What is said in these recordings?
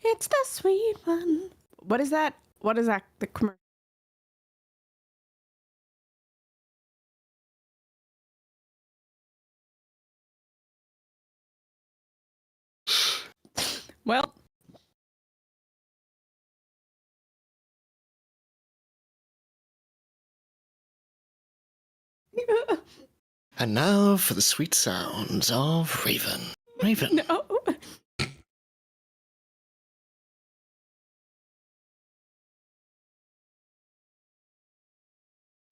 It's the sweet one. What is that? What is that? The commercial. Well. And now for the sweet sounds of Raven. Raven. No.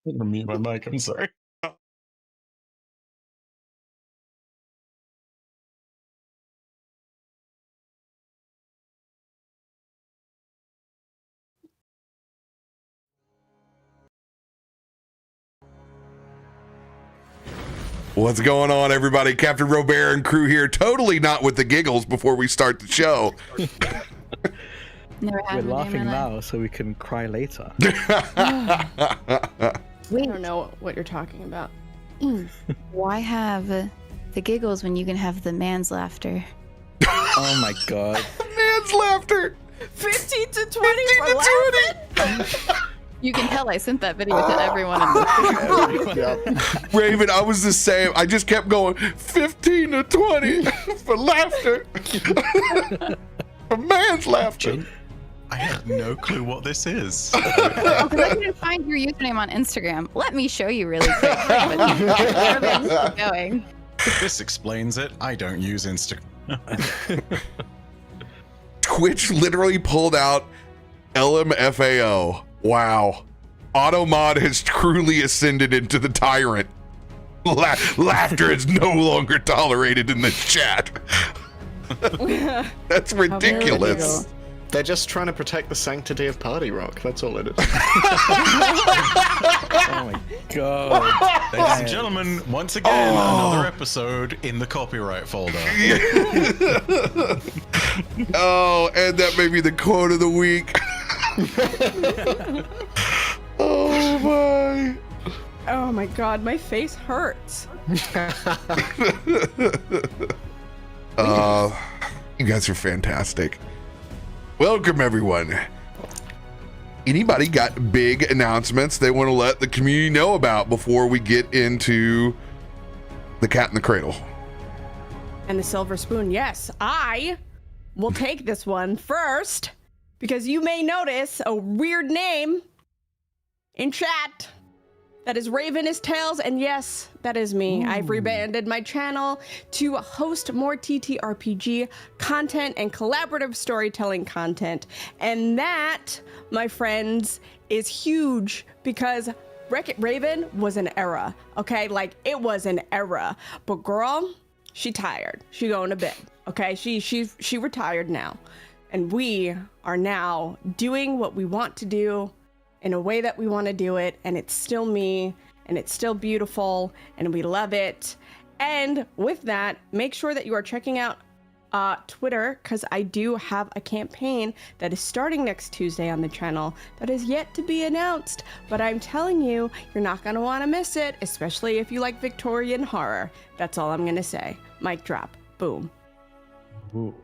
I'm gonna mute my mic, I'm sorry. What's going on, everybody? CaptainRoBear and crew here. Totally not with the giggles before we start the show. We're laughing now so we can cry later. I don't know what you're talking about. Why have the giggles when you can have the man's laughter? Oh my god. Man's laughter. 15 to 20 for laughing? You can tell I sent that video to everyone in the Yep. Raven, I was the same. I just kept going 15 to 20 for laughter. For man's laughter. I have no clue what this is. I couldn't find your username on Instagram. Let me show you really quick. Keep going. This explains it. I don't use Instagram. Twitch literally pulled out LMFAO. Wow. Automod has truly ascended into the tyrant. Laughter is no longer tolerated in the chat. That's ridiculous. They're just trying to protect the sanctity of party rock. That's all it is. Oh my god. Ladies and gentlemen, once again, another episode in the copyright folder. Oh, and that may be the quote of the week. Oh my. Oh my god, my face hurts. You guys are fantastic. Welcome, everyone. Anybody got big announcements they want to let the community know about before we get into the Cat in the Cradle? And the silver spoon. Yes, I will take this one first because you may notice a weird name in chat. That is Ravenous Tales, and yes, that is me. Ooh. I've rebranded my channel to host more TTRPG content and collaborative storytelling content. And that, my friends, is huge because Wreck-It Raven was an era, okay? Like, it was an era. But girl, she tired. She going to bed, okay? She retired now. And we are now doing what we want to do in a way that we want to do it, and it's still me, and it's still beautiful, and we love it. And with that, make sure that you are checking out Twitter, because I do have a campaign that is starting next Tuesday on the channel that is yet to be announced, but I'm telling you, you're not going to want to miss it, especially if you like Victorian horror. That's all I'm going to say. Mic drop. Boom. Ooh.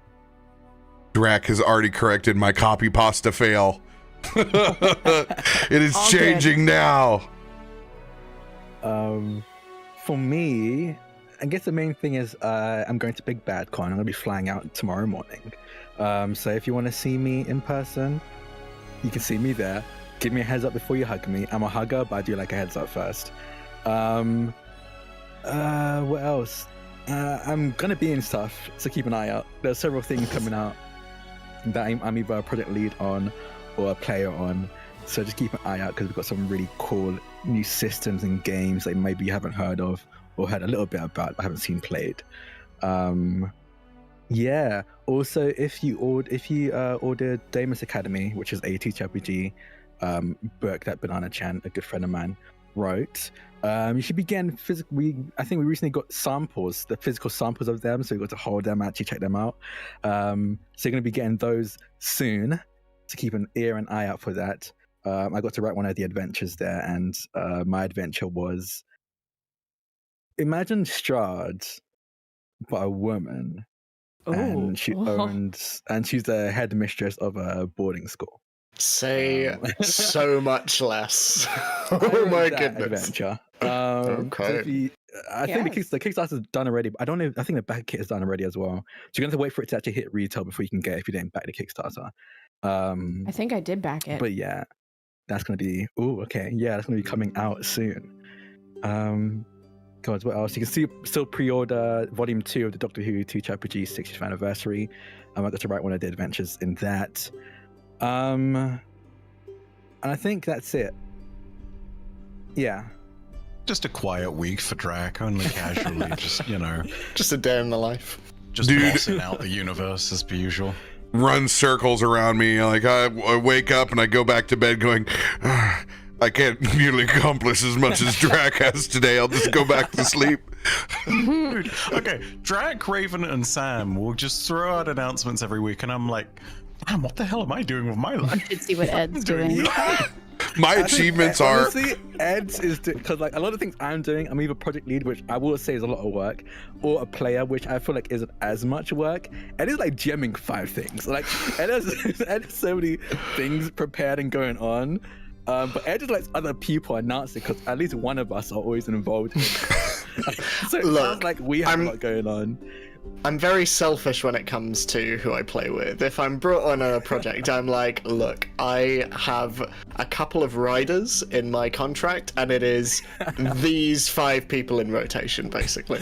Drak has already corrected my copy pasta fail. It is All changing now. For me, I guess the main thing is I'm going to Big Bad Con. I'm going to be flying out tomorrow morning. So if you want to see me in person, you can see me there. Give me a heads up before you hug me. I'm a hugger, but I do like a heads up first. What else? I'm going to be in stuff, so keep an eye out. There's several things coming out that I'm either a project lead on or a player on, so just keep an eye out because we've got some really cool new systems and games that maybe you haven't heard of or heard a little bit about but haven't seen played. Yeah, also if you ordered Damon's Academy, which is a TTRPG book that Banana Chan, a good friend of mine, wrote, you should be getting I think we recently got samples, the physical samples of them, so you got to hold them, actually check them out. So you're going to be getting those soon, to keep an ear and eye out for that. I got to write one of the adventures there, and my adventure was, imagine Strahd, but a woman. Ooh. And she owns, and she's the headmistress of a boarding school. Say so much less. I Oh wrote my that goodness. Adventure. Okay. So I think the Kickstarter's done already, but I don't know. I think the back kit is done already as well. So you're going to have to wait for it to actually hit retail before you can get it if you didn't back the Kickstarter. I think I did back it. But yeah, that's going to be, that's going to be coming out soon. God, what else? You can still pre-order Volume 2 of the Doctor Who TTRPG 60th anniversary. I got to write one of the adventures in that. And I think that's it. Yeah. Just a quiet week for Drak, only casually, just, Just a day in the life. just Dude. bossing out the universe as per usual. Run circles around me. Like I wake up and I go back to bed going, I can't nearly accomplish as much as Drak has today. I'll just go back to sleep. Dude, okay, Drak, Raven, and Sam will just throw out announcements every week, and I'm like, damn, what the hell am I doing with my life? You should see what Ed's doing. my achievements are honestly, Ed's is because like a lot of things I'm doing, I'm either project lead, which I will say is a lot of work, or a player, which I feel like isn't as much work. Ed is like gemming 5 things. Like Ed has so many things prepared and going on. But Ed just lets other people announce it because at least one of us are always involved. So it sounds like we have a lot going on. I'm very selfish when it comes to who I play with. If I'm brought on a project, I'm like, look, I have a couple of riders in my contract, and it is these 5 people in rotation, basically.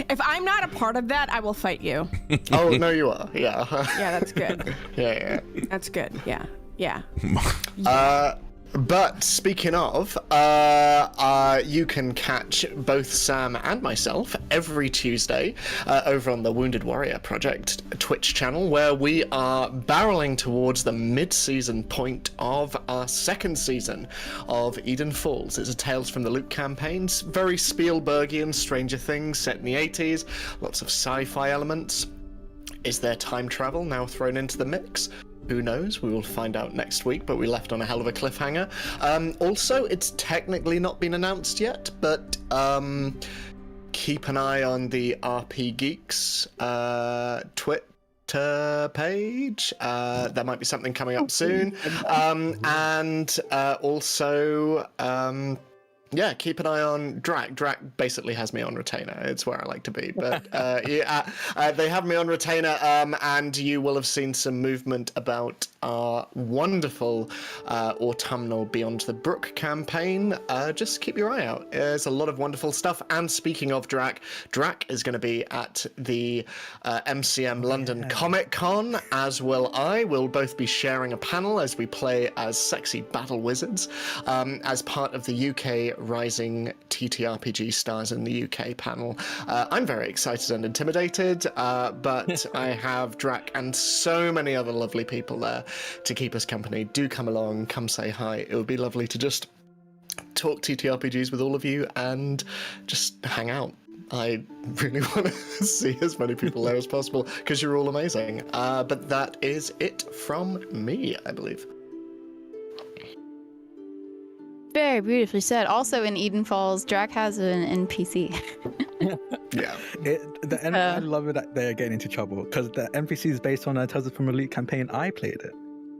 If I'm not a part of that, I will fight you. Oh, no, you are. Yeah. Yeah, that's good. Yeah. That's good. Yeah. Yeah. But speaking of, you can catch both Sam and myself every Tuesday over on the Wounded Warrior Project Twitch channel, where we are barreling towards the mid-season point of our 2nd season of Eden Falls. It's a Tales from the Loop campaign, very Spielbergian, Stranger Things, set in the 80s, lots of sci-fi elements. Is there time travel now thrown into the mix? Who knows? We will find out next week, but we left on a hell of a cliffhanger. Also, it's technically not been announced yet, but keep an eye on the RP Geeks Twitter page. There might be something coming up soon. And also... yeah, keep an eye on Drak. Drak basically has me on retainer. It's where I like to be. But they have me on retainer, and you will have seen some movement about our wonderful autumnal Beyond the Brook campaign. Just keep your eye out. There's a lot of wonderful stuff. And speaking of Drak, Drak is going to be at the MCM London Comic Con, as will I. We'll both be sharing a panel as we play as sexy battle wizards as part of the UK Rising TTRPG Stars in the UK panel. I'm very excited and intimidated, but I have Drak and so many other lovely people there to keep us company. Do come along, come say hi. It would be lovely to just talk TTRPGs with all of you and just hang out. I really want to see as many people there as possible because you're all amazing. But that is it from me, I believe. Very beautifully said. Also in Eden Falls, Drak has an NPC. Yeah. I love it that they're getting into trouble because the NPC is based on a Tales from Elite campaign. I played it.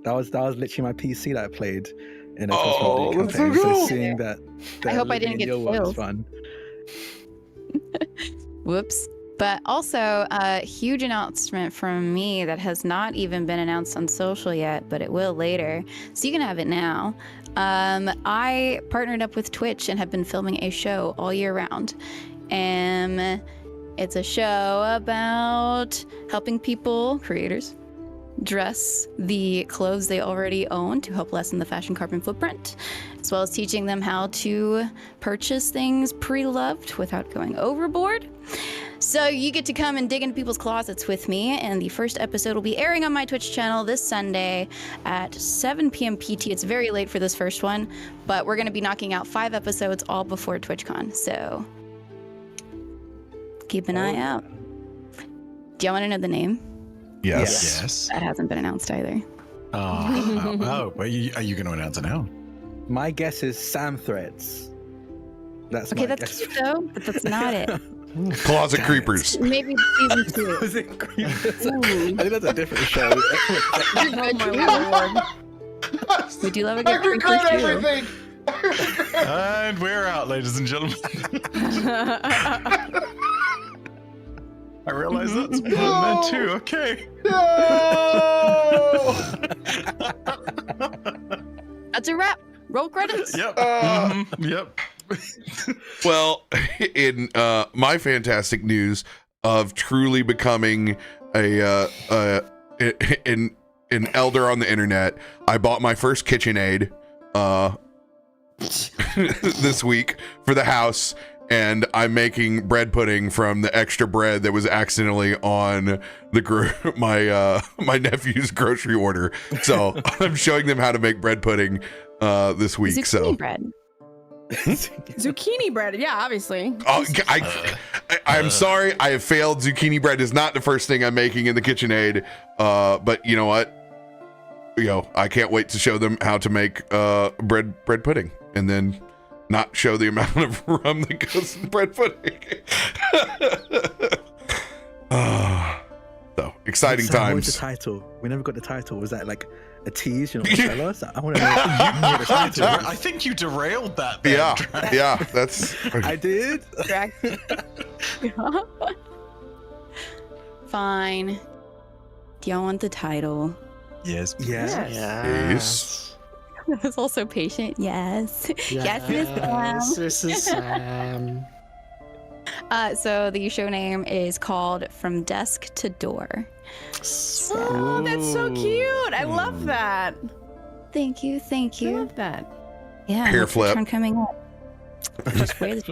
That was literally my PC that I played in a Tales from Elite campaign. That's so cool. So seeing that I hope I didn't get was fun. Whoops. But also a huge announcement from me that has not even been announced on social yet, but it will later. So you can have it now. I partnered up with Twitch and have been filming a show all year round. It's a show about helping people, creators, dress the clothes they already own to help lessen the fashion carbon footprint, as well as teaching them how to purchase things pre-loved without going overboard. So you get to come and dig into people's closets with me, and the first episode will be airing on my Twitch channel this Sunday at 7 p.m. PT. It's very late for this first one, but we're going to be knocking out 5 episodes all before TwitchCon, so keep an eye out. Do y'all want to know the name? Yes. That hasn't been announced either. Well, are you going to announce it now? My guess is Sam Threads. That's Okay, my that's guess. cute though, but that's not it. Closet Creepers. Maybe season 2. Was it Creepers? I think that's a different show. Oh my lord. We do love a good creeper too. And we're out, ladies and gentlemen. I realize that's meant too. Okay. No! That's a wrap. Roll credits. Yep. Yep. Well, in my fantastic news of truly becoming an elder on the internet, I bought my first KitchenAid this week for the house, and I'm making bread pudding from the extra bread that was accidentally on the my nephew's grocery order. So I'm showing them how to make bread pudding this week. Zucchini bread. Zucchini bread, yeah, obviously. Oh, I'm sorry, I have failed. Zucchini bread is not the first thing I'm making in the KitchenAid. But you know what? I can't wait to show them how to make bread pudding, and then not show the amount of rum that goes in bread pudding. So exciting Sam, times. what was the title? We never got the title. Was that like a tease? You're not gonna tell us? I want to know. The title. I think you derailed that. Then, Yeah, that's. I did. Drak. Fine. Do y'all want the title? Yes. Yeah. Yes. I was also patient. Yes. Yes, Miss Sam. This is Sam. So the show name is called From Desk to Door. Oh, that's so cute. I love that. Thank you. I love that. Yeah. Hair what's your flip. turn coming up? Just wear this.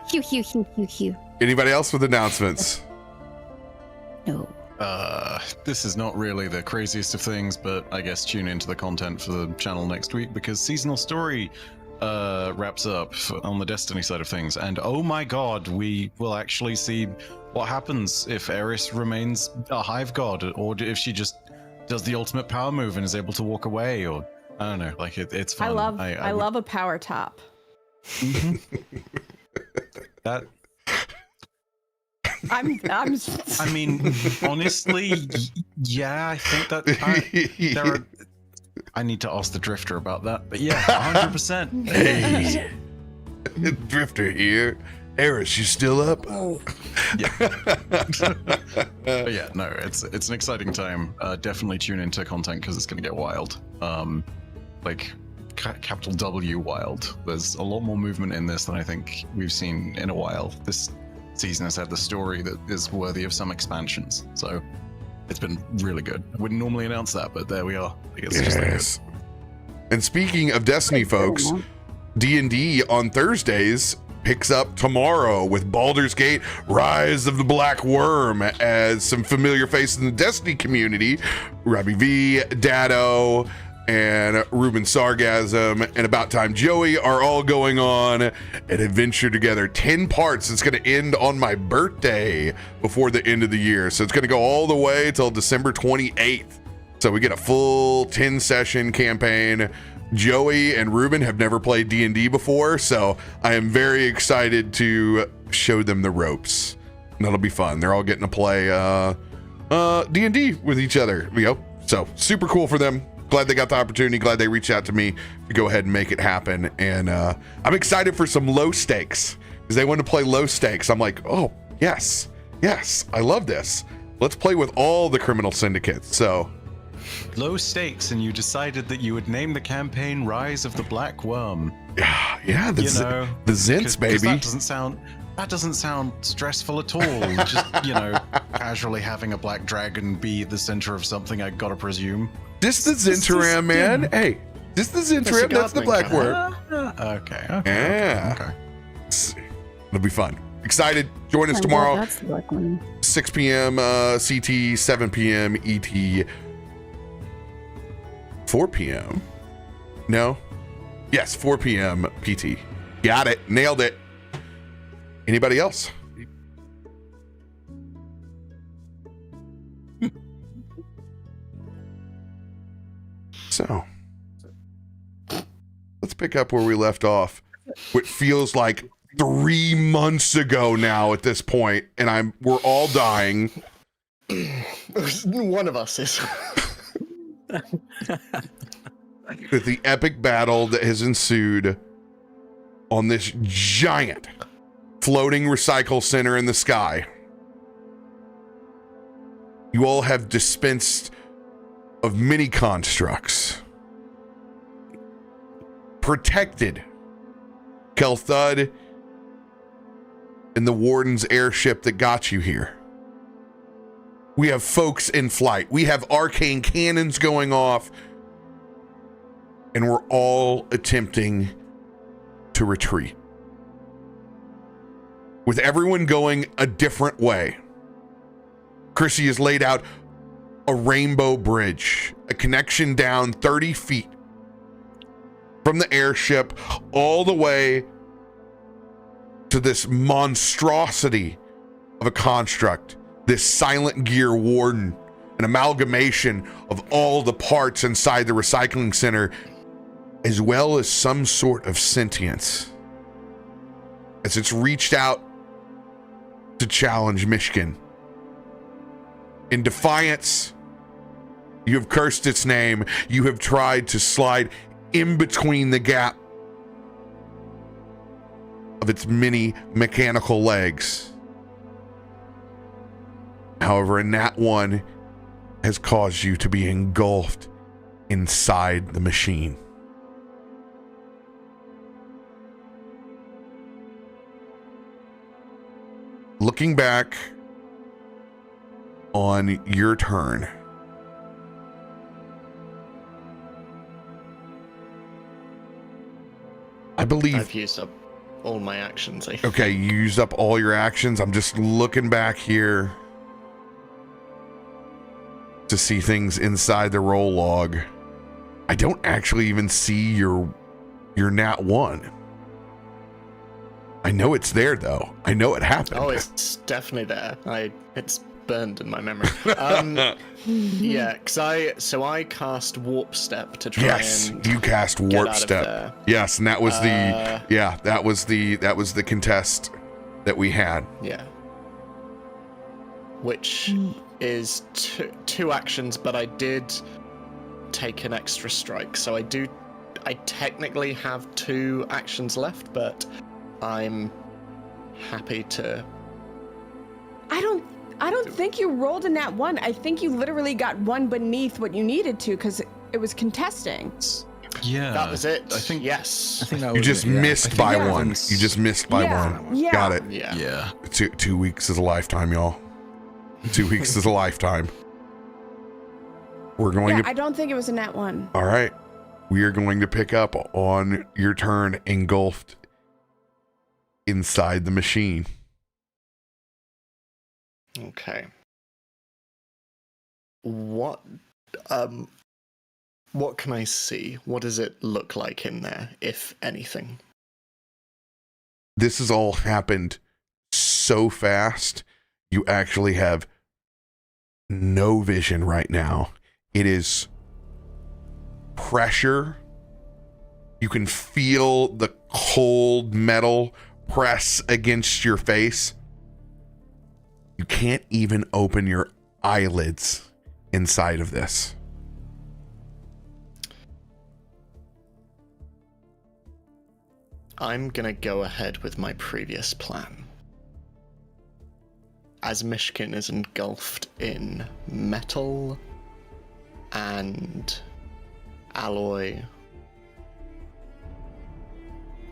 Hugh. Anybody else with announcements? No. This is not really the craziest of things, but I guess tune into the content for the channel next week because Seasonal Story wraps up on the Destiny side of things. And oh my god, we will actually see what happens if Eris remains a hive god, or if she just does the ultimate power move and is able to walk away, or I don't know, like it's fun. I love a power top. That. I mean, honestly, yeah, I think that I need to ask the Drifter about that, but yeah, 100%. Hey, Drifter here. Eris, you still up? But yeah, no, it's an exciting time. Definitely tune into content because it's going to get wild. Like capital W wild. There's a lot more movement in this than I think we've seen in a while. This season has had the story that is worthy of some expansions, so it's been really good. I wouldn't normally announce that, but there we are. I guess it's just that good. And speaking of Destiny, folks, D&D on Thursdays picks up tomorrow with Baldur's Gate Rise of the Black Worm, as some familiar faces in the Destiny community, Robbie V, Dado, and Ruben Sargasm, and About Time Joey are all going on an adventure together. 10 parts. It's going to end on my birthday before the end of the year. So it's going to go all the way till December 28th. So we get a full 10-session campaign. Joey and Ruben have never played D&D before, so I am very excited to show them the ropes. And that'll be fun. They're all getting to play D&D with each other. So super cool for them. Glad they got the opportunity. Glad they reached out to me to go ahead and make it happen. And I'm excited for some low stakes because they want to play low stakes. I'm like, oh, yes, I love this. Let's play with all the criminal syndicates. So Low stakes, and you decided that you would name the campaign Rise of the Black Worm. yeah, the Zents, baby. That doesn't sound stressful at all. Just, casually having a black dragon be the center of something, I gotta presume. This the Zenteram, man. Hey, this the Zenteram. That's the Black Worm. Okay. Yeah. Okay. It'll be fun. Excited. Join us tomorrow. That's the black one. 6 p.m. CT, 7 p.m. ET, 4 p.m. No? Yes, 4 p.m. PT. Got it. Nailed it. Anybody else? So, let's pick up where we left off. What feels like 3 months ago now at this point, and we're all dying. One of us is. With the epic battle that has ensued on this giant floating recycle center in the sky. You all have dispensed of many constructs, protected Kelthud and the Warden's airship that got you here. We have folks in flight. We have arcane cannons going off, and we're all attempting to retreat. With everyone going a different way. Chrissy has laid out a rainbow bridge, a connection down 30 feet from the airship all the way to this monstrosity of a construct, this Silent Gear Warden an amalgamation of all the parts inside the recycling center, as well as some sort of sentience, as it's reached out to challenge Myshkin. In defiance, you have cursed its name. You have tried to slide in between the gap of its many mechanical legs. However, a nat 1 has caused you to be engulfed inside the machine. Looking back on your turn, I believe I've used up all my actions. Okay, you used up all your actions. I'm just looking back here to see things inside the roll log. I don't actually even see your nat 1. I know it's there though. I know it happened. Oh, it's definitely there. It's burned in my memory. Yeah, because I cast Warp Step to try Yes, and you cast get Warp out of Step. there. Yes, and that was that was the contest that we had. Yeah. Which is two actions, but I did take an extra strike, so I technically have 2 actions left, but I'm happy to. I don't think you rolled a nat 1. I think you literally got 1 beneath what you needed to because it was contesting. Yeah, That was it. I think yes. I think that You was just it, yeah. missed by Yeah. 1. You just missed by Yeah, 1. yeah. Got it. Yeah. Yeah. 2 weeks is a lifetime, y'all. 2 weeks is a lifetime. We're going Yeah, to. I don't think it was a nat 1. All right. We are going to pick up on your turn engulfed inside the machine. Okay. What can I see? What does it look like in there, if anything? This has all happened so fast. You actually have no vision right now. It is pressure. You can feel the cold metal press against your face. You can't even open your eyelids inside of this. I'm gonna go ahead with my previous plan. As Myshkin is engulfed in metal and alloy,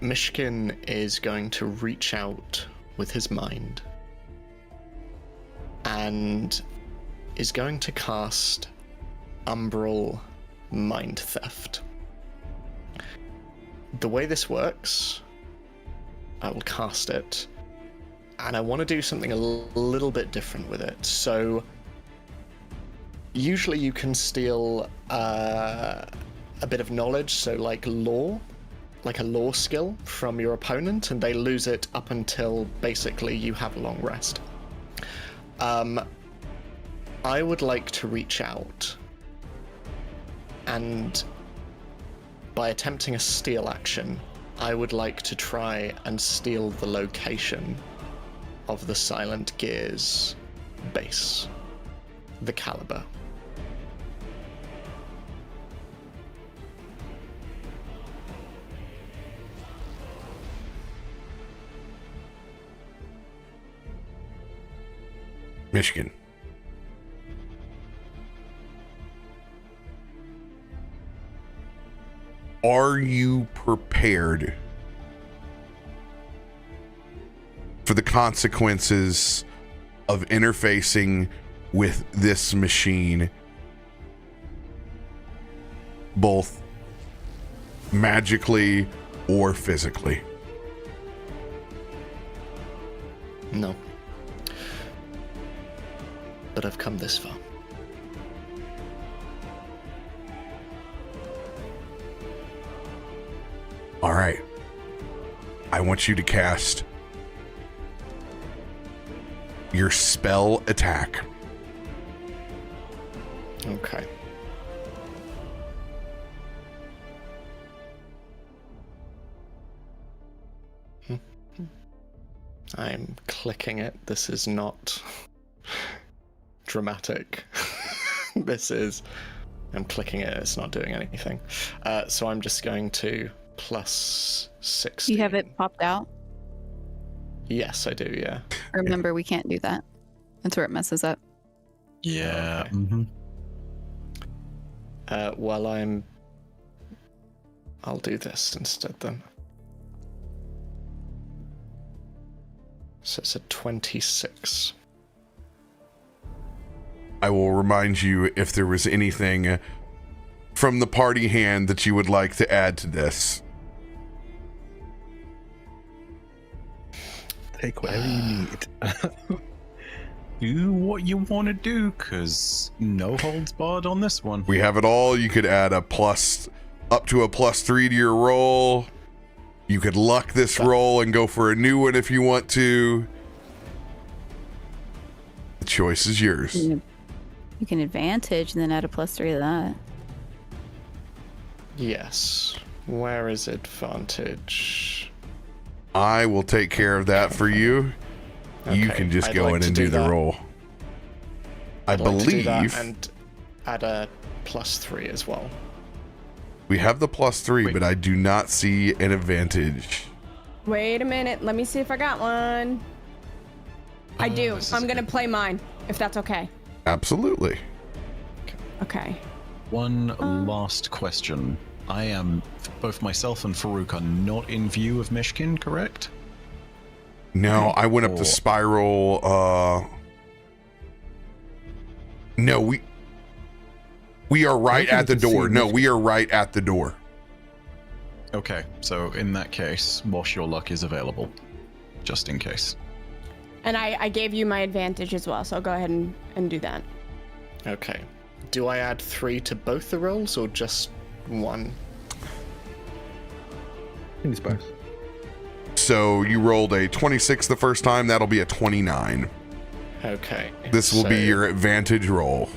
Myshkin is going to reach out with his mind and is going to cast Umbral Mind Theft. The way this works, I will cast it, and I want to do something a little bit different with it. So, usually you can steal a bit of knowledge, so like lore, like a lore skill from your opponent, and they lose it up until basically you have a long rest. I would like to reach out and, by attempting a steal action, I would like to try and steal the location of the Silent Gears base, the Caliber. Myshkin. Are you prepared for the consequences of interfacing with this machine, both magically or physically? No. But I've come this far. All right. I want you to cast your spell attack. Okay. I'm clicking it. This is not dramatic. I'm clicking it. It's not doing anything. So I'm just going to plus 60. You have it popped out? Yes, I do, yeah. Remember, we can't do that. That's where it messes up. Yeah. Okay. Mm-hmm. Well, I'll do this instead then. So it's a 26. I will remind you if there was anything from the party hand that you would like to add to this. Take whatever you need. Do what you want to do, because no holds barred on this one. We have it all. You could add up to a +3 to your roll. You could luck this roll and go for a new one if you want to. The choice is yours. You can advantage and then add a +3 to that. Yes. Where is advantage? I will take care of that for you. You Okay, can just I'd go like in to and do do the that. roll. I'd like to do that believe and add a +3 as well. we have the +3, Wait. but I do not see an advantage. Wait a minute. Let me see if I got one. I do. this is I'm going to good. play mine, if that's okay. Absolutely. Okay. One last question. Both myself and Farouk are not in view of Myshkin, correct? No, I went up Or- the spiral. No, we are right think at the you can door. see No, Myshkin. we are right at the door. Okay, so in that case, Wash Your Luck is available, just in case. And I gave you my advantage as well, so go ahead and do that. Okay. Do I add 3 to both the rolls or just 1? I think it's both. So you rolled a 26 the first time. That'll be a 29. Okay. This will be so- your advantage roll.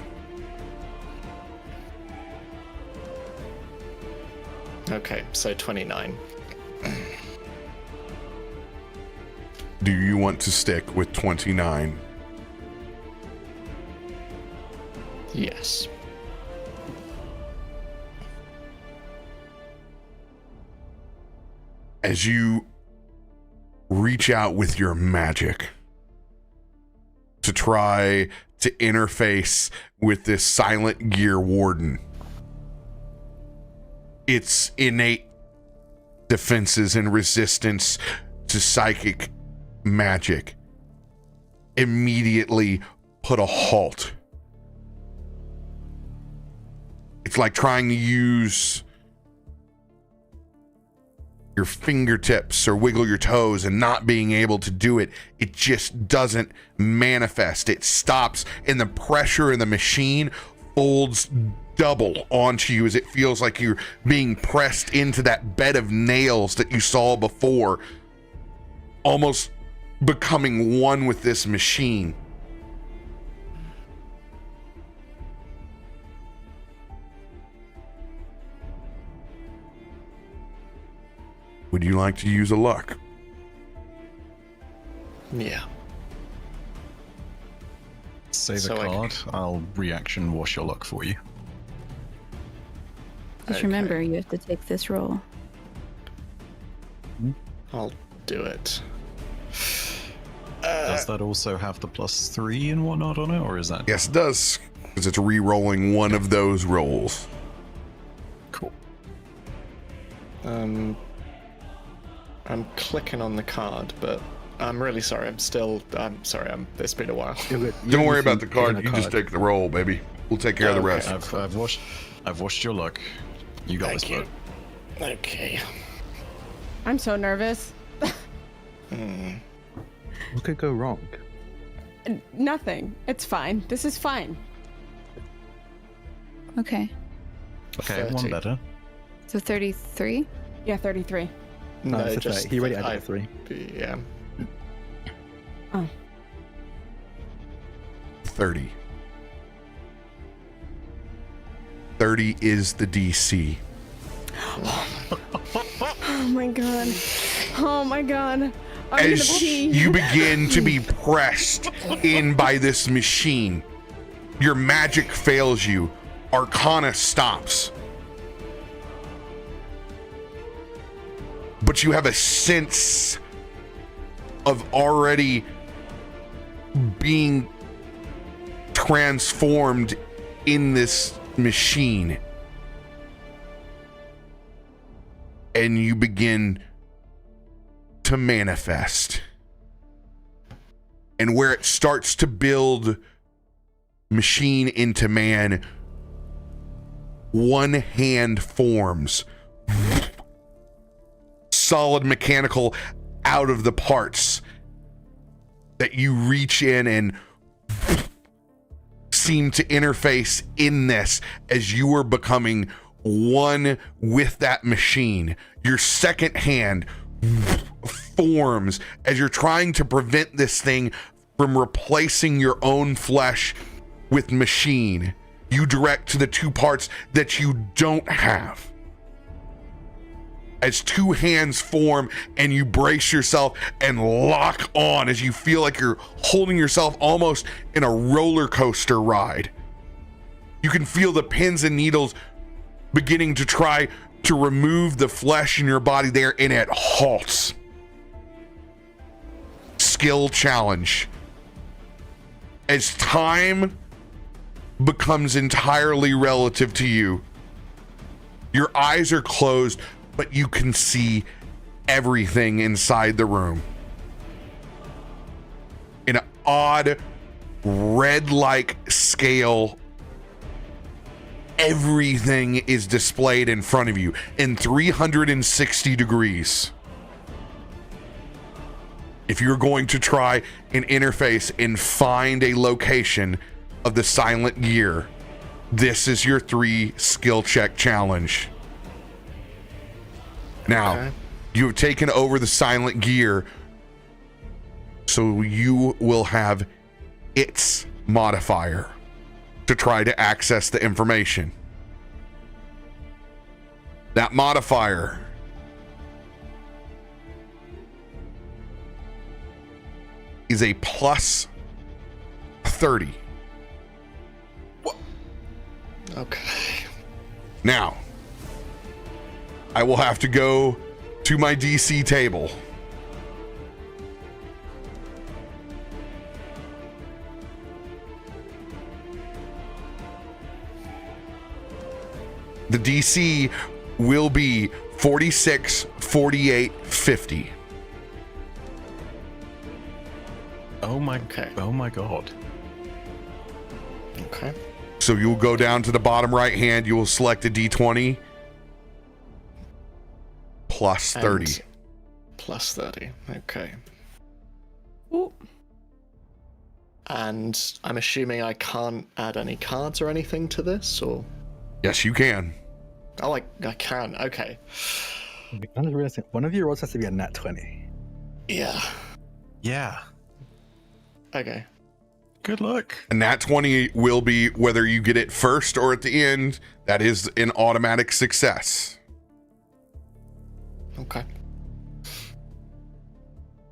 Okay, so 29. Do you want to stick with 29? Yes. As you reach out with your magic to try to interface with this silent gear warden, its innate defenses and resistance to psychic magic immediately put a halt. It's like trying to use your fingertips or wiggle your toes and not being able to do it. It just doesn't manifest. It stops, and the pressure in the machine folds double onto you as it feels like you're being pressed into that bed of nails that you saw before, almost becoming one with this machine. Would you like to use a luck? Yeah. Say the So I- card, I'll reaction Wash Your Luck for you. Just Okay. remember, you have to take this roll. I'll do it. Does that also have the +3 and whatnot on it, or is that Yes, it does, because it's re-rolling one of those rolls. cool? I'm clicking on the card, but I'm really sorry. I'm sorry. It's been a while. Don't worry about the card. You just take the roll, baby. We'll take care of the Okay. rest. I've washed your luck. You got Thank this, you. bud. Okay. I'm so nervous. What could go wrong? Nothing. It's fine. This is fine. Okay. Okay, 30. one better. So 33? Yeah, 33. No, it's a just 30. He already added I- a 3. Yeah. 30. 30 is the DC. Oh my god. Oh my god. I'm gonna As pee. you begin to be pressed in by this machine, your magic fails you. Arcana stops. But you have a sense of already being transformed in this machine. And you begin to manifest. And where it starts to build machine into man, one hand forms. Solid mechanical out of the parts that you reach in and seem to interface in this as you are becoming one with that machine. Your second hand forms as you're trying to prevent this thing from replacing your own flesh with machine. You direct to the two parts that you don't have. As two hands form and you brace yourself and lock on as you feel like you're holding yourself almost in a roller coaster ride. You can feel the pins and needles beginning to try to remove the flesh in your body there, and it halts. Skill challenge. As time becomes entirely relative to you, your eyes are closed, but you can see everything inside the room. In an odd red-like scale, everything is displayed in front of you in 360 degrees. If you're going to try an interface and find a location of the silent gear, this is your 3 skill check challenge. Now, you have taken over the silent gear, so you will have its modifier to try to access the information. That modifier is a plus 30. Okay. Now, I will have to go to my DC table. The DC will be 46, 48, 50. Oh my god. Okay. So you'll go down to the bottom right hand, you will select a D20 plus 30. And plus 30. Okay. Ooh. And I'm assuming I can't add any cards or anything to this, or? Yes, you can. Oh, I can. Okay. I'm just realizing one of your rolls has to be a nat 20. Yeah. Yeah. Okay. Good luck. And that 20 will be whether you get it first or at the end. That is an automatic success. Okay.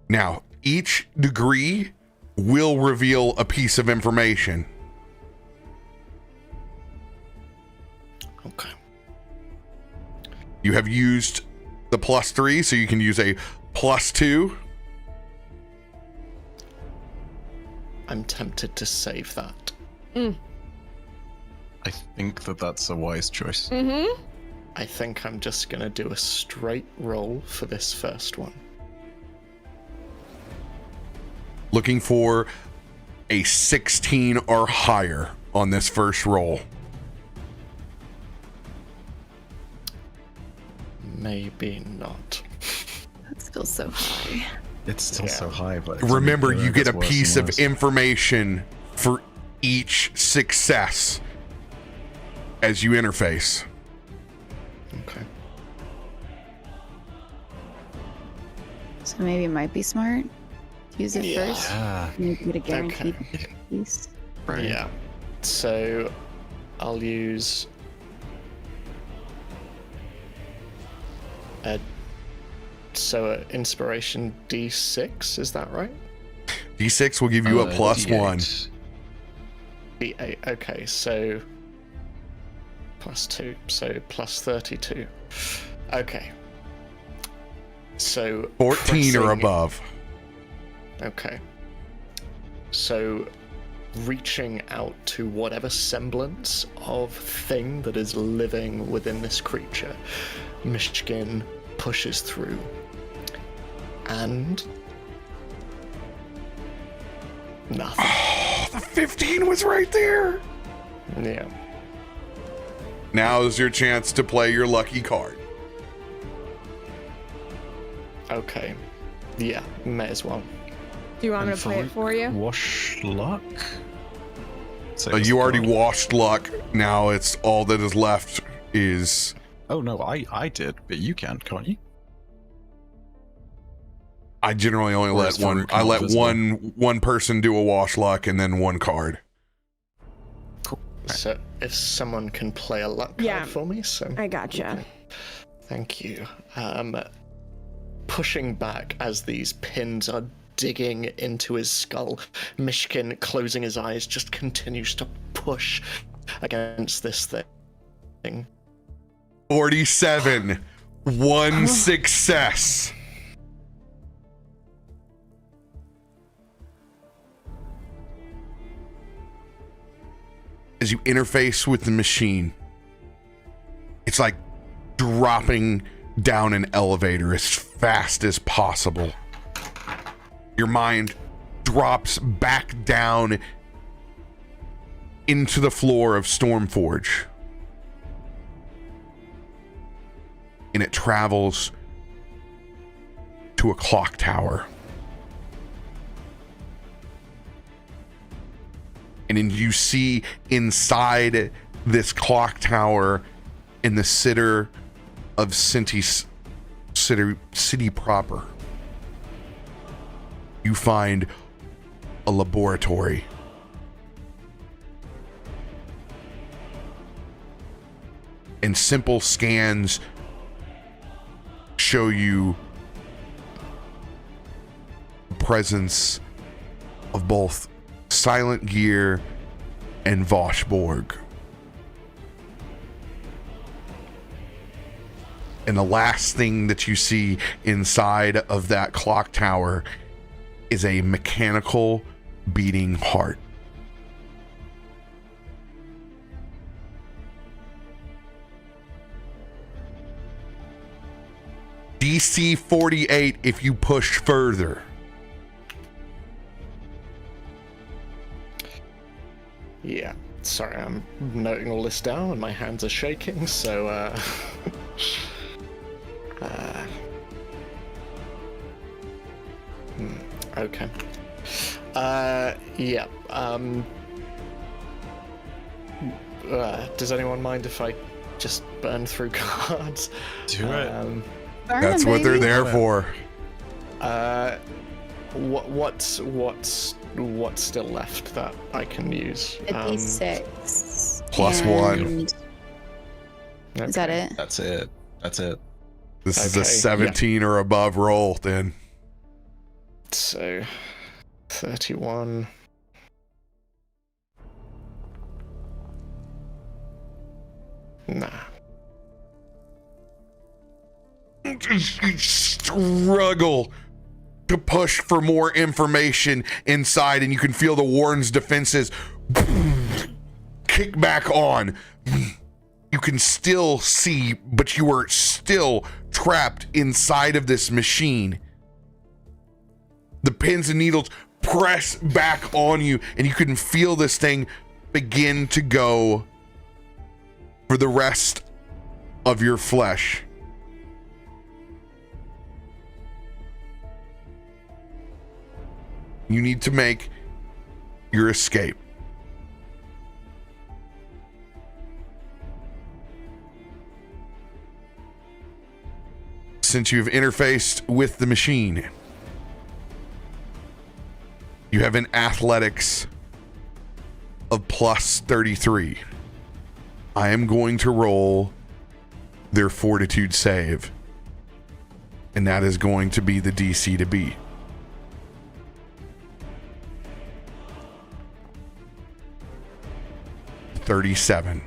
Now, each degree will reveal a piece of information. Okay. You have used the plus 3, so you can use a plus 2. I'm tempted to save that. I think that's a wise choice. Mm-hmm. I think I'm just gonna do a straight roll for this first one. Looking for a 16 or higher on this first roll. Maybe not. That feels so high. It's still so high, but Remember, you get a worse piece and of worse. information for each success as you interface. Okay. So maybe it might be smart to use it Yeah. first. Yeah. And you get a guaranteed Okay. piece. Right. Yeah. So I'll use So inspiration D6, is that right? D6 will give you a plus D8. 1. D8. Okay, so plus 2, so plus 32. Okay. So 14 or pressing- above. Okay. So reaching out to whatever semblance of thing that is living within this creature, Myshkin pushes through. And nothing. Oh, the 15 was right there. Yeah. Now is your chance to play your lucky card. Okay. Yeah, may as well. Do you want me to play it for you? Wash luck. You already washed luck. Now it's all that is left is. Oh no, I did, but you can't you? I generally only Or let is one. Farouk I not let visible? one person do a wash luck and then one card. Cool. So if someone can play a luck card Yeah. for me, so I gotcha. thank you. Pushing back as these pins are digging into his skull, Myshkin, closing his eyes, just continues to push against this thing. 47. One success. As you interface with the machine, it's like dropping down an elevator as fast as possible. Your mind drops back down into the floor of Stormforge. And it travels to a clock tower. And then you see inside this clock tower in the center of city proper, you find a laboratory. And simple scans show you the presence of both Silent Gear and Voshborg. And the last thing that you see inside of that clock tower is a mechanical beating heart. DC 48 if you push further. Yeah, sorry, I'm noting all this down and my hands are shaking, so, okay. Yeah, does anyone mind if I just burn through cards? Do it. Burn That's 'em, what they're baby. there for. What's still left that I can use? A D6. Plus one. And- Is that Okay. it? That's it. That's it. This is a Okay, 17 or above roll, then. So, 31. Nah. You struggle to push for more information inside, and you can feel the Warren's defenses kick back on. You can still see, but you are still trapped inside of this machine. The pins and needles press back on you, and you can feel this thing begin to go for the rest of your flesh. You need to make your escape. Since you've interfaced with the machine, you have an athletics of plus 33. I am going to roll their fortitude save And that is going to be the DC to beat. $37.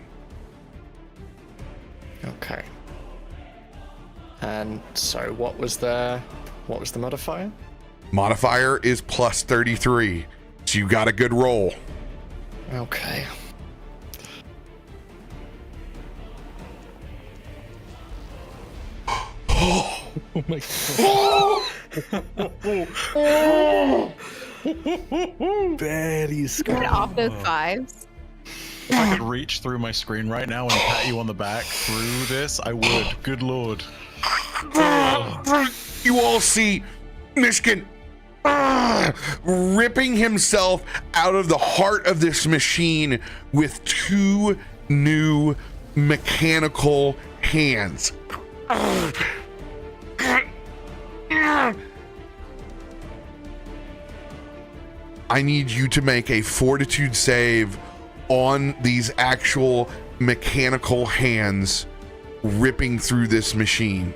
Okay. And so what was the modifier? Modifier is plus 33. So you got a good roll. Okay. Oh my god. Barely Get off those fives. If I could reach through my screen right now and pat you on the back through this, I would. Good lord. You all see Myshkin ripping himself out of the heart of this machine with 2 new mechanical hands. I need you to make a fortitude save on these actual mechanical hands ripping through this machine.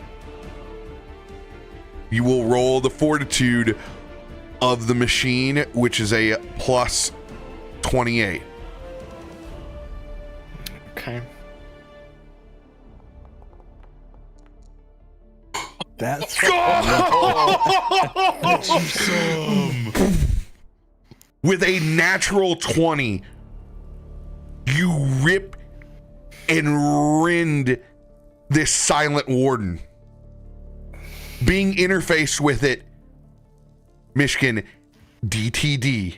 You will roll the fortitude of the machine, which is a plus 28. Okay. That's With a natural 20, you rip and rend this silent warden. Being interfaced with it, Myshkin, DTD.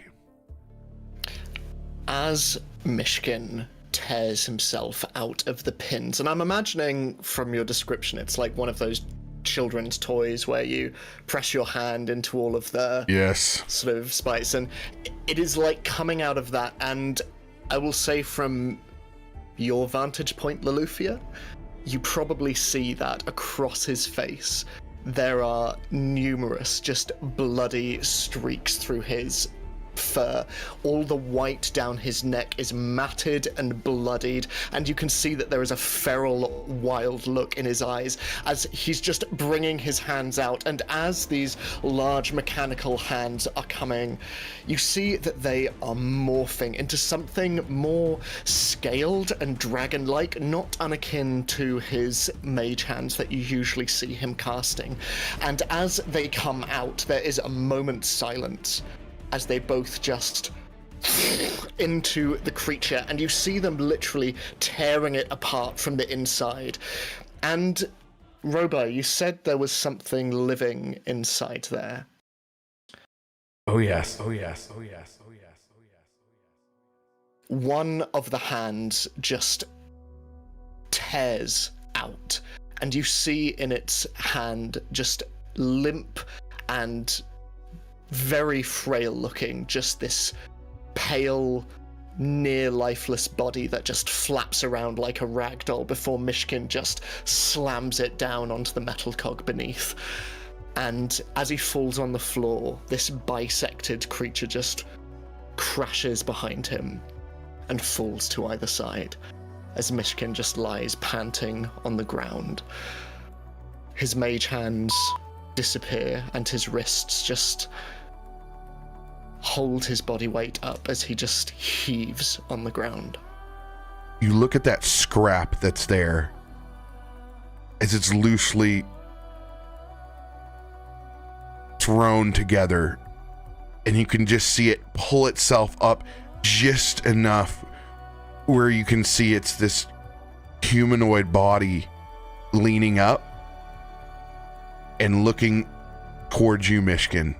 As Myshkin tears himself out of the pins, and I'm imagining from your description, it's like one of those children's toys where you press your hand into all of the sort of spikes, and it is like coming out of that. And I will say, from your vantage point, Loluphia, you probably see that across his face there are numerous just bloody streaks through his fur. All the white down his neck is matted and bloodied, and you can see that there is a feral, wild look in his eyes as he's just bringing his hands out. And as these large mechanical hands are coming, you see that they are morphing into something more scaled and dragon-like, not unakin to his mage hands that you usually see him casting. And as they come out, there is a moment's silence as they both just into the creature, and you see them literally tearing it apart from the inside. And RoBear, you said there was something living inside there. Oh yes, oh yes, oh yes, oh yes, oh yes, oh yes. One of the hands just tears out, and you see in its hand, just limp and very frail looking, just this pale, near lifeless body that just flaps around like a rag doll before Myshkin just slams it down onto the metal cog beneath. And as he falls on the floor, this bisected creature just crashes behind him and falls to either side as Myshkin just lies panting on the ground. His mage hands disappear and his wrists just hold his body weight up as he just heaves on the ground. You look at that scrap that's there as it's loosely thrown together, and you can just see it pull itself up just enough where you can see it's this humanoid body leaning up and looking towards you, Myshkin.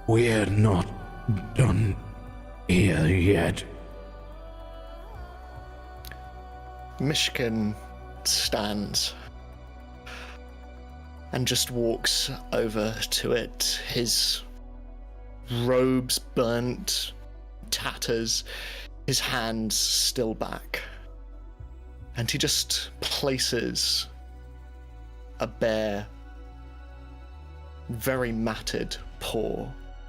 We're not done here yet. Myshkin stands and just walks over to it, his robes burnt, tatters, his hands still back. And he just places a bare, very matted paw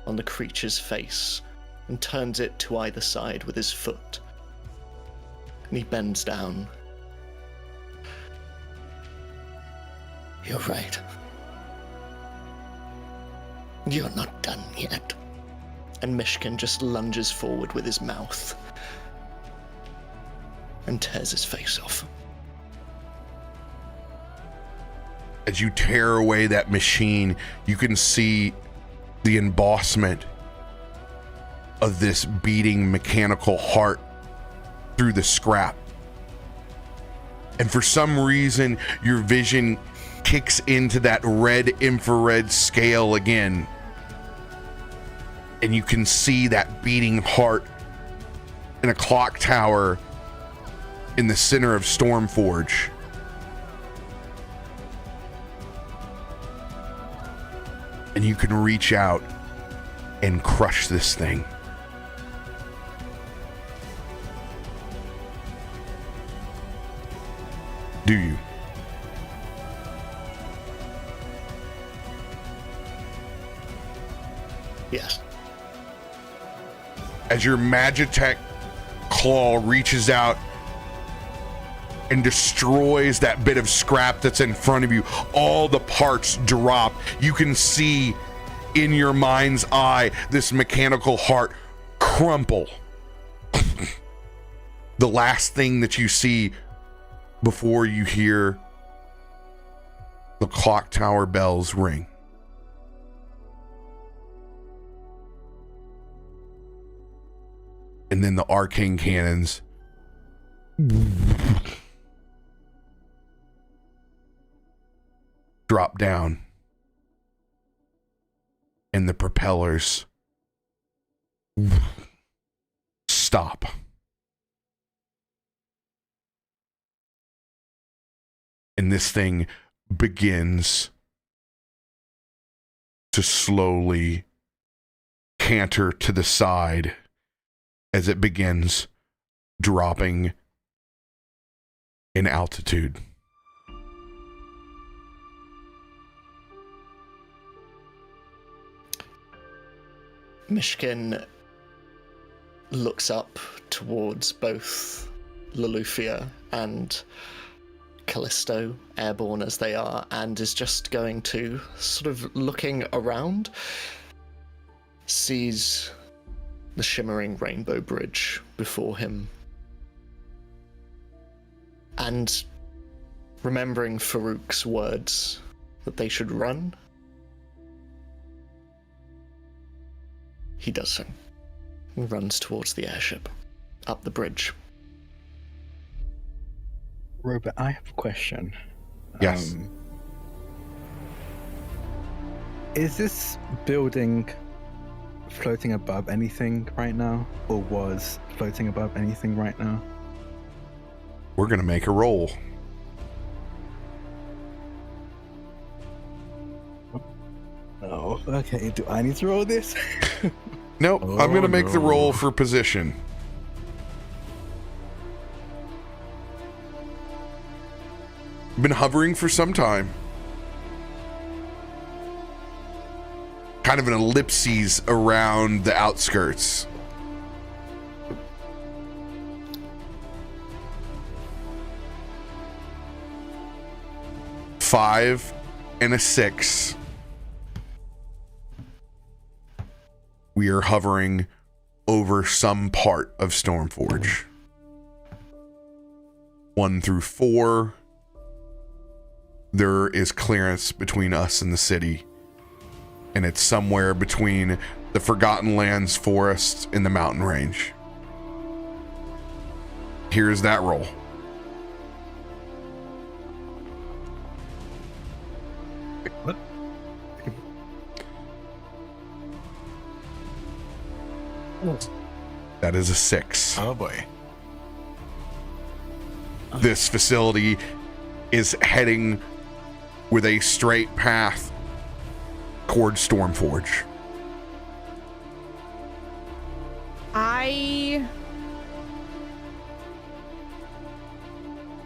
on the creature's face and turns it to either side with his foot. And he bends down. You're right. You're not done yet. And Myshkin just lunges forward with his mouth and tears his face off. As you tear away that machine, you can see the embossment of this beating mechanical heart through the scrap. And for some reason, your vision kicks into that red infrared scale again. And you can see that beating heart in a clock tower in the center of Stormforge. And you can reach out and crush this thing. Do you? Yes. As your Magitech claw reaches out and destroys that bit of scrap that's in front of you, all the parts drop. You can see in your mind's eye this mechanical heart crumple. The last thing that you see before you hear the clock tower bells ring. And then the arcane cannons drop down. And the propellers stop. And this thing begins to slowly canter to the side as it begins dropping in altitude. Myshkin looks up towards both Loluphia and Kallisto, airborne as they are, and is just going to, sort of looking around, sees the shimmering rainbow bridge before him. And remembering Farouk's words that they should run, he does so. He runs towards the airship, up the bridge. Robert, I have a question. Yes. Is this building floating above anything right now, or was floating above anything right now? We're gonna make a roll. Oh, okay. Do I need to roll this? Nope, I'm gonna make the roll for position. Been hovering for some time. Kind of an ellipses around the outskirts. Five and a 6. We are hovering over some part of Stormforge. 1 through 4. There is clearance between us and the city. And it's somewhere between the Forgotten Lands forest and the mountain range. Here's that roll. What? That is a 6. Oh boy. This facility is heading with a straight path toward Stormforge. I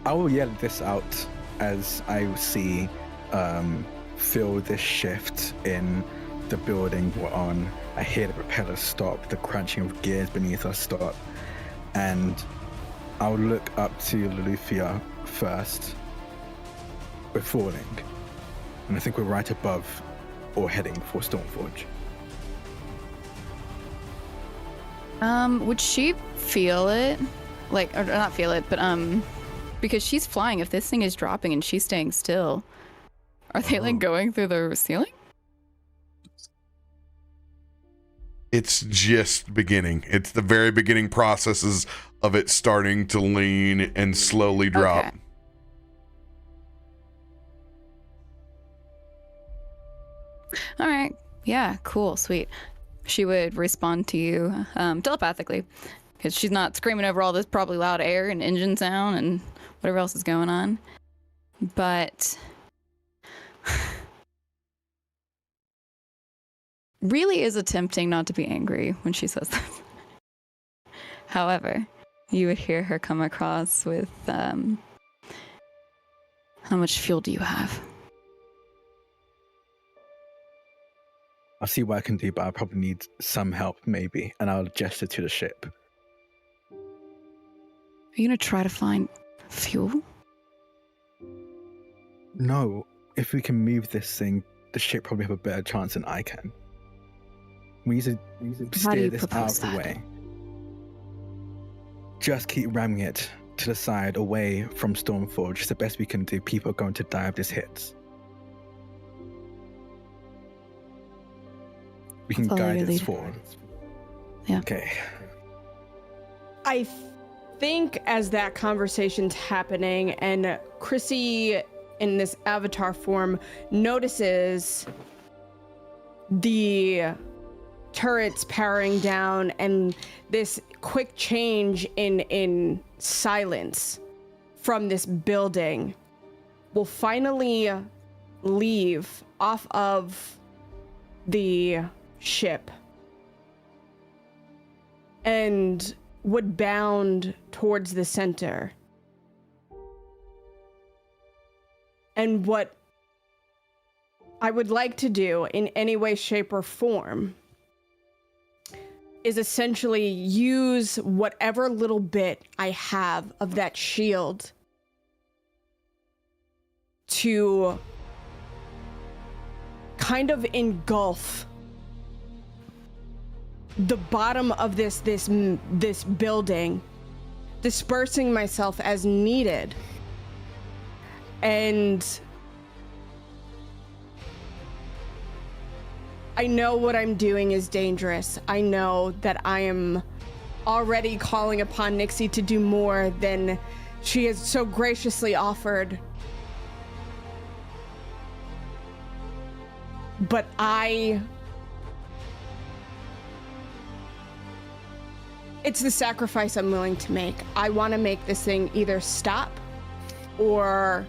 will yell this out as I see feel this shift in the building we're on. I hear the propeller stop, the crunching of gears beneath us stop, and I'll look up to Loluphia first before falling. And I think we're right above or heading for Stormforge. Would she feel it? Like, or not feel it, but because she's flying, if this thing is dropping and she's staying still, are they like going through the ceiling? It's just beginning. It's the very beginning processes of it starting to lean and slowly drop. Okay. All right. Yeah, cool, sweet. She would respond to you telepathically, because she's not screaming over all this probably loud air and engine sound and whatever else is going on. But really is attempting not to be angry when she says this. However, you would hear her come across with, how much fuel do you have? I'll see what I can do, but I probably need some help, maybe, and I'll gesture to the ship. Are you gonna try to find fuel? No, if we can move this thing, the ship probably have a better chance than I can. We need to How do steer you this out propose of the that? way. Just keep ramming it to the side, away from Stormforge. It's the best we can do. People are going to die if this hits. We can Follow guide your it lead. forward. Yeah. Okay. I think as that conversation's happening and Chrissy in this avatar form notices the turrets powering down and this quick change in silence from this building, will finally leave off of the ship and would bound towards the center. And what I would like to do in any way, shape, or form is essentially use whatever little bit I have of that shield to kind of engulf the bottom of this building, dispersing myself as needed. And I know what I'm doing is dangerous. I know that I am already calling upon Nixie to do more than she has so graciously offered. But it's the sacrifice I'm willing to make. I want to make this thing either stop or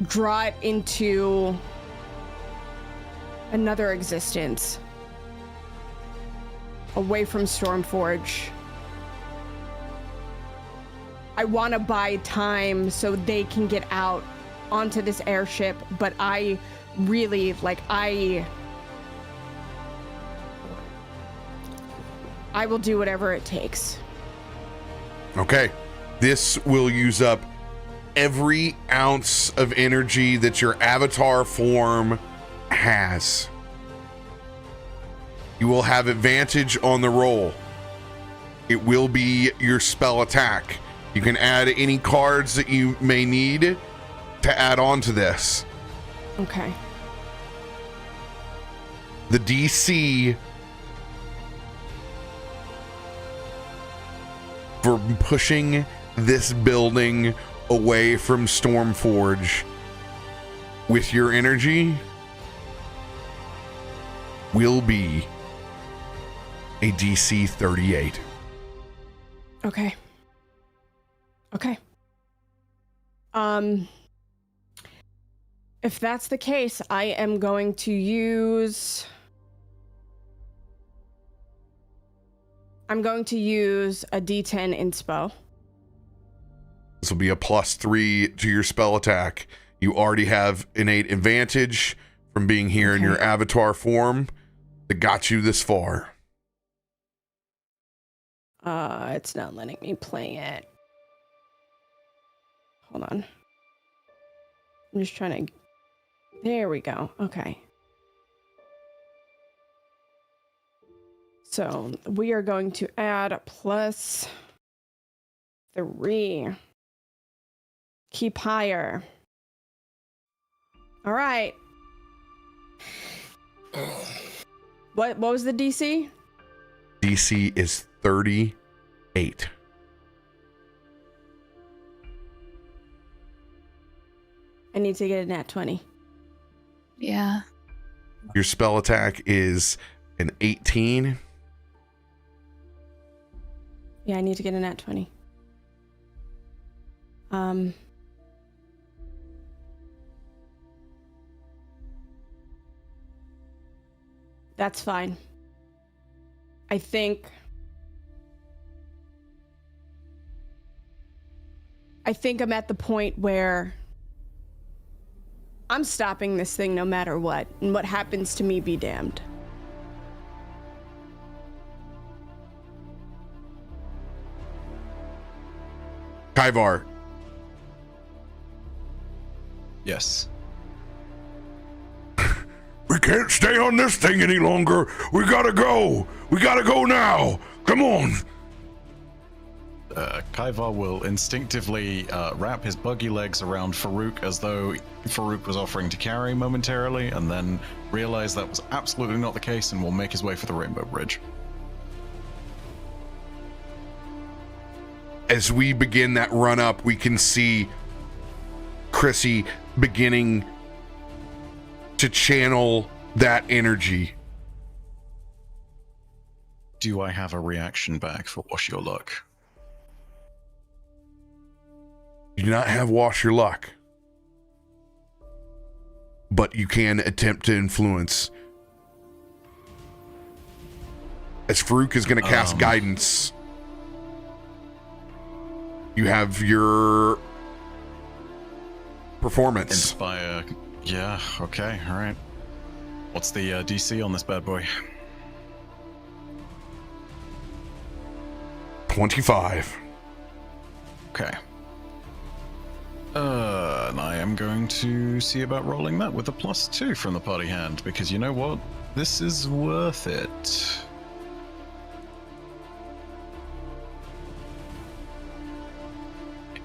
draw it into another existence, away from Stormforge. I want to buy time so they can get out onto this airship, but I really, I will do whatever it takes. Okay. This will use up every ounce of energy that your avatar form has. You will have advantage on the roll. It will be your spell attack. You can add any cards that you may need to add on to this. Okay. The DC for pushing this building away from Stormforge with your energy will be a DC 38. Okay. If that's the case, I am going to use a D10 inspo. This will be a +3 to your spell attack. You already have innate advantage from being here in your avatar form that got you this far. It's not letting me play it. Hold on. I'm just trying to There we go. Okay. So we are going to add +3. Keep higher. All right. What was the DC? DC is 38. I need to get a nat 20. Yeah. Your spell attack is an 18. Yeah, I need to get a nat 20. That's fine. I think I'm at the point where I'm stopping this thing no matter what, and what happens to me be damned. Kaivar. Yes. We can't stay on this thing any longer. We gotta go. We gotta go now. Come on. Kaivar will instinctively wrap his buggy legs around Farouk as though Farouk was offering to carry momentarily, and then realize that was absolutely not the case and will make his way for the Rainbow Bridge. As we begin that run up, we can see Chrissy beginning to channel that energy. Do I have a reaction back for Wash Your Luck? You do not have Wash Your Luck, but you can attempt to influence. As Farouk is going to cast Guidance, you have your performance. Inspire. Yeah, okay, alright. What's the DC on this bad boy? 25. Okay. And I am going to see about rolling that with a +2 from the party hand, because you know what? This is worth it.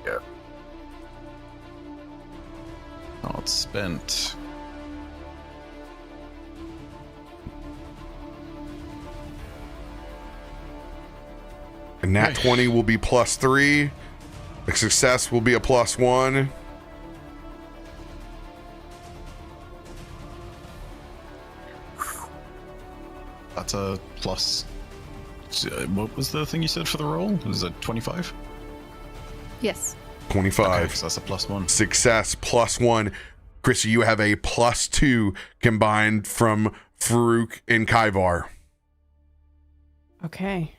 Yeah. Oh, it's spent. A nat 20 will be +3. A success will be a +1. That's a plus. What was the thing you said for the roll? Was it 25? Yes. 25. Okay, so that's a +1. Success +1. Chrissy, you have a +2 combined from Farouk and Kaivar. Okay.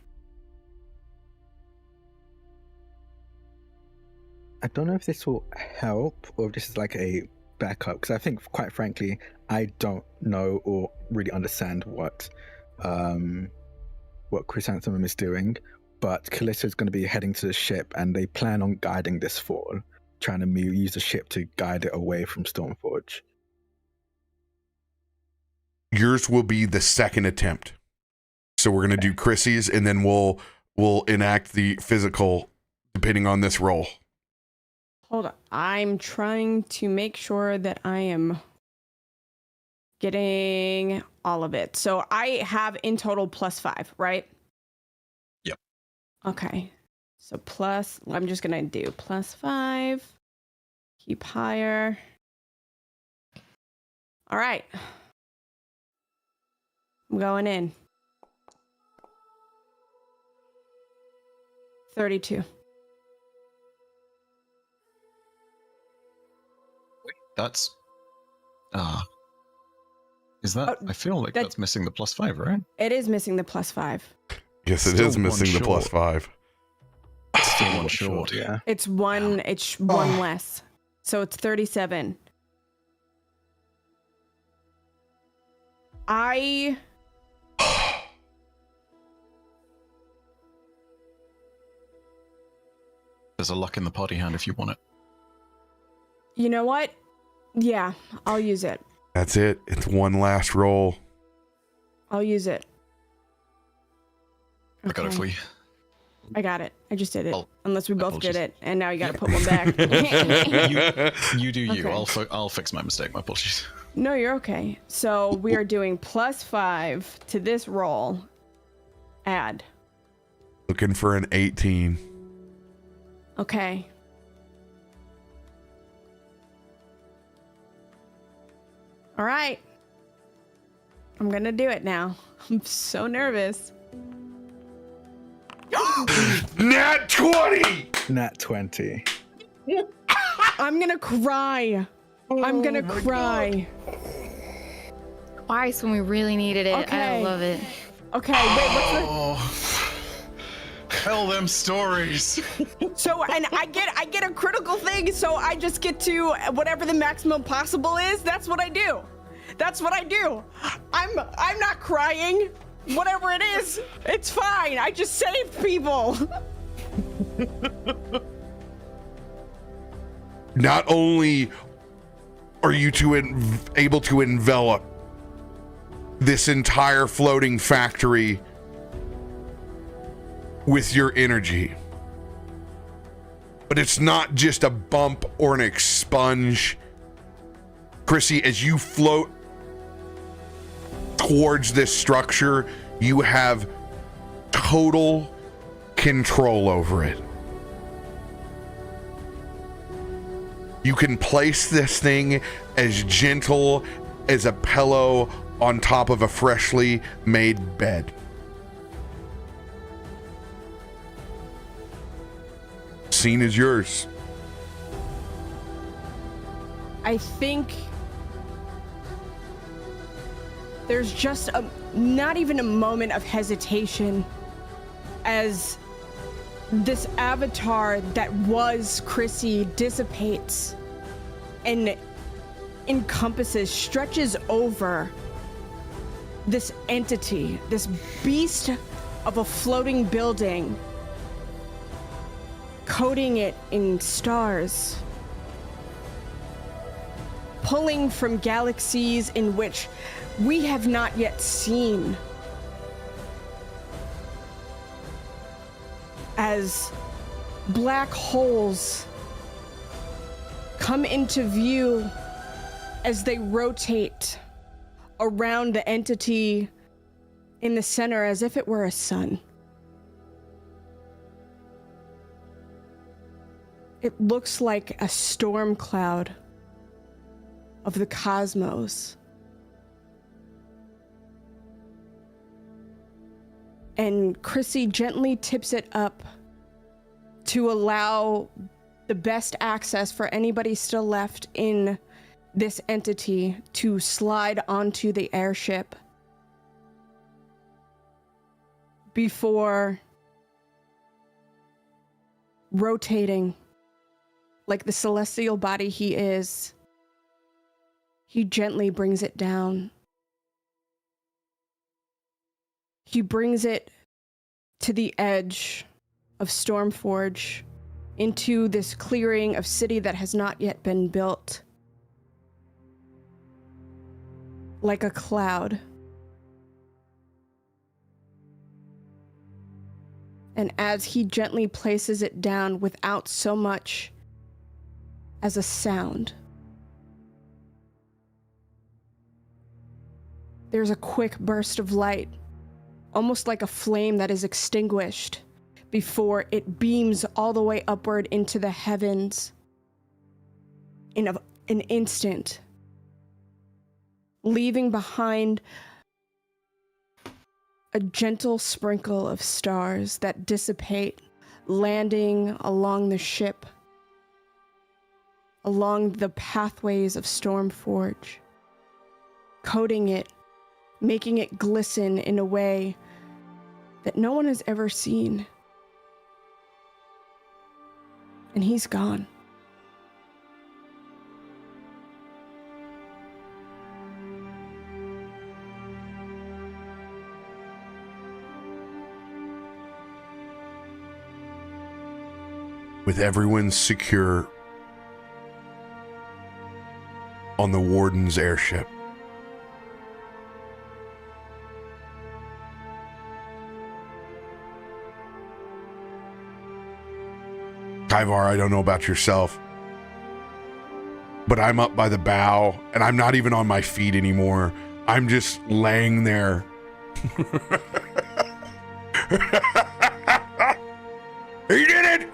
I don't know if this will help or if this is like a backup, because I think, quite frankly, I don't know or really understand what Chrysanthemum is doing, but Kallisto is going to be heading to the ship, and they plan on guiding this fall, trying to use the ship to guide it away from Stormforge. Yours will be the second attempt. So we're going to do Chrissy's, and then we'll enact the physical depending on this roll. Hold on. I'm trying to make sure that I am getting all of it. So I have in total +5, right? Yep. Okay. So I'm just going to do +5. Keep higher. All right. I'm going in. 32. That's. Is that? I feel like that's missing the +5, right? It is missing the +5. Yes, it Still is missing the one +5. Still one short. Yeah. It's one less. So it's 37. There's a luck in the party hand if you want it. You know what? Yeah, I'll use it. That's it. It's one last roll. I'll use it. I got it for you. I got it. I just did it. Oh, Unless we both apologies. did it, and now you gotta put one back. You do you. Okay. I'll fix my mistake. My apologies. No, you're okay. So we are doing +5 to this roll. Add. Looking for an 18. Okay. All right. I'm gonna do it now. I'm so nervous. Nat 20! Nat 20. I'm gonna cry. I'm gonna cry. Twice when we really needed it. I Okay. love it. Okay, wait, what's Oh, tell them stories. the... So, and I get a critical thing, so I just get to whatever the maximum possible is. That's what I do. That's what I do. I'm not crying. Whatever it is, it's fine. I just saved people. Not only are you able to envelop this entire floating factory with your energy, but it's not just a bump or an expunge. Chrissy, as you float towards this structure, you have total control over it. You can place this thing as gentle as a pillow on top of a freshly made bed. Scene is yours. I think there's just not even a moment of hesitation as this avatar that was Chrissy dissipates and encompasses, stretches over this entity, this beast of a floating building, coating it in stars, pulling from galaxies in which we have not yet seen, as black holes come into view as they rotate around the entity in the center as if it were a sun. It looks like a storm cloud of the cosmos. And Chrissy gently tips it up to allow the best access for anybody still left in this entity to slide onto the airship before rotating like the celestial body he is. He gently brings it down. He brings it to the edge of Stormforge, into this clearing of city that has not yet been built. Like a cloud. And as he gently places it down without so much as a sound, there's a quick burst of light, almost like a flame that is extinguished before it beams all the way upward into the heavens in an instant, leaving behind a gentle sprinkle of stars that dissipate, landing along the ship, along the pathways of Stormforge, coating it, making it glisten in a way that no one has ever seen. And he's gone. With everyone secure, on the Warden's airship. Tyvar, I don't know about yourself, but I'm up by the bow and I'm not even on my feet anymore. I'm just laying there. He did it!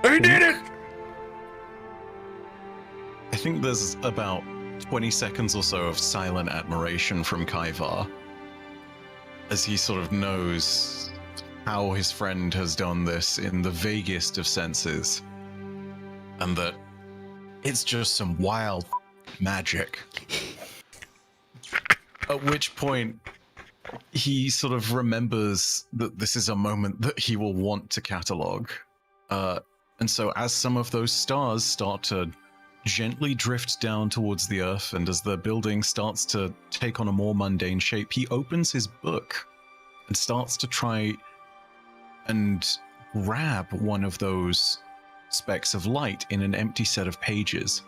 He did it! I think there's about 20 seconds or so of silent admiration from Kaivar as he sort of knows how his friend has done this in the vaguest of senses, and that it's just some wild magic. At which point, he sort of remembers that this is a moment that he will want to catalog. And so as some of those stars start to gently drift down towards the earth, and as the building starts to take on a more mundane shape, he opens his book and starts to try and grab one of those specks of light in an empty set of pages.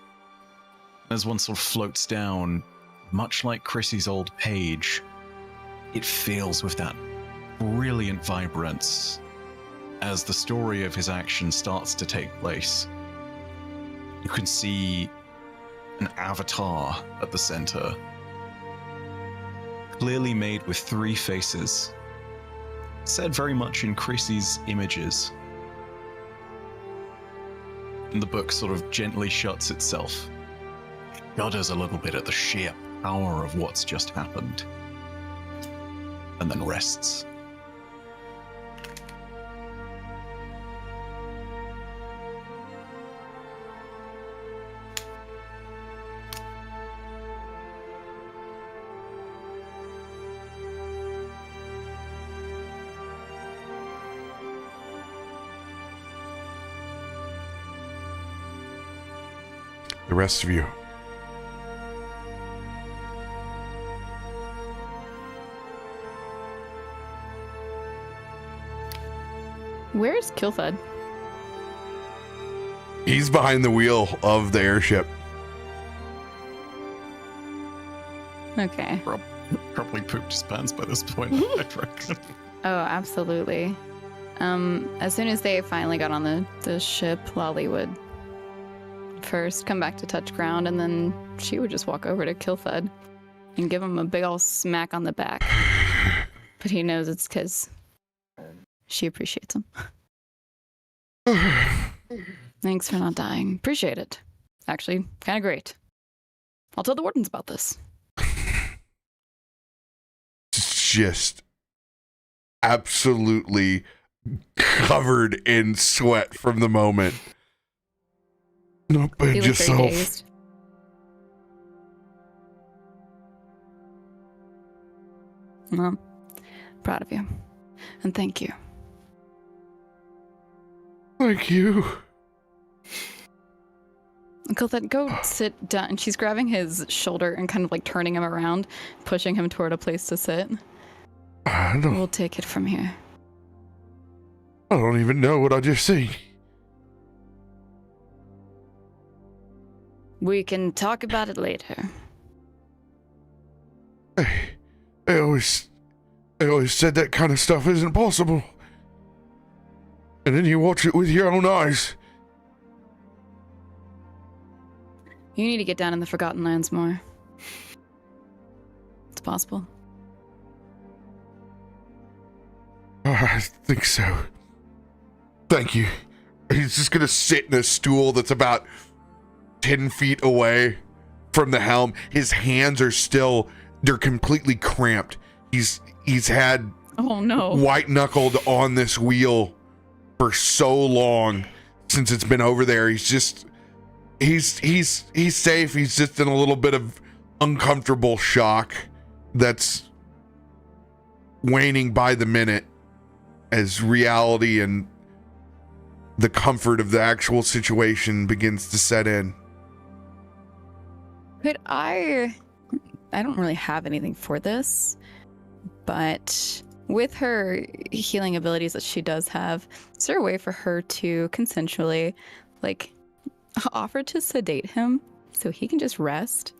As one sort of floats down, much like Chrissy's old page, it fills with that brilliant vibrance as the story of his action starts to take place. You can see an avatar at the center, clearly made with 3 faces, said very much in Chrissy's images. And the book sort of gently shuts itself, shudders a little bit at the sheer power of what's just happened, and then rests. The rest of you. Where's Kilfud? He's behind the wheel of the airship. Okay. Probably pooped his pants by this point, I reckon. Oh, absolutely. As soon as they finally got on the ship, Lolly would first come back to touch ground, and then she would just walk over to Kilfud and give him a big ol' smack on the back. But he knows it's because she appreciates him. Thanks for not dying. Appreciate it. Actually, kind of great. I'll tell the wardens about this. Just absolutely covered in sweat from the moment. Not bad He looked very yourself. dazed. Well, proud of you. And thank you. Thank you. Uncle, then go sit down. And she's grabbing his shoulder and kind of like turning him around, pushing him toward a place to sit. We'll take it from here. I don't even know what I just seen. We can talk about it later. They always said that kind of stuff isn't possible. And then you watch it with your own eyes. You need to get down in the Forgotten Lands more. It's possible. I think so. Thank you. He's just gonna sit in a stool that's about 10 feet away from the helm. His hands are still, they're completely cramped. He's had Oh no. white knuckled on this wheel for so long since it's been over there. He's just, he's safe. He's just in a little bit of uncomfortable shock that's waning by the minute as reality and the comfort of the actual situation begins to set in. Could I don't really have anything for this, but with her healing abilities that she does have, is there a way for her to consensually, like, offer to sedate him so he can just rest?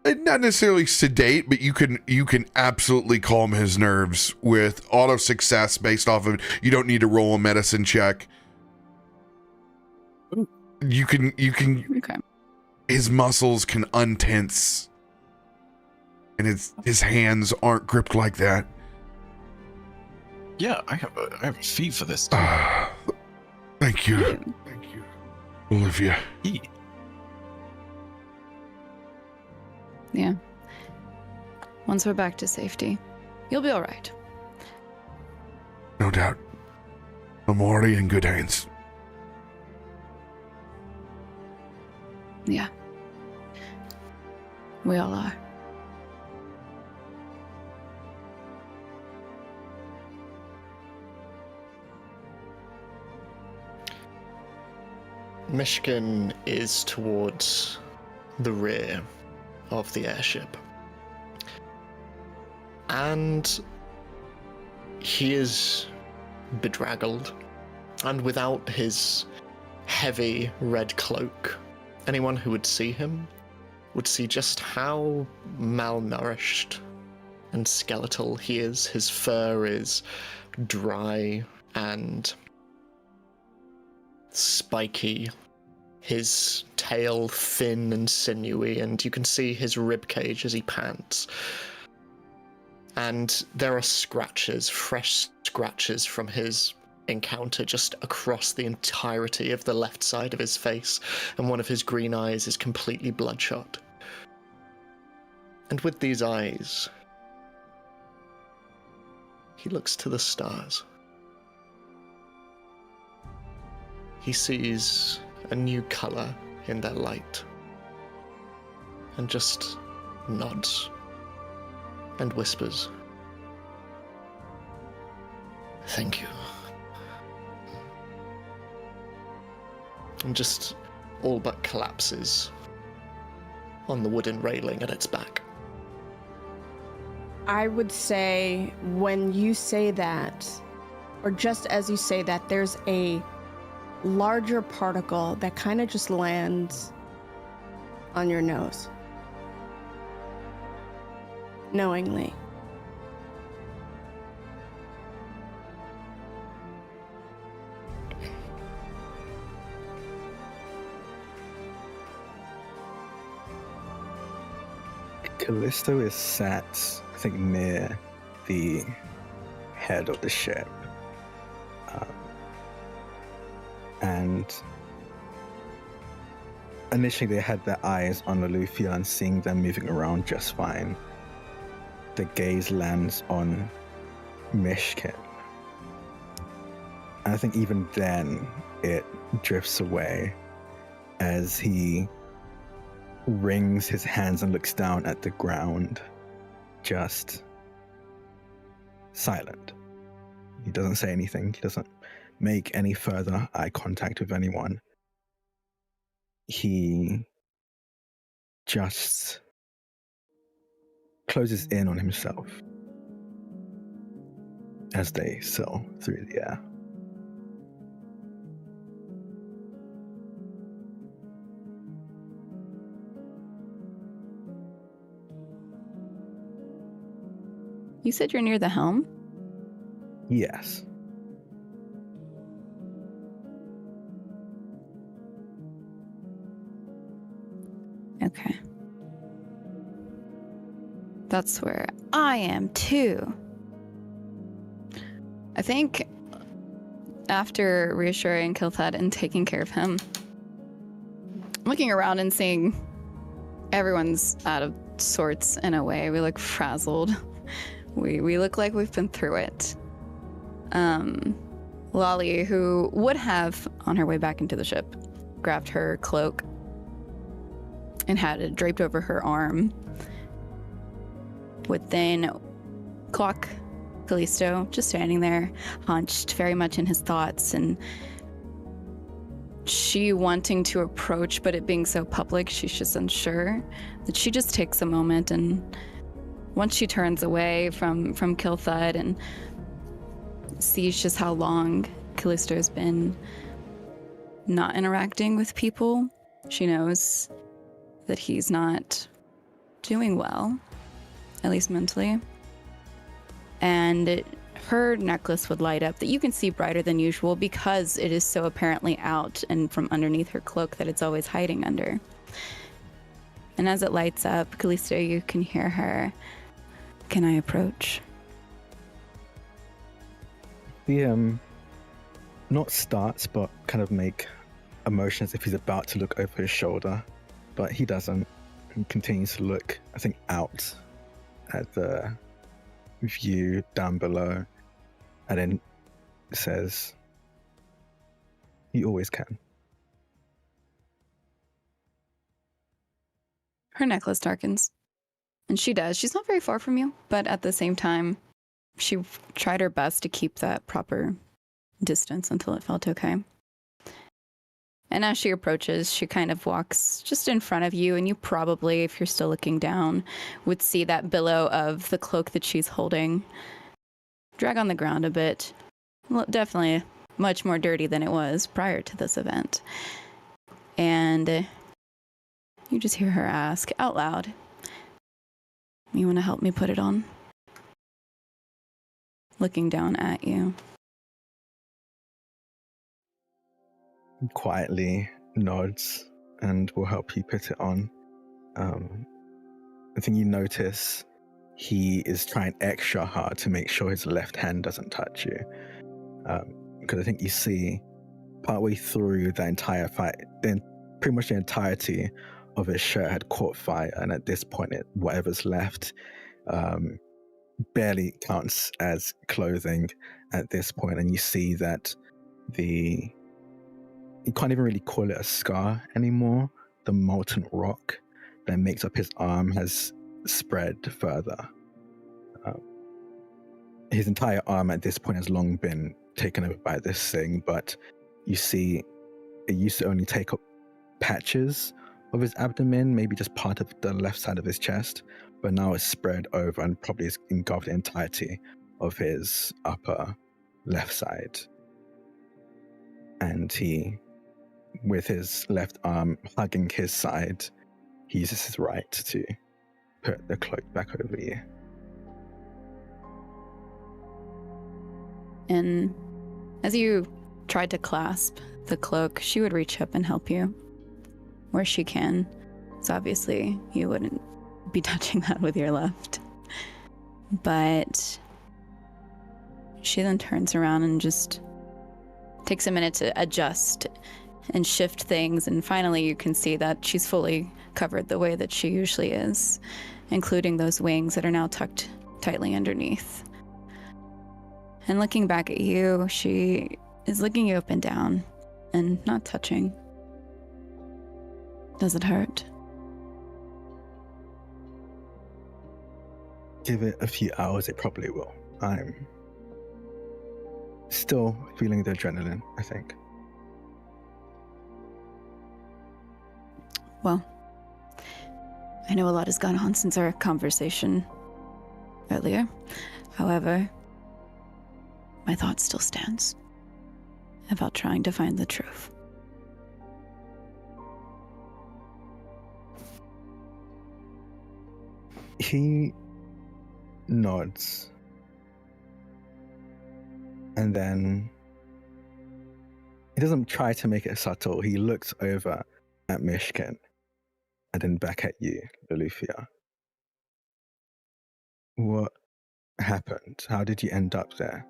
Not necessarily sedate, but you can absolutely calm his nerves with auto success based off of, you don't need to roll a medicine check. You can Okay. His muscles can untense, and his hands aren't gripped like that. Yeah, I have a fee for this. Thank you. Thank you, Loluphia. Yeah. Once we're back to safety, you'll be all right. No doubt. I'm already in good hands. Yeah. We all are. Myshkin is towards the rear of the airship. And he is bedraggled, and without his heavy red cloak, anyone who would see him would see just how malnourished and skeletal he is. His fur is dry and spiky, his tail thin and sinewy, and you can see his ribcage as he pants. And there are scratches, fresh scratches from his encounter just across the entirety of the left side of his face, and one of his green eyes is completely bloodshot. And with these eyes, he looks to the stars. He sees a new color in their light, and just nods and whispers, "Thank you." And just all but collapses on the wooden railing at its back. I would say when you say that, or just as you say that, there's a larger particle that kind of just lands on your nose. Knowingly. Kallisto is sat, I think, near the head of the ship. And initially they had their eyes on Loluphia and seeing them moving around just fine. The gaze lands on Myshkin. And I think even then it drifts away as he wrings his hands and looks down at the ground, just silent. He doesn't say anything. He doesn't make any further eye contact with anyone. He just closes in on himself as they sail through the air. You said you're near the helm? Yes. Okay. That's where I am too. I think after reassuring Kilthad and taking care of him, looking around and seeing everyone's out of sorts in a way, we look frazzled. We look like we've been through it. Lolly, who would have, on her way back into the ship, grabbed her cloak and had it draped over her arm, would then clock Kallisto, just standing there, hunched, very much in his thoughts, and she wanting to approach, but it being so public, she's just unsure, that she just takes a moment, and once she turns away from Kilthud and sees just how long Kallisto's been not interacting with people. She knows that he's not doing well, at least mentally. And her necklace would light up that you can see brighter than usual because it is so apparently out and from underneath her cloak that it's always hiding under. And as it lights up, Kallisto, you can hear her. Can I approach? The not starts, but kind of make a motion as if he's about to look over his shoulder, but he doesn't. He continues to look, I think, out at the view down below, and then says, "You always can." Her necklace darkens. And she does. She's not very far from you, but at the same time, she tried her best to keep that proper distance until it felt okay. And as she approaches, she kind of walks just in front of you, and you probably, if you're still looking down, would see that billow of the cloak that she's holding drag on the ground a bit. Well, definitely much more dirty than it was prior to this event. And you just hear her ask out loud, "You want to help me put it on?" Looking down at you. Quietly nods and will help you put it on. I think you notice he is trying extra hard to make sure his left hand doesn't touch you. Because I think you see partway through the entire fight, then pretty much the entirety of his shirt had caught fire, and at this point, whatever's left barely counts as clothing at this point, and you see that you can't even really call it a scar anymore. The molten rock that makes up his arm has spread further. His entire arm at this point has long been taken over by this thing, but you see it used to only take up patches of his abdomen, maybe just part of the left side of his chest, but now it's spread over and probably has engulfed the entirety of his upper left side. And he, with his left arm hugging his side, he uses his right to put the cloak back over you. And as you tried to clasp the cloak, she would reach up and help you where she can. So obviously you wouldn't be touching that with your left. But she then turns around and just takes a minute to adjust and shift things, and finally you can see that she's fully covered the way that she usually is, including those wings that are now tucked tightly underneath. And looking back at you, she is looking you up and down and not touching. Does it hurt? Give it a few hours, it probably will. I'm still feeling the adrenaline, I think. Well, I know a lot has gone on since our conversation earlier. However, my thought still stands about trying to find the truth. He nods. And then he doesn't try to make it subtle. He looks over at Myshkin and then back at you, Loluphia. What happened? How did you end up there?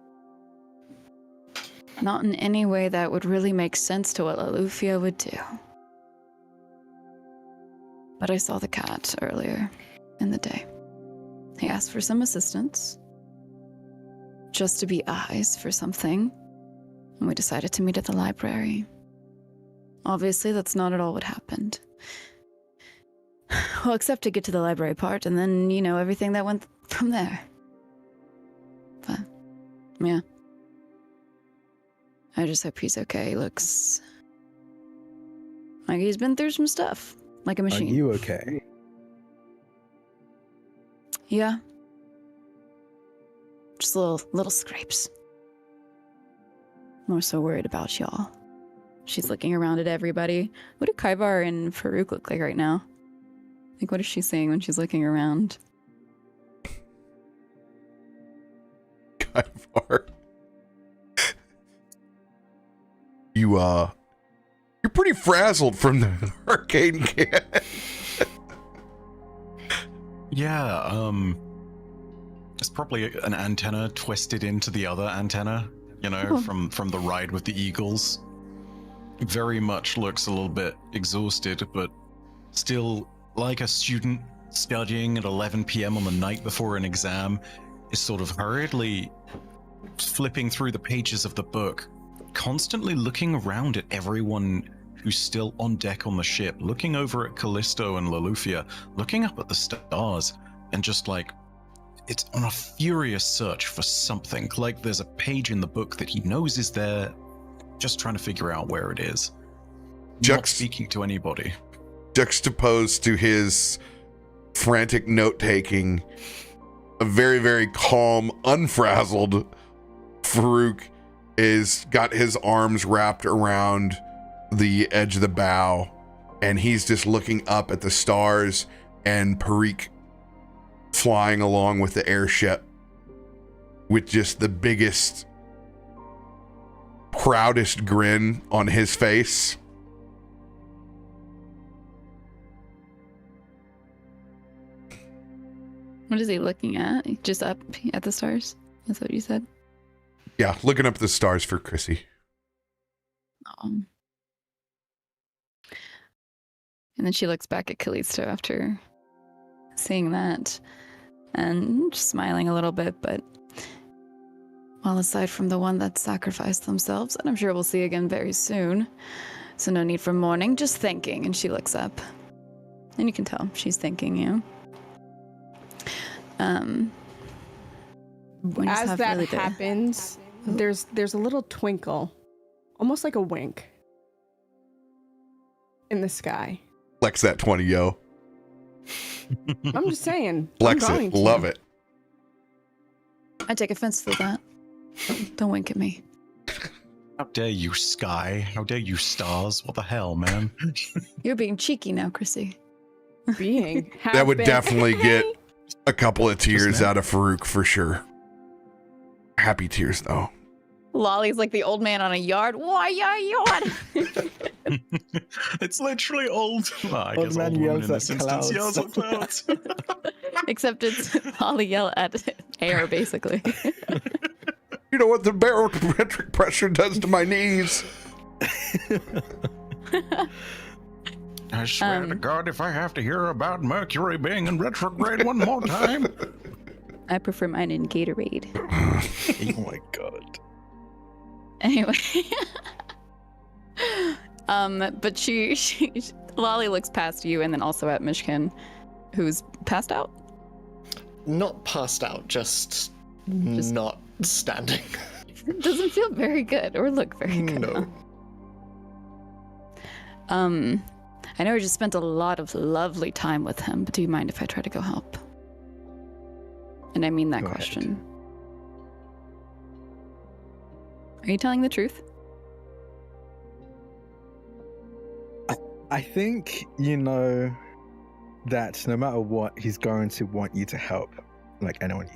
Not in any way that would really make sense to what Loluphia would do. But I saw the cat earlier in the day. He asked for some assistance, just to be eyes for something, and we decided to meet at the library. Obviously, that's not at all what happened. Well, except to get to the library part, and then, you know, everything that went from there. But, yeah. I just hope he's okay. He looks like he's been through some stuff, like a machine. Are you okay? Yeah. Just little scrapes. More so worried about y'all. She's looking around at everybody. What do Kaivar and Farouk look like right now? Like, what is she saying when she's looking around? Kaivar. You're pretty frazzled from the arcane can. Yeah, it's probably an antenna twisted into the other antenna, you know, from the ride with the eagles. Very much looks a little bit exhausted, but still like a student studying at 11 p.m. on the night before an exam, is sort of hurriedly flipping through the pages of the book, constantly looking around at everyone who's still on deck on the ship, looking over at Kallisto and Loluphia, looking up at the stars, and just like, it's on a furious search for something. Like there's a page in the book that he knows is there, just trying to figure out where it is. Not speaking to anybody. Juxtaposed to his frantic note-taking, a very, very calm, unfrazzled Farouk is got his arms wrapped around the edge of the bow, and he's just looking up at the stars and Parik flying along with the airship with just the biggest, proudest grin on his face. What is he looking at? Just up at the stars? That's what you said? Yeah, looking up at the stars for Chrissy. And then she looks back at Kallisto after seeing that and smiling a little bit, but well, aside from the one that sacrificed themselves, and I'm sure we'll see again very soon, so no need for mourning, just thinking. And she looks up, and you can tell she's thanking you. As that happens, there's a little twinkle, almost like a wink, in the sky. Flex that 20, yo. I'm just saying. Flex it. Love it. I take offense to that. Don't wink at me. How dare you, sky? How dare you, stars? What the hell, man? You're being cheeky now, Chrissy. That would definitely get a couple of tears out of Farouk for sure. Happy tears, though. Lolly's like the old man on a yard. Why, yawn? It's literally old. Well, I guess man old woman yells in this at instance clouds. yells at clouds. Except it's Lolly yell at air, basically. You know what the barometric pressure does to my knees? I swear to God, if I have to hear about Mercury being in retrograde one more time. I prefer mine in Gatorade. Oh my god. Anyway. But she Lolly looks past you and then also at Myshkin, who's passed out. Not passed out, just not standing. Doesn't feel very good or look very good. No. I know we just spent a lot of lovely time with him, but do you mind if I try to go help? And I mean that Go question. ahead. Are you telling the truth? I think you know that no matter what, he's going to want you to help, like anyone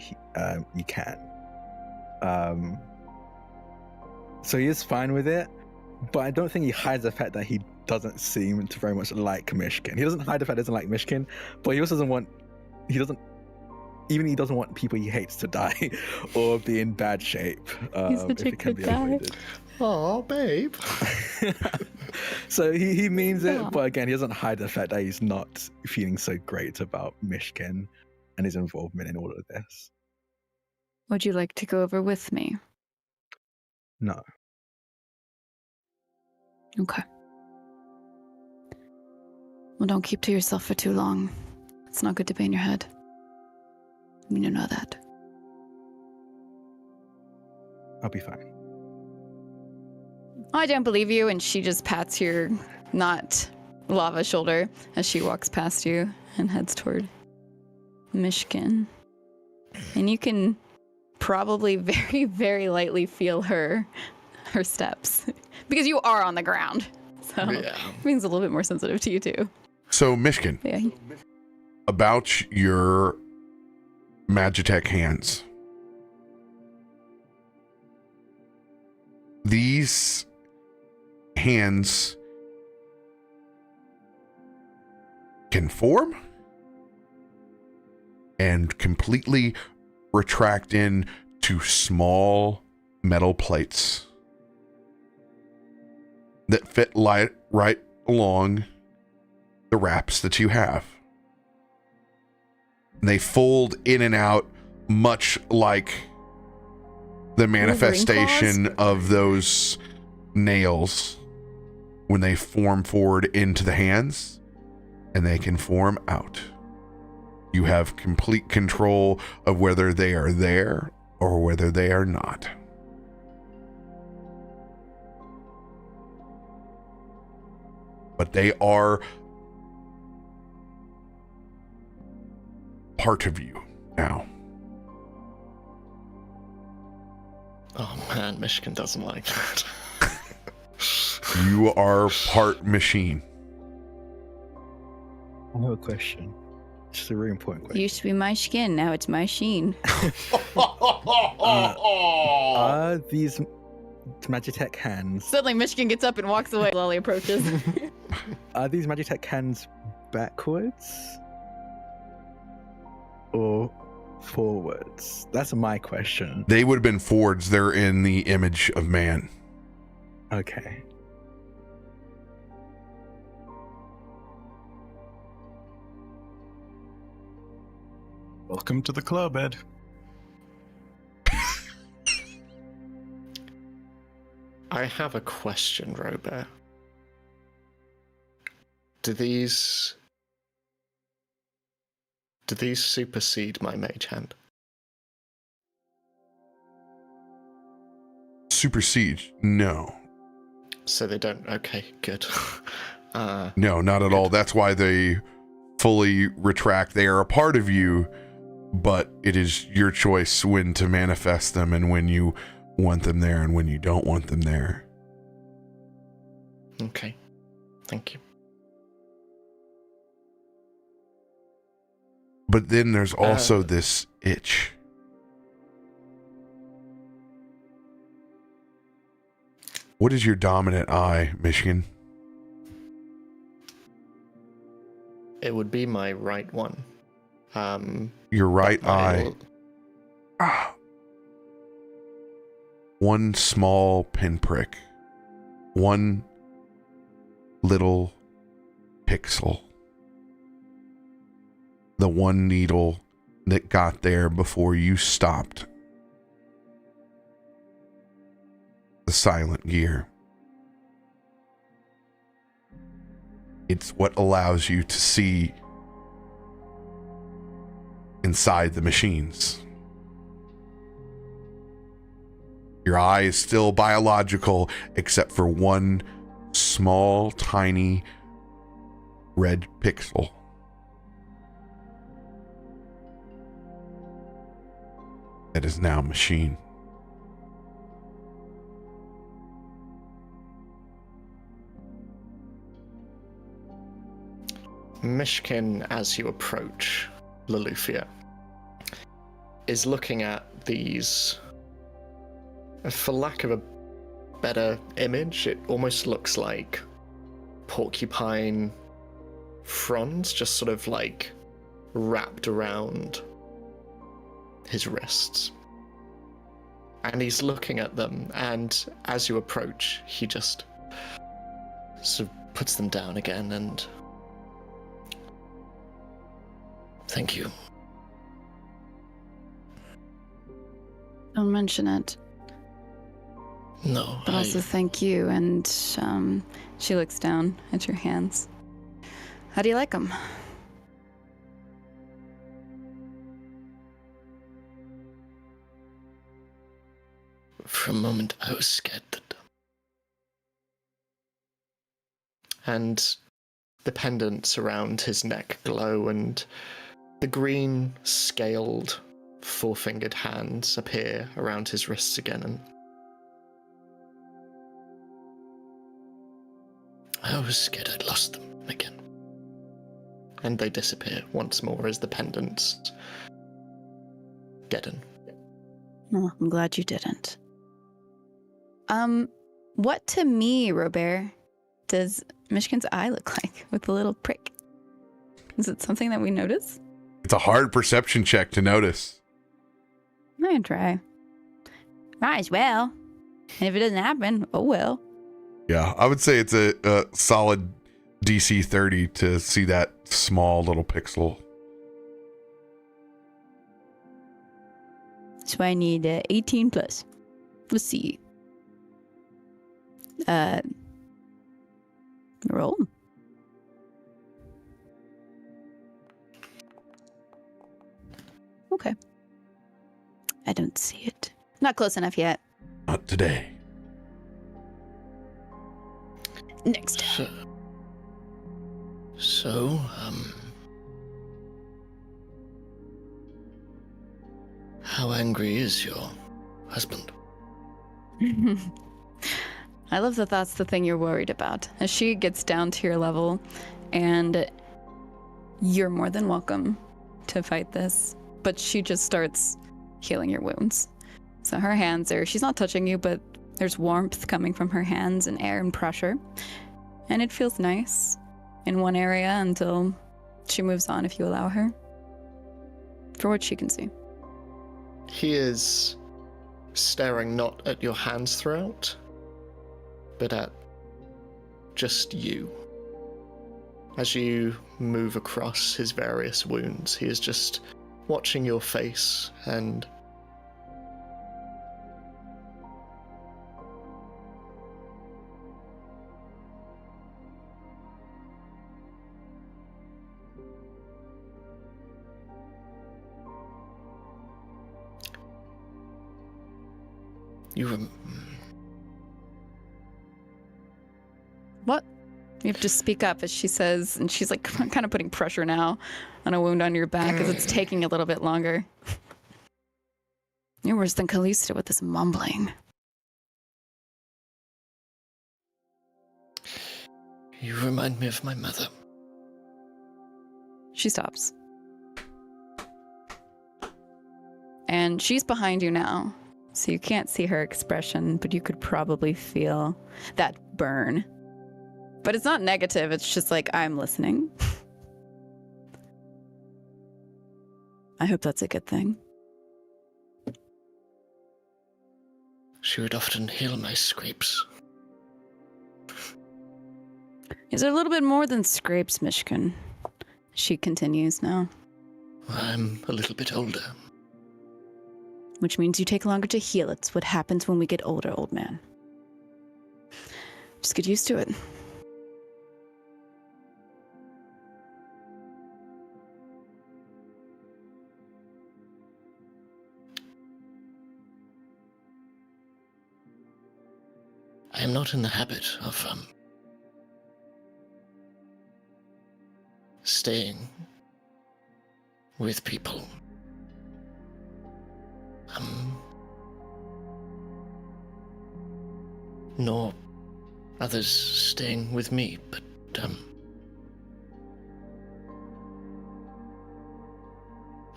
you can. So he is fine with it, but I don't think he hides the fact that he doesn't seem to very much like Myshkin. He doesn't hide the fact he doesn't like Myshkin, but he also doesn't want people he hates to die or be in bad shape. He's such if a it can good be guy. avoided. Oh, babe. So he means it, but again, he doesn't hide the fact that he's not feeling so great about Myshkin and his involvement in all of this. Would you like to go over with me? No. Okay. Well, don't keep to yourself for too long. It's not good to be in your head. You know that. I'll be fine. I don't believe you, and she just pats your not lava shoulder as she walks past you and heads toward Myshkin. And you can probably very, very lightly feel her steps because you are on the ground. So Yeah. everything's a little bit more sensitive to you too. So, Myshkin, Yeah. about your Magitech hands. These hands can form and completely retract in to small metal plates that fit right along the wraps that you have. They fold in and out much like the manifestation of those nails when they form forward into the hands, and they can form out. You have complete control of whether they are there or whether they are not. But they are part of you now. Oh man, Myshkin doesn't like that. You are part machine. I have a question. Just a really important question. Used to be my skin, now it's my sheen. Are these Magitech hands? Suddenly Myshkin gets up and walks away. Lolly approaches. Are these Magitech hands backwards or forwards? That's my question. They would have been forwards. They're in the image of man. Okay. Welcome to the club, Ed. I have a question, RoBear. Do these supersede my mage hand? Supersede? No. So they don't. Okay, good. No, not at all. That's why they fully retract. They are a part of you, but it is your choice when to manifest them and when you want them there and when you don't want them there. Okay, thank you. But then there's also this itch. What is your dominant eye, Myshkin? It would be my right one. Your right but eye. One small pinprick. One little pixel. The one needle that got there before you stopped. The silent gear. It's what allows you to see inside the machines. Your eye is still biological, except for one small, tiny red pixel. That is now machine. Myshkin, as you approach Loluphia, is looking at these, for lack of a better image, it almost looks like porcupine fronds just sort of like wrapped around his wrists. And he's looking at them, and as you approach, he just sort of puts them down again and... Thank you. Don't mention it. No, But also thank you, and she looks down at your hands. How do you like them? For a moment, I was scared that... And the pendants around his neck glow, and the green, scaled, four-fingered hands appear around his wrists again, and I was scared I'd lost them again. And they disappear once more as the pendants deaden. Oh, I'm glad you didn't. What to me, RoBear, does Myshkin's eye look like with the little prick? Is it something that we notice? It's a hard perception check to notice. I can try. Might as well. And if it doesn't happen, oh well. Yeah, I would say it's a solid DC 30 to see that small little pixel. So I need 18 plus. Let's see. Roll. Okay. I don't see it. Not close enough yet. Not today. Next. So, how angry is your husband? I love that that's the thing you're worried about. As she gets down to your level, and you're more than welcome to fight this, but she just starts healing your wounds. So her hands are, she's not touching you, but there's warmth coming from her hands and air and pressure. And it feels nice in one area until she moves on if you allow her. For what she can see. He is staring not at your hands throughout, but at just you. As you move across his various wounds, he is just watching your face and What? You have to speak up, as she says, and she's like kind of putting pressure now on a wound on your back as it's taking a little bit longer. You're worse than Kallisto with this mumbling. You remind me of my mother. She stops. And she's behind you now, so you can't see her expression, but you could probably feel that burn. But it's not negative, it's just like, I'm listening. I hope that's a good thing. She would often heal my scrapes. Is there a little bit more than scrapes, Myshkin? She continues now. I'm a little bit older. Which means you take longer to heal. It's what happens when we get older, old man. Just get used to it. I am not in the habit of, staying with people. Nor others staying with me, but,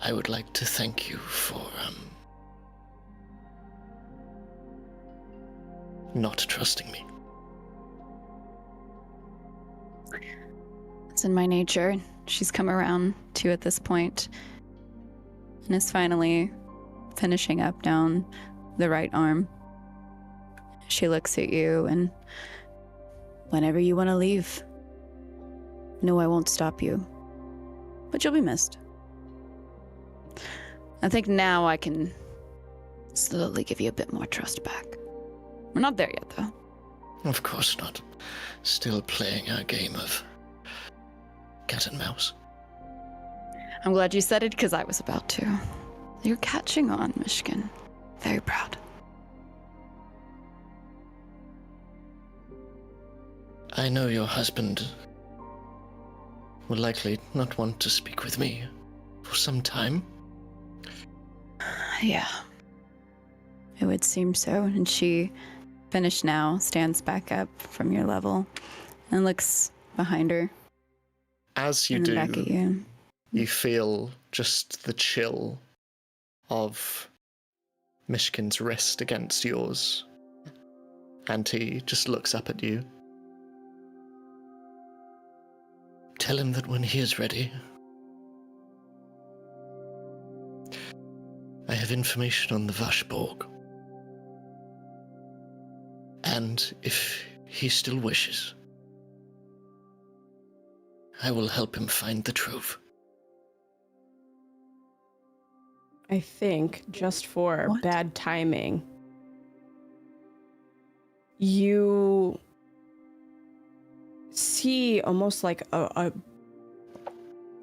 I would like to thank you for, not trusting me. It's in my nature. She's come around to at this point and is finally finishing up down the right arm. She looks at you and, whenever you want to leave, no, I won't stop you, but you'll be missed. I think now I can slowly give you a bit more trust back. We're not there yet, though. Of course not. Still playing our game of cat and mouse. I'm glad you said it, because I was about to. You're catching on, Myshkin. Very proud. I know your husband will likely not want to speak with me for some time. Yeah. It would seem so. And she, finished now, stands back up from your level and looks behind her. As you and do, back at you. you feel just the chill of Myshkin's wrist against yours. And he just looks up at you. Tell him that when he is ready. I have information on the Vashborg. And if he still wishes, I will help him find the truth. I think, just for bad timing, you see almost like a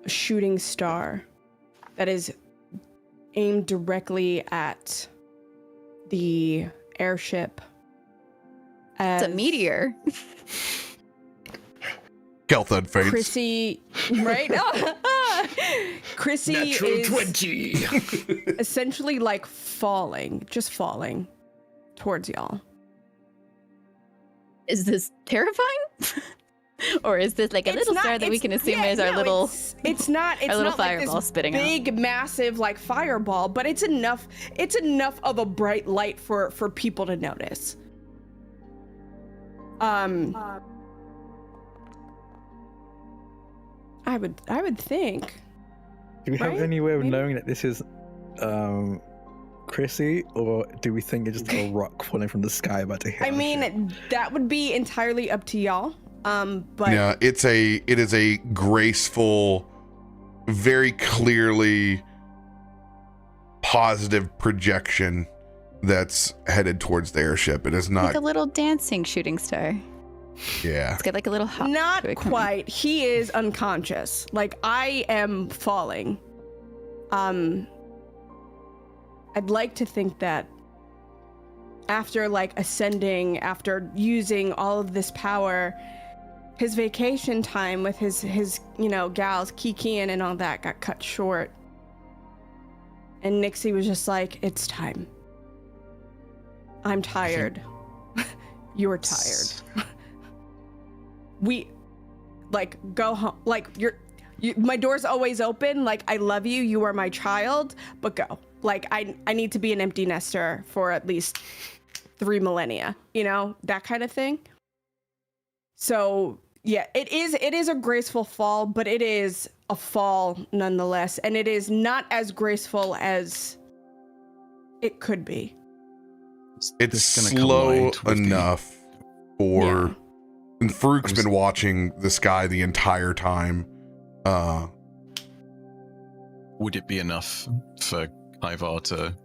shooting star that is aimed directly at the airship. It's a meteor. Kelthud fades. Chrissy, right? Chrissy Natural is 20. essentially like falling towards y'all. Is this terrifying? Or is this like a little star that we can assume is our little... It's not little like fireball this spitting out. big, massive like fireball, but it's enough of a bright light for people to notice. I would think. Do we have Right? any way of Maybe? knowing that this is Chrissy, or do we think it's just a rock falling from the sky about to hit? I our ship? mean, that would be entirely up to y'all. But Yeah, it is a graceful, very clearly positive projection that's headed towards the airship. It is Like not. a little dancing shooting star. Yeah. It's got like a little hop. not to it coming. quite. He is unconscious. Like, I am falling. I'd like to think that after like ascending, after using all of this power, his vacation time with his gals Kikian and all that got cut short. And Nixie was just like, it's time. I'm tired. You're tired. We, like, go home. Like, my door's always open. Like, I love you. You are my child. But go. Like, I need to be an empty nester for at least 3 millennia. You know, that kind of thing. So, yeah, it is a graceful fall, but it is a fall nonetheless. And it is not as graceful as it could be. It's Just gonna slow collide with the- enough for. Yeah. And Farouk's been watching the sky the entire time. Would it be enough for Ivar to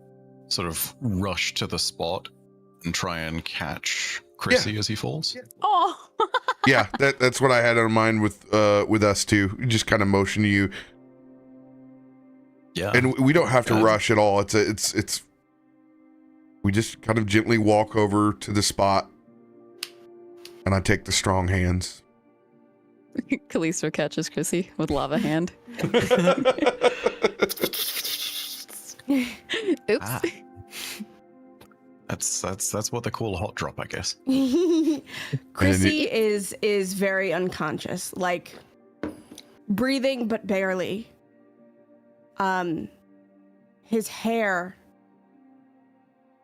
sort of rush to the spot and try and catch Chrissy as he falls? Oh. Yeah, that's what I had in mind with us too. Just kind of motion to you, Yeah. and we don't have to Good. rush at all. It's. We just kind of gently walk over to the spot, and I take the strong hands. Kallisto catches Chrissy with lava hand. Oops. Ah. That's what they call a hot drop, I guess. Chrissy is very unconscious, like breathing but barely. His hair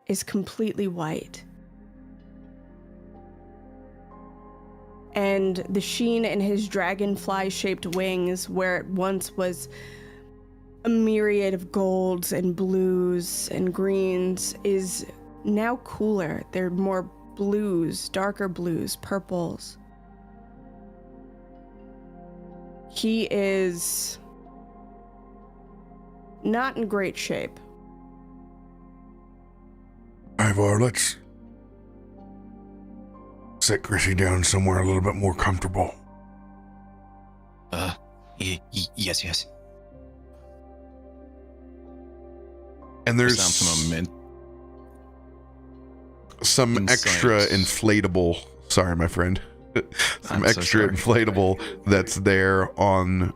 is completely white. And the sheen in his dragonfly-shaped wings, where it once was a myriad of golds and blues and greens, is now cooler. They're more blues, darker blues, purples. He is not in great shape. Ivar, let's set Chrissy down somewhere a little bit more comfortable. Yes. And there's Chrysanthemum some Insight. extra inflatable. Sorry, my friend. Some I'm so extra sorry. inflatable that's there on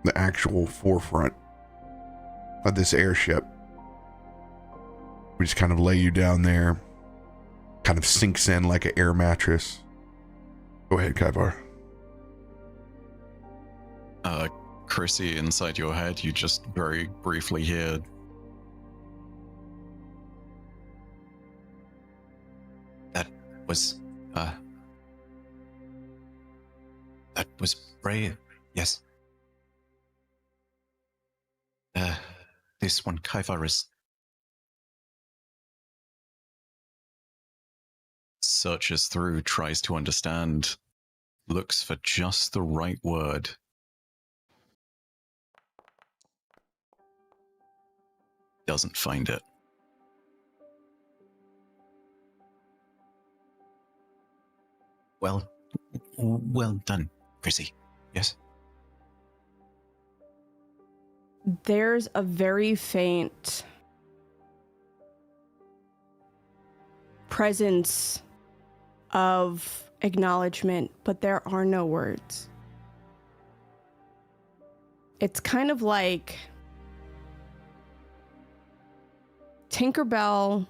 the actual forefront of this airship. We just kind of lay you down there, kind of sinks in like an air mattress. Go ahead, Kaivar. Chrissy, inside your head, you just very briefly hear, that was brave, yes. This one, Kaivar, is searches through, tries to understand, looks for just the right word. Doesn't find it. Well done, Chrissy. Yes? There's a very faint presence of acknowledgement, but there are no words. It's kind of like Tinkerbell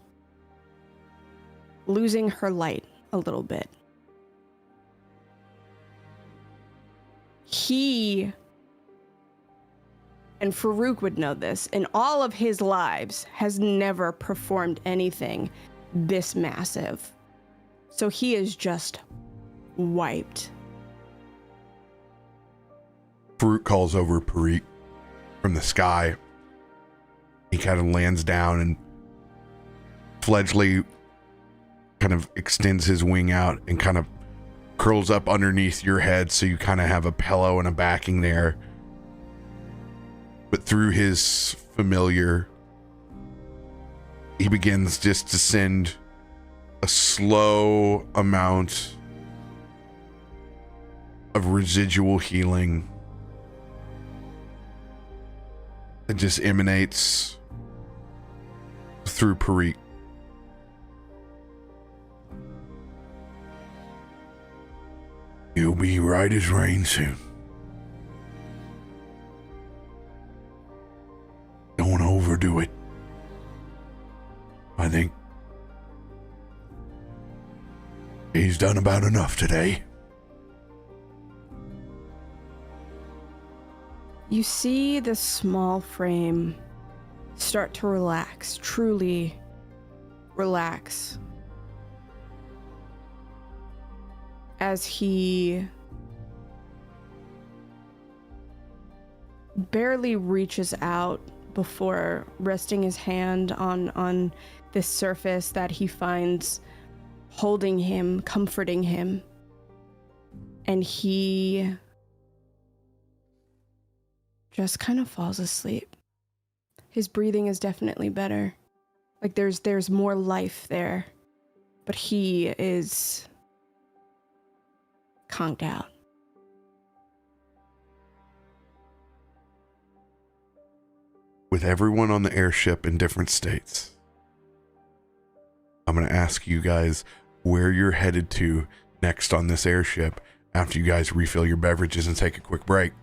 losing her light a little bit. He, and Farouk would know this, in all of his lives has never performed anything this massive. So he is just wiped. Farouk calls over Parik from the sky. He kind of lands down and Fledgley kind of extends his wing out and kind of curls up underneath your head, so you kind of have a pillow and a backing there. But through his familiar, he begins just to send a slow amount of residual healing that just emanates through Parik. You'll be right as rain soon. Don't overdo it. I think he's done about enough today. You see the small frame start to relax, truly relax, as he barely reaches out before resting his hand on this surface that he finds holding him, comforting him. And he just kind of falls asleep. His breathing is definitely better. Like there's more life there. But he is conked out. With everyone on the airship in different states, I'm going to ask you guys where you're headed to next on this airship after you guys refill your beverages and take a quick break.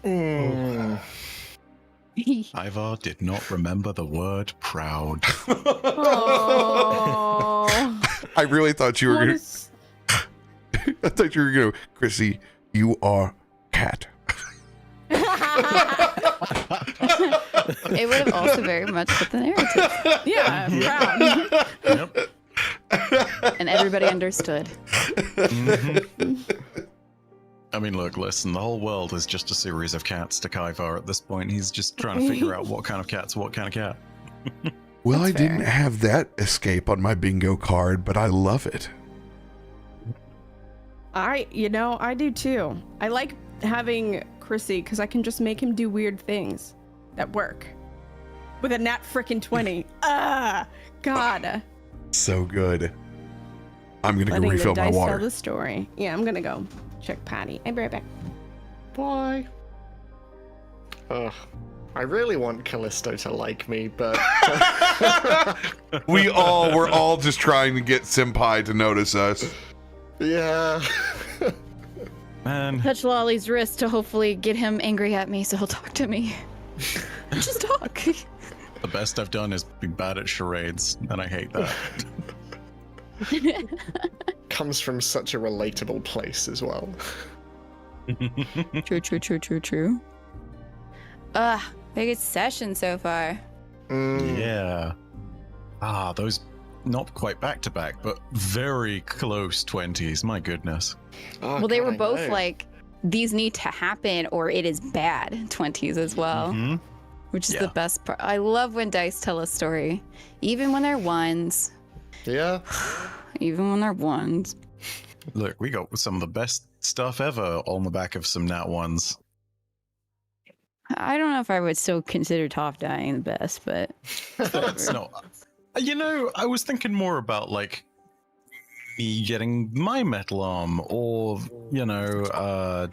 Ivar did not remember the word proud. Oh. I really thought you were going to... I thought you were going to... Chrissy, you are cat. It would have also very much fit the narrative. Yeah, proud. Yep. And everybody understood. I mean, look, listen, the whole world is just a series of cats to Kaivar at this point. He's just trying to figure out what kind of cat's what kind of cat. Well, That's I didn't fair. have that escape on my bingo card, but I love it. I do too. I like having Chrissy because I can just make him do weird things that work. With a nat frickin' 20. God. So good. I'm going to go Letting refill the my dice water. tell the story. Yeah, I'm gonna go check Patty. I'll be right back. Why? Ugh. I really want Kallisto to like me, but We're all just trying to get Senpai to notice us. yeah. Man, Touch Lolly's wrist to hopefully get him angry at me so he'll talk to me. Just talk. The best I've done is be bad at charades, and I hate that. Comes from such a relatable place as well. True. Biggest session so far. Yeah. Those not quite back to back, but very close 20s. My goodness. Oh, Well, they God, were I both know. like, these need to happen or it is bad 20s as well, which is the best part. I love when dice tell a story, even when they're ones. Yeah. Even when they're ones. Look, we got some of the best stuff ever on the back of some nat ones. I don't know if I would still consider top dying the best, but That's not. You know, I was thinking more about like me getting my metal arm, or you know,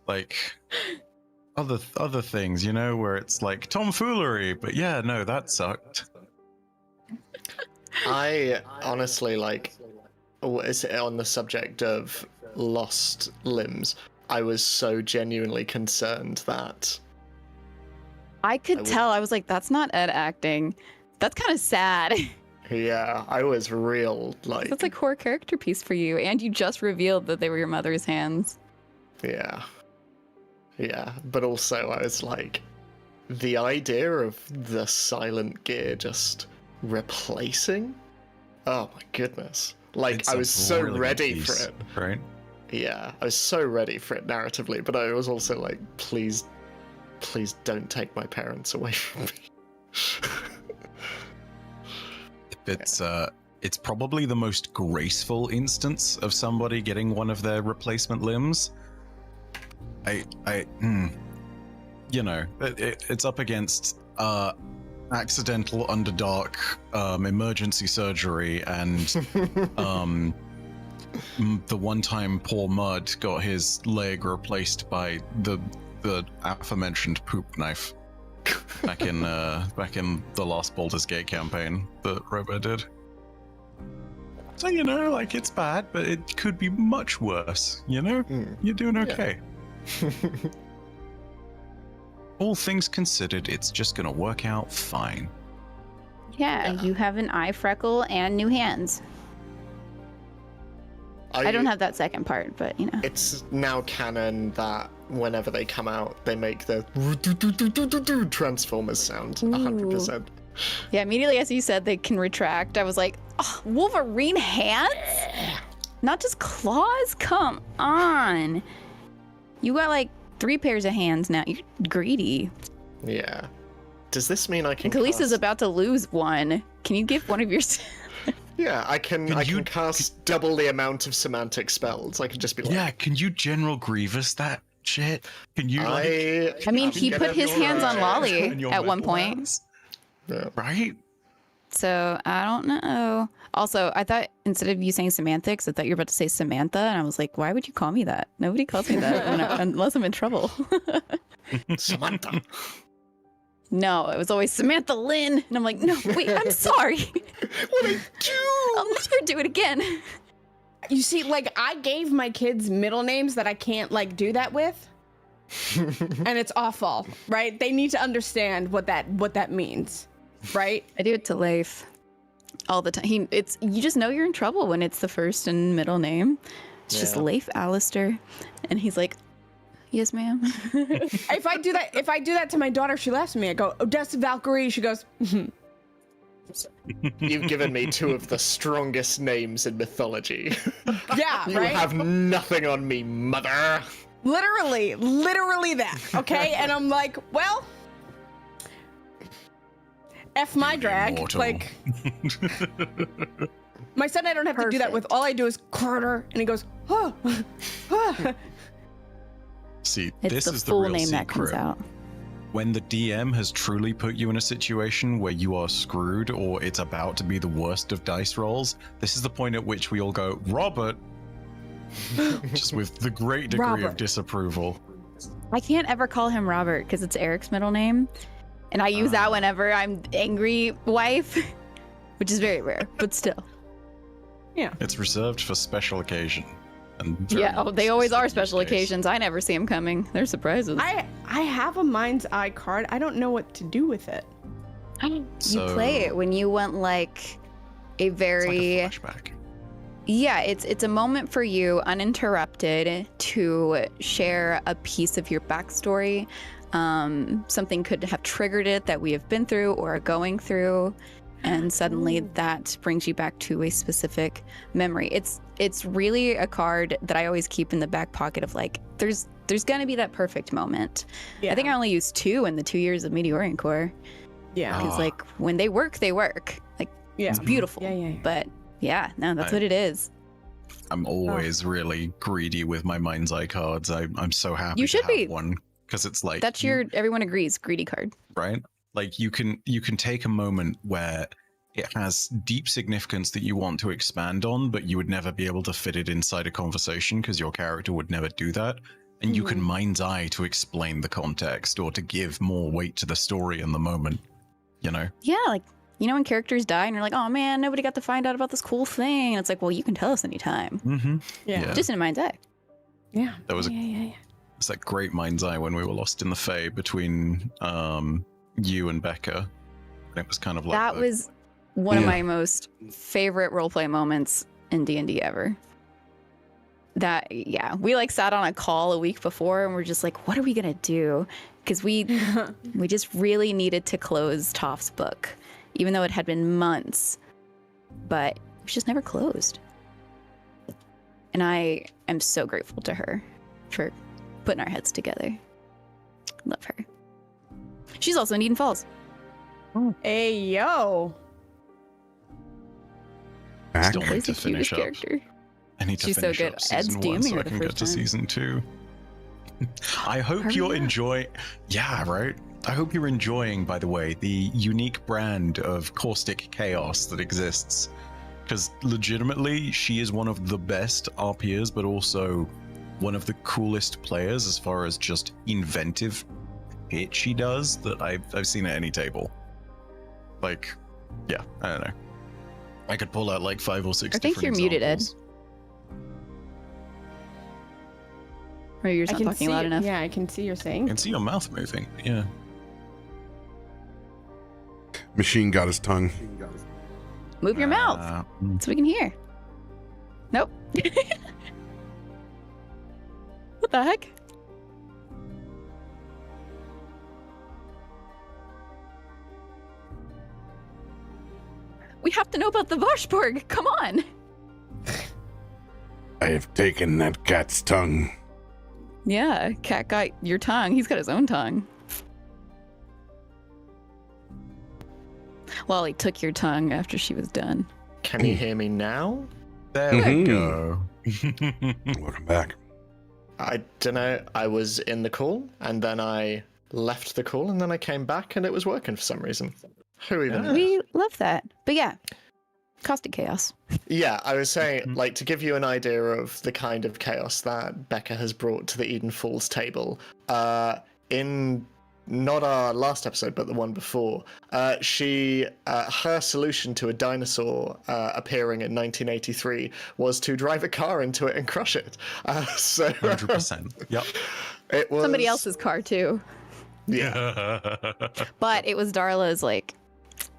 like other things. You know, where it's like tomfoolery. But yeah, no, that sucked. I honestly on the subject of lost limbs, I was so genuinely concerned that I could tell. I was like, that's not Ed acting. That's kind of sad. yeah, I was real like That's a core character piece for you, and you just revealed that they were your mother's hands. yeah. But also I was like, the idea of the silent gear just replacing, oh my goodness, like It's I a was so really good ready piece, for it. right? Yeah, I was so ready for it narratively, but I was also like, please don't take my parents away from me. It's probably the most graceful instance of somebody getting one of their replacement limbs. You know, it's up against accidental underdark emergency surgery, and the one time poor Mud got his leg replaced by the aforementioned poop knife back in the last Baldur's Gate campaign that RoBear did. So you know, like, it's bad, but it could be much worse. You know, you're doing okay. All things considered, it's just gonna work out fine. Yeah, you have an eye freckle and new hands. I don't have that second part, but you know. It's now canon that whenever they come out, they make the Transformers sound 100%. Yeah, immediately as you said they can retract, I was like, oh, Wolverine hands? Not just claws? Come on. You got like 3 pairs of hands now. You're greedy. Yeah. Does this mean I can And Kallisto's cast... about to lose one. Can you give one of your... Yeah, I can cast double the amount of semantic spells. I can just be like... Yeah, can you General Grievous that shit? Can you like... I mean, he get put up his your hands on right. Lolly and your at one metal point. hands? Yeah. Right? So, I don't know. Also, I thought instead of you saying semantics, I thought you were about to say Samantha, and I was like, why would you call me that? Nobody calls me that unless I'm in trouble. Samantha. No, it was always Samantha Lynn. And I'm like, no, wait, I'm sorry. What I do? I'll never do it again. You see, like, I gave my kids middle names that I can't, like, do that with. And it's awful, right? They need to understand what that means, right? I do it to Leif all the time. You just know you're in trouble when it's the first and middle name. It's just Leif Alistair. And he's like, yes, ma'am. If I do that to my daughter, she laughs at me. I go, Odessa Valkyrie. She goes, You've given me 2 of the strongest names in mythology. yeah, You right? have nothing on me, mother. Literally that, okay? And I'm like, well, F my drag. Immortal. Like, my son, I don't have to do that with. All I do is Carter, and he goes, oh. See, It's this the is the full real name secret. that comes out. When the DM has truly put you in a situation where you are screwed or it's about to be the worst of dice rolls, this is the point at which we all go, Robert, just with the great degree of Robert. disapproval. I can't ever call him Robert because it's Eric's middle name. And I use that whenever I'm angry wife, which is very rare, but still. Yeah. It's reserved for special occasion. And Yeah, they always are special specific use case. occasions. I never see them coming. They're surprises. I have a mind's eye card. I don't know what to do with it. You play it when you want like a very It's like a flashback. Yeah, it's a moment for you, uninterrupted, to share a piece of your backstory. Something could have triggered it that we have been through or are going through, and suddenly that brings you back to a specific memory. It's really a card that I always keep in the back pocket of like, there's gonna be that perfect moment. Yeah. I think I only used 2 in the 2 years of Meteorian Core. Yeah. Because like when they work, they work. Like Yeah. it's beautiful. Yeah. But yeah, no, that's what it is. I'm always really greedy with my mind's eye cards. I'm so happy You should to have be. one because it's like That's your everyone agrees greedy card. right. Like you can take a moment where it has deep significance that you want to expand on, but you would never be able to fit it inside a conversation because your character would never do that. And you can mind's eye to explain the context or to give more weight to the story in the moment. You know? Yeah, like you know when characters die and you're like, oh man, nobody got to find out about this cool thing. And it's like, well, you can tell us anytime. Mm-hmm. Yeah. Just in a mind's eye. Yeah. There was yeah. it's that great mind's eye when we were lost in the Fae between you and Becca. And it was kind of like That was one of my most favorite roleplay moments in D&D ever. That, yeah, we like sat on a call a week before and we're just like, what are we gonna do? Because we just really needed to close Toph's book, even though it had been months, but it was just never closed. And I am so grateful to her for putting our heads together. Love her. She's also in Eden Falls. Hey, yo. Back. Still need Plays to the finish cutest up. character. I need to She's so finish good. up Ed's season 1 DMing so her I the can get first to time. season 2. I hope you're enjoying. Yeah, right. I hope you're enjoying, by the way, the unique brand of caustic chaos that exists. Because legitimately, she is one of the best RPers, but also one of the coolest players as far as just inventive shit she does that I've seen at any table. Like, yeah, I don't know. I could pull out like 5 or 6 I think different you're muted, Ed. examples. Or you're just not talking loud enough. Yeah, I can see you're I saying. can see your mouth moving. Yeah. Machine got his tongue. Move your mouth so we can hear. Nope. What the heck? We have to know about the Voshborg. Come on. I have taken that cat's tongue. Yeah, Cat got your tongue. He's got his own tongue. Well, he took your tongue after she was done. Can you hear me now? There we Mhm. go. Welcome back. I don't know. I was in the call and then I left the call and then I came back and it was working for some reason. Who even knows? We love that. But yeah, caustic chaos. Yeah, I was saying, like, to give you an idea of the kind of chaos that Becca has brought to the Eden Falls table, in not our last episode, but the one before, her solution to a dinosaur appearing in 1983 was to drive a car into it and crush it. So 100%. Yep. it was Somebody else's car, too. Yeah, But it was Darla's, like,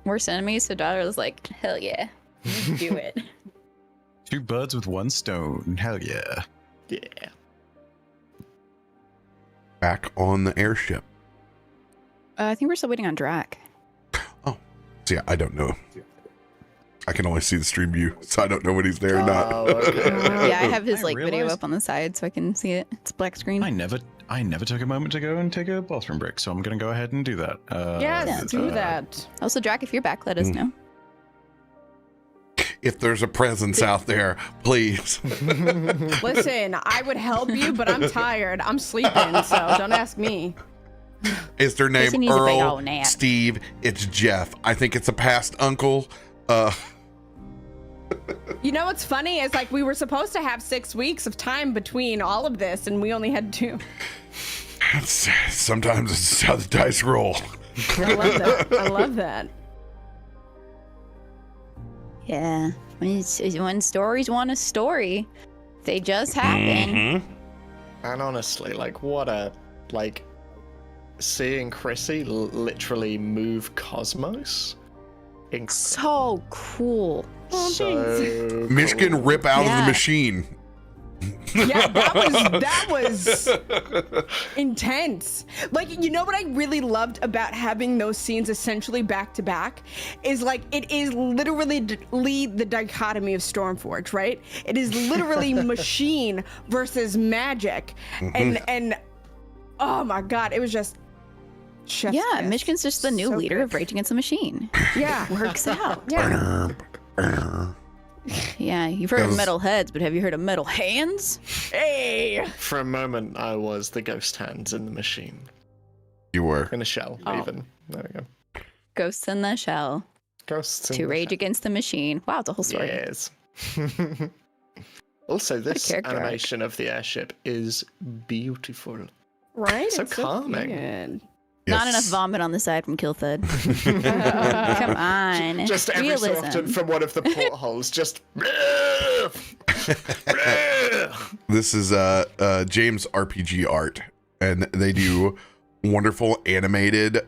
worst enemy, so Darla's like, hell yeah, do it. 2 birds with 1 stone. Hell yeah. yeah. Back on the airship. I think we're still waiting on Drak. So yeah, I don't know. I can only see the stream view, so I don't know when he's there or not. Oh, okay. Yeah, I have his I like video realized- up on the side so I can see it. It's black screen. I never took a moment to go and take a bathroom break, so I'm going to go ahead and do that. Yes, do that. Also, Drak, if you're back, let us know. If there's a presence out there, please. Listen, I would help you, but I'm tired. I'm sleeping, so don't ask me. Is their name Listen, he's a big Earl, old nap. Steve? It's Jeff. I think it's a past uncle. You know what's funny is like we were supposed to have 6 weeks of time between all of this, and we only had 2. Sometimes it's how the dice roll. I love that. I love that. Yeah, when stories want a story, they just happen. And honestly, like, what a, like, seeing Chrissy literally move cosmos. So cool. So Myshkin cool. rip out of Yeah. the machine. Yeah, that was intense. Like, you know what I really loved about having those scenes essentially back to back is like it is literally the dichotomy of Stormforge, right? It is literally machine versus magic, and oh my god, it was just chef's Yeah, kiss. Myshkin's just the new So leader good. of Rage Against the Machine. Yeah, Works out. yeah. Yeah, you've heard That of was- metal heads, but have you heard of metal hands? Hey. For a moment, I was the ghost hands in the machine. You were. In a shell, Oh. even. There we go. Ghosts in the Shell Ghosts in to the Rage shell. Against the Machine. Wow, it's a whole story. Yes. Also, this character arc. animation of the airship is beautiful. Right? So It's calming. good. Not Yes. enough vomit on the side from Killthud. Come on. Just every Realism. so often from one of the portholes, just. This is James RPG art, and they do wonderful animated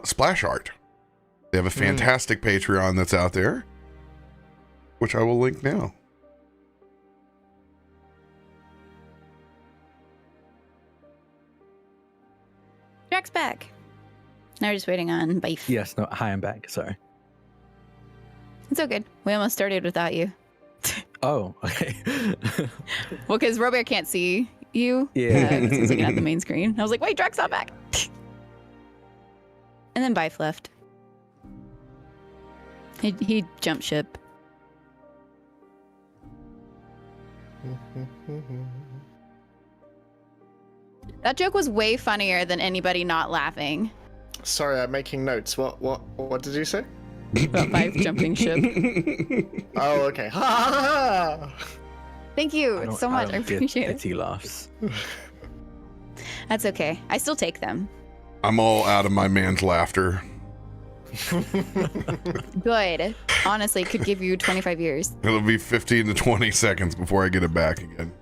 splash art. They have a fantastic Patreon that's out there, which I will link now. Drak's back. Now we're just waiting on Bife. Yes, no, hi, I'm back. Sorry. It's all good. We almost started without you. Oh, okay. Well, because RoBear can't see you. Yeah. He's looking at the main screen. I was like, wait, Drak's not back. And then Bife left. He jumped ship. That joke was way funnier than anybody not laughing Sorry, I'm making notes. What did you say? about Bife jumping ship. Oh, okay. Ha ha ha! Thank you so much. I get appreciate it. Betty laughs. That's okay. I still take them. I'm all out of my man's laughter. Good. Honestly, could give you 25 years. It'll be 15 to 20 seconds before I get it back again.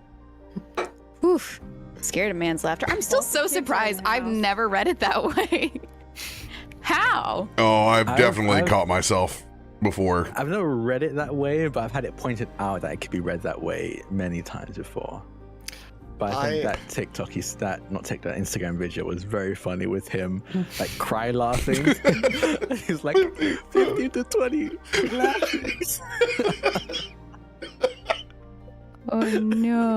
Oof. Scared of man's laughter. I'm still so surprised. I've never read it that way. How? Oh, I've I've- definitely I've- caught myself before. I've never read it that way, but I've had it pointed out that it could be read that way many times before. But I think that Instagram video was very funny with him, like cry laughing. He's like 15 to 20 laughing. Oh no.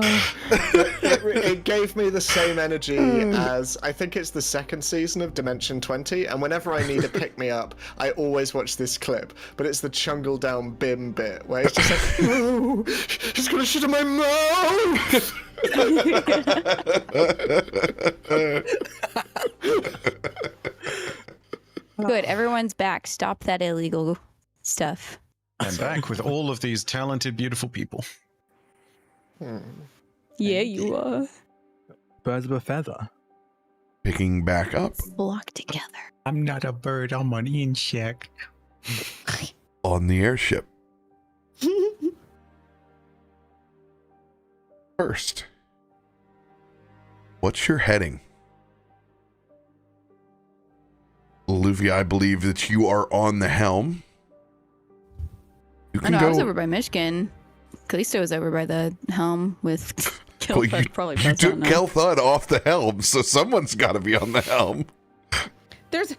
It gave me the same energy as I think it's the second season of Dimension 20, and whenever I need a pick me up, I always watch this clip. But it's the Chungle Down Bim bit where it's just like, no, he's gonna shit in my mouth. Good. Everyone's back. Stop that illegal stuff. I'm back with all of these talented, beautiful people. Yeah, you are. Birds of a feather. Picking back up Block together. I'm not a bird, I'm an insect. on the airship. First, what's your heading? Loluphia, I believe that you are on the helm. You I can know, I was go. over by Myshkin. Kallisto was over by the helm with Well, Killthud probably you passed took out now. Kelthud off the helm, so someone's got to be on the helm.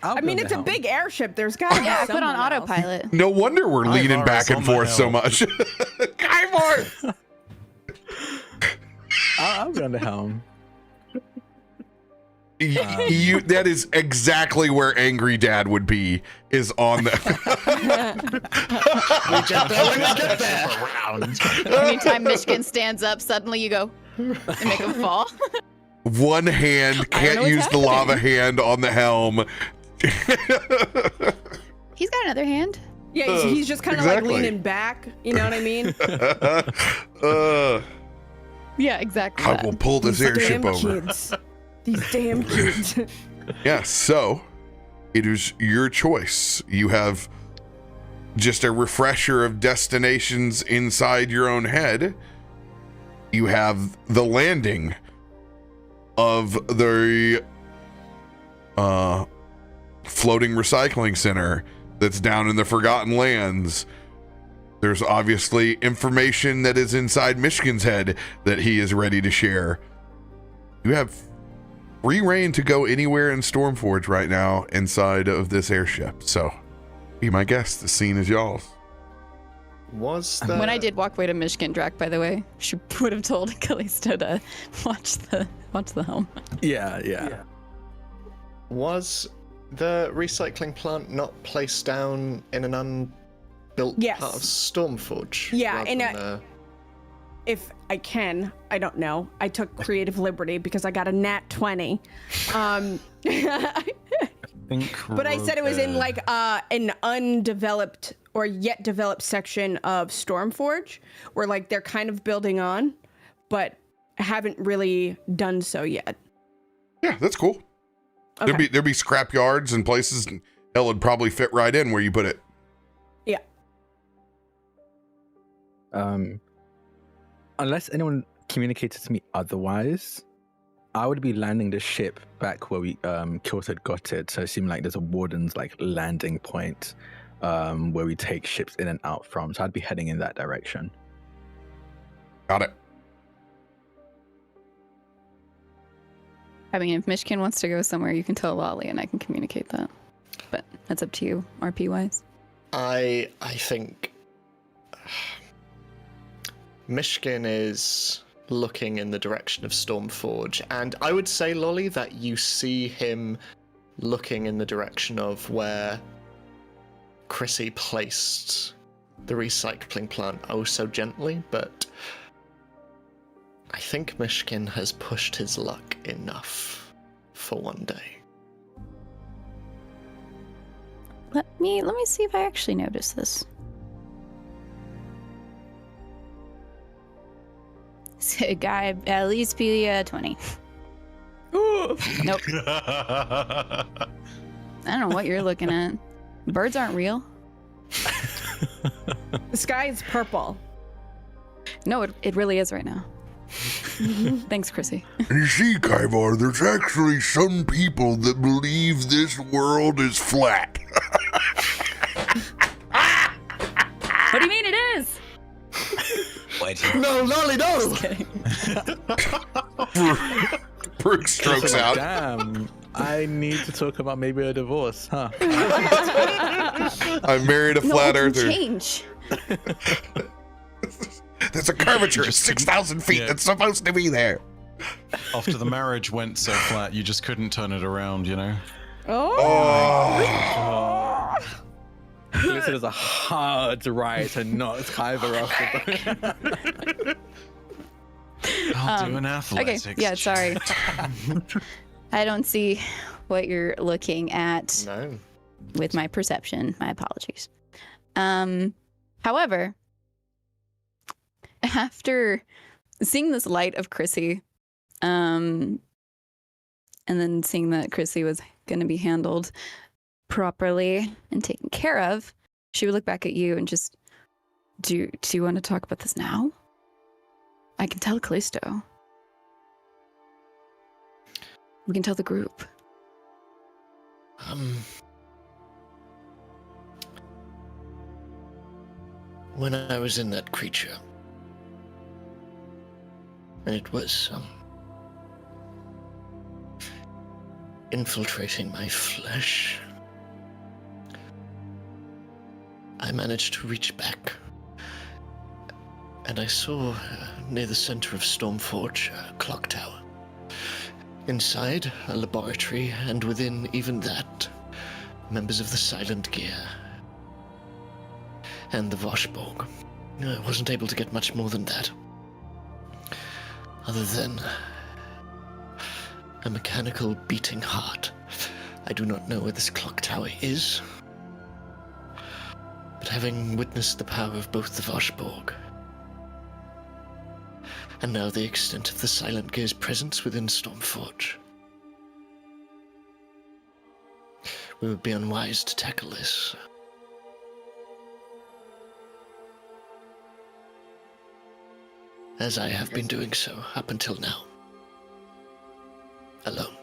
I be mean, on it's the a helm. big airship. There's got to be Yeah, I put on someone else. autopilot. No wonder we're I've leaning already back and on the forth so helm. much. Kymor! I'll be on the helm. You that is exactly where Angry Dad would be, is on the We get there when we get there. Anytime Myshkin stands up, suddenly you go and make him fall. one hand, can't know what's use the lava hand on the helm. He's got another hand. Yeah, he's just kind of exactly. like leaning back. You know what I mean? Yeah, exactly. I will pull this These airship damn over. kids. These damn kids. Yeah, so it is your choice. You have just a refresher of destinations inside your own head. You have the landing of the floating recycling center that's down in the Forgotten Lands. There's obviously information that is inside Myshkin's head that he is ready to share. You have free reign to go anywhere in Stormforge right now inside of this airship. So be my guest. The scene is y'all's. Was the... When I did walk away to Myshkin, Drak, by the way, she would have told Kallisto to watch the helm. Yeah. Was the recycling plant not placed down in an unbuilt Yes. part of Stormforge? Yeah, rather in than, a- If I can, I don't know. I took creative liberty because I got a nat 20. But I said it was in like an undeveloped or yet developed section of Stormforge where like they're kind of building on, but haven't really done so yet. Yeah, that's cool. Okay. There'd be scrap yards and places. Hell, would probably fit right in where you put it. Yeah. Unless anyone communicated to me otherwise, I would be landing the ship back where we Kilted got it. So it seemed like there's a warden's like landing point where we take ships in and out from. So I'd be heading in that direction. Got it. I mean, if Myshkin wants to go somewhere, you can tell Lolly and I can communicate that. But that's up to you, RP-wise. I think Myshkin is looking in the direction of Stormforge, and I would say, Lolly, that you see him looking in the direction of where Chrissy placed the recycling plant oh so gently, but I think Myshkin has pushed his luck enough for one day. Let me see if I actually noticed this. So, guy, at least be 20. Nope. I don't know what you're looking at. Birds aren't real. The sky is purple. No, it really is right now. Thanks, Chrissy. And you see, Kaivar, there's actually some people that believe this world is flat. What do you mean it is? No, Lolly, no! Just kidding. Brooke strokes out. Damn. I need to talk about maybe a divorce, huh? I married a flat no, it can earther. change. There's a curvature of 6,000 feet Yeah. that's supposed to be there. After the marriage went so flat, you just couldn't turn it around, you know? Oh. Listen, is a hard right to not Kyber off the I'll do an athletics. Okay, yeah, sorry. I don't see what you're looking at No. with my perception. My apologies. However, after seeing this light of Chrissy, and then seeing that Chrissy was going to be handled properly and taken care of, she would look back at you and just, do you want to talk about this now? I can tell Kallisto. We can tell the group. When I was in that creature, and it was infiltrating my flesh, I managed to reach back, and I saw near the center of Stormforge a clock tower. Inside, a laboratory, and within even that, members of the Silent Gear and the Voshborg. I wasn't able to get much more than that. Other than a mechanical beating heart. I do not know where this clock tower is, but having witnessed the power of both the Voshborg and now the extent of the Silent Gear's presence within Stormforge, we would be unwise to tackle this. As I have been doing so up until now. Alone.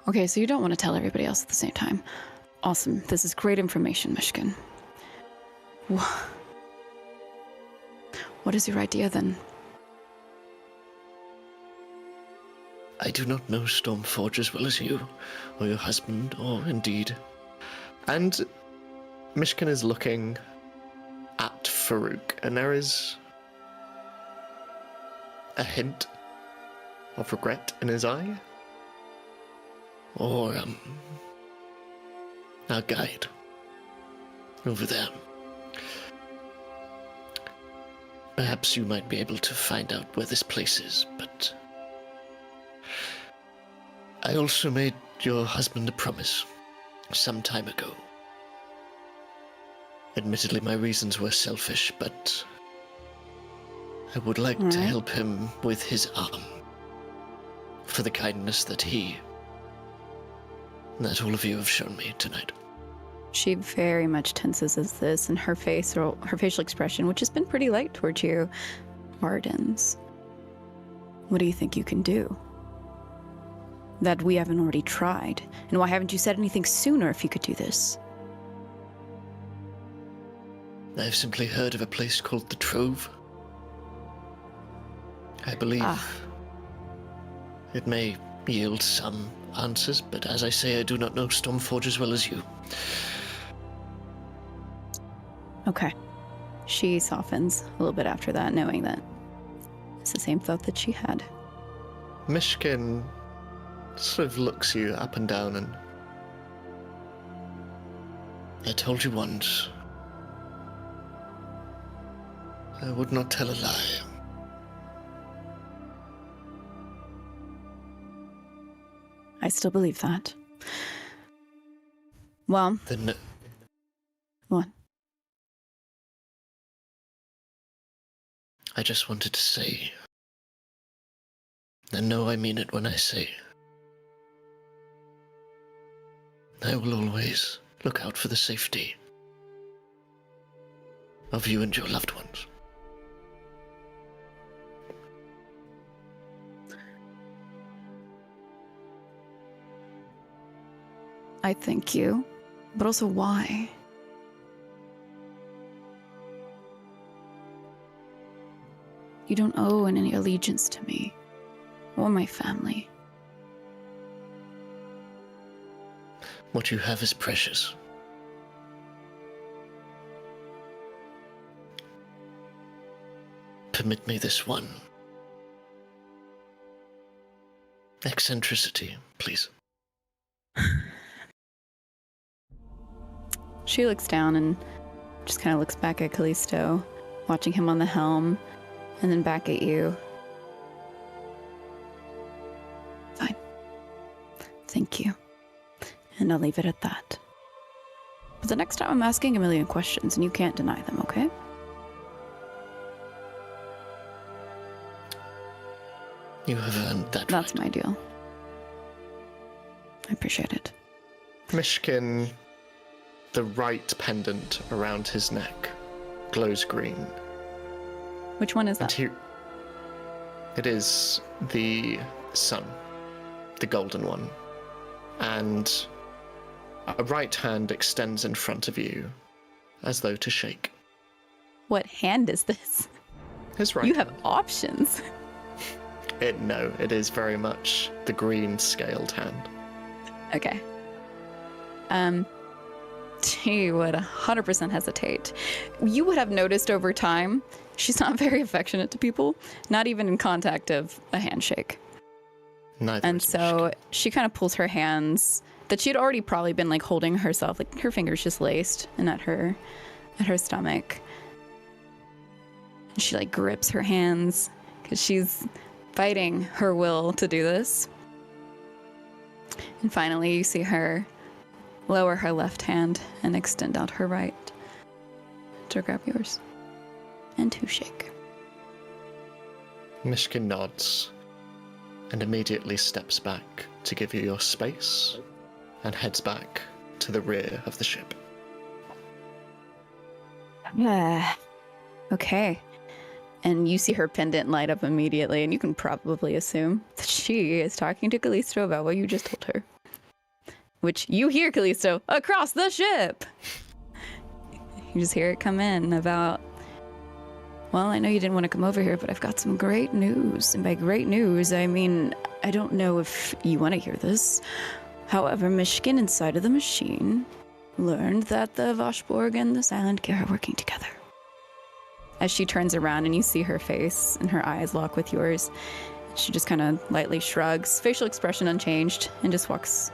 Okay, so you don't want to tell everybody else at the same time. Awesome. This is great information, Myshkin. What is your idea then? I do not know Stormforge as well as you, or your husband, or indeed. And Myshkin is looking at Farouk, and there is a hint of regret in his eye. Or, our guide. Over there. Perhaps you might be able to find out where this place is, but... I also made your husband a promise some time ago. Admittedly, my reasons were selfish, but I would like to help him with his arm for the kindness that all of you have shown me tonight. She very much tenses as this, and her facial expression, which has been pretty light towards you, hardens. What do you think you can do that we haven't already tried? And why haven't you said anything sooner if you could do this? I've simply heard of a place called the Trove. I believe it may yield some answers, but as I say, I do not know Stormforge as well as you. Okay. She softens a little bit after that, knowing that it's the same thought that she had. Myshkin sort of looks you up and down and... I told you once. I would not tell a lie. I still believe that. Well... Then... What? I just wanted to say... And no, I mean it when I say... I will always look out for the safety of you and your loved ones. I thank you, but also why? You don't owe any allegiance to me or my family. What you have is precious. Permit me this one eccentricity, please. She looks down and just kind of looks back at Kallisto, watching him on the helm, and then back at you. Fine. Thank you. And I'll leave it at that. But the next time I'm asking a million questions, and you can't deny them, okay? You have earned that. That's right. my deal. I appreciate it. Myshkin, the right pendant around his neck glows green. Which one is that? It is the sun, the golden one. And a right hand extends in front of you, as though to shake. What hand is this? His right You have hand. options. No, it is very much the green scaled hand. Okay. She would 100% hesitate. You would have noticed over time, she's not very affectionate to people, not even in contact of a handshake. Neither And is so Myshkin. she kind of pulls her hands that she'd already probably been like holding herself, like her fingers just laced and at her stomach. And she like grips her hands because she's fighting her will to do this. And finally you see her lower her left hand and extend out her right to grab yours and to shake. Myshkin nods and immediately steps back to give you your space and heads back to the rear of the ship. Okay. And you see her pendant light up immediately, and you can probably assume that she is talking to Kallisto about what you just told her. which you hear, Kallisto, across the ship. You just hear it come in about, well, I know you didn't want to come over here, but I've got some great news. And by great news, I mean, I don't know if you want to hear this. However, Myshkin inside of the machine learned that the Voshborg and the Silent Gear are working together. As she turns around and you see her face and her eyes lock with yours, she just kind of lightly shrugs, facial expression unchanged, and just walks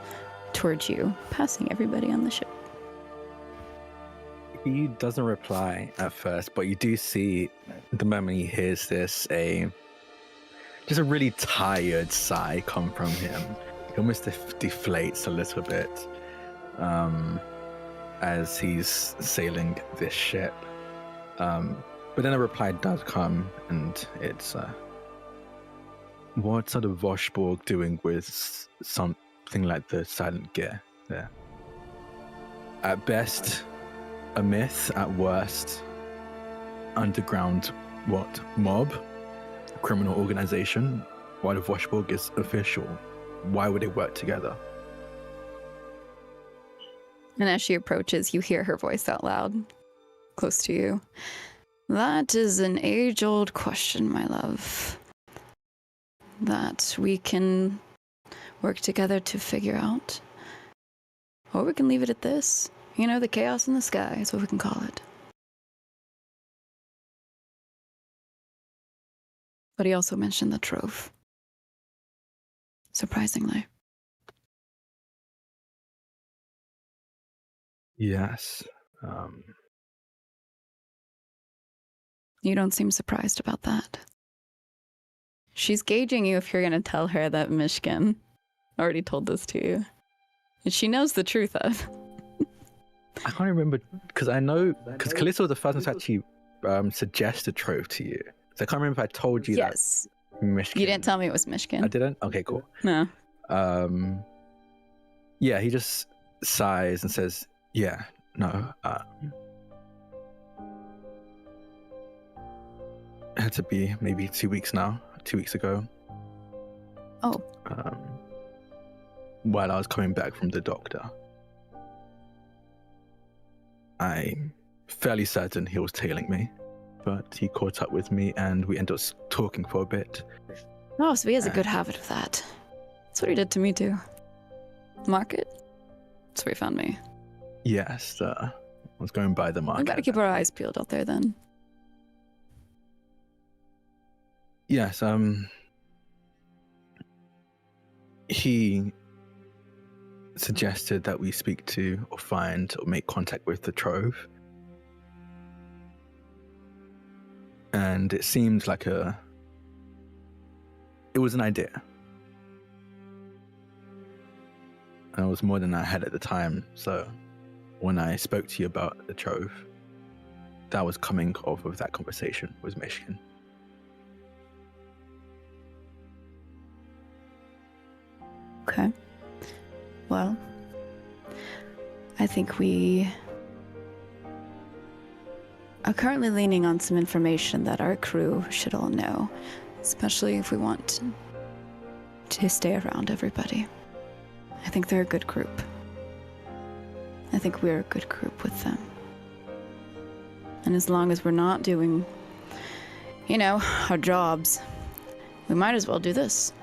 towards you, passing everybody on the ship. He doesn't reply at first, but you do see the moment he hears this, just a really tired sigh come from him. He almost deflates a little bit as he's sailing this ship. But then a reply does come, and it's, what are the Voshborg doing with something like the Silent Gear there? At best, a myth, at worst, underground, mob, criminal organization, while the Voshborg is official. Why would they work together? And as she approaches, you hear her voice out loud, close to you. That is an age-old question, my love, that we can work together to figure out. Or we can leave it at this. You know, the chaos in the sky is what we can call it. But he also mentioned the trove. Surprisingly. Yes. You don't seem surprised about that. She's gauging you if you're going to tell her that Myshkin already told this to you. And she knows the truth of. I can't remember, because Kallisto was the first one to actually suggest a trove to you. So I can't remember if I told you that. Myshkin. You didn't tell me it was Myshkin. I didn't? Okay, cool. No. Yeah, he just sighs and says, yeah, no. It had to be maybe 2 weeks ago. Oh. While I was coming back from the doctor. I'm fairly certain he was tailing me, but he caught up with me and we ended up talking for a bit. Oh, so he has a good habit of that. That's what he did to me too. Market? That's where he found me. Yes, I was going by the market. We gotta keep our eyes peeled out there then. Yes, he suggested that we speak to or find or make contact with the trove. And it seemed like it was an idea. And it was more than I had at the time, so when I spoke to you about the trove, that was coming off of that conversation with Myshkin. Okay. Well, I think we are currently leaning on some information that our crew should all know, especially if we want to stay around everybody. I think they're a good group. I think we're a good group with them. And as long as we're not doing, our jobs, we might as well do this.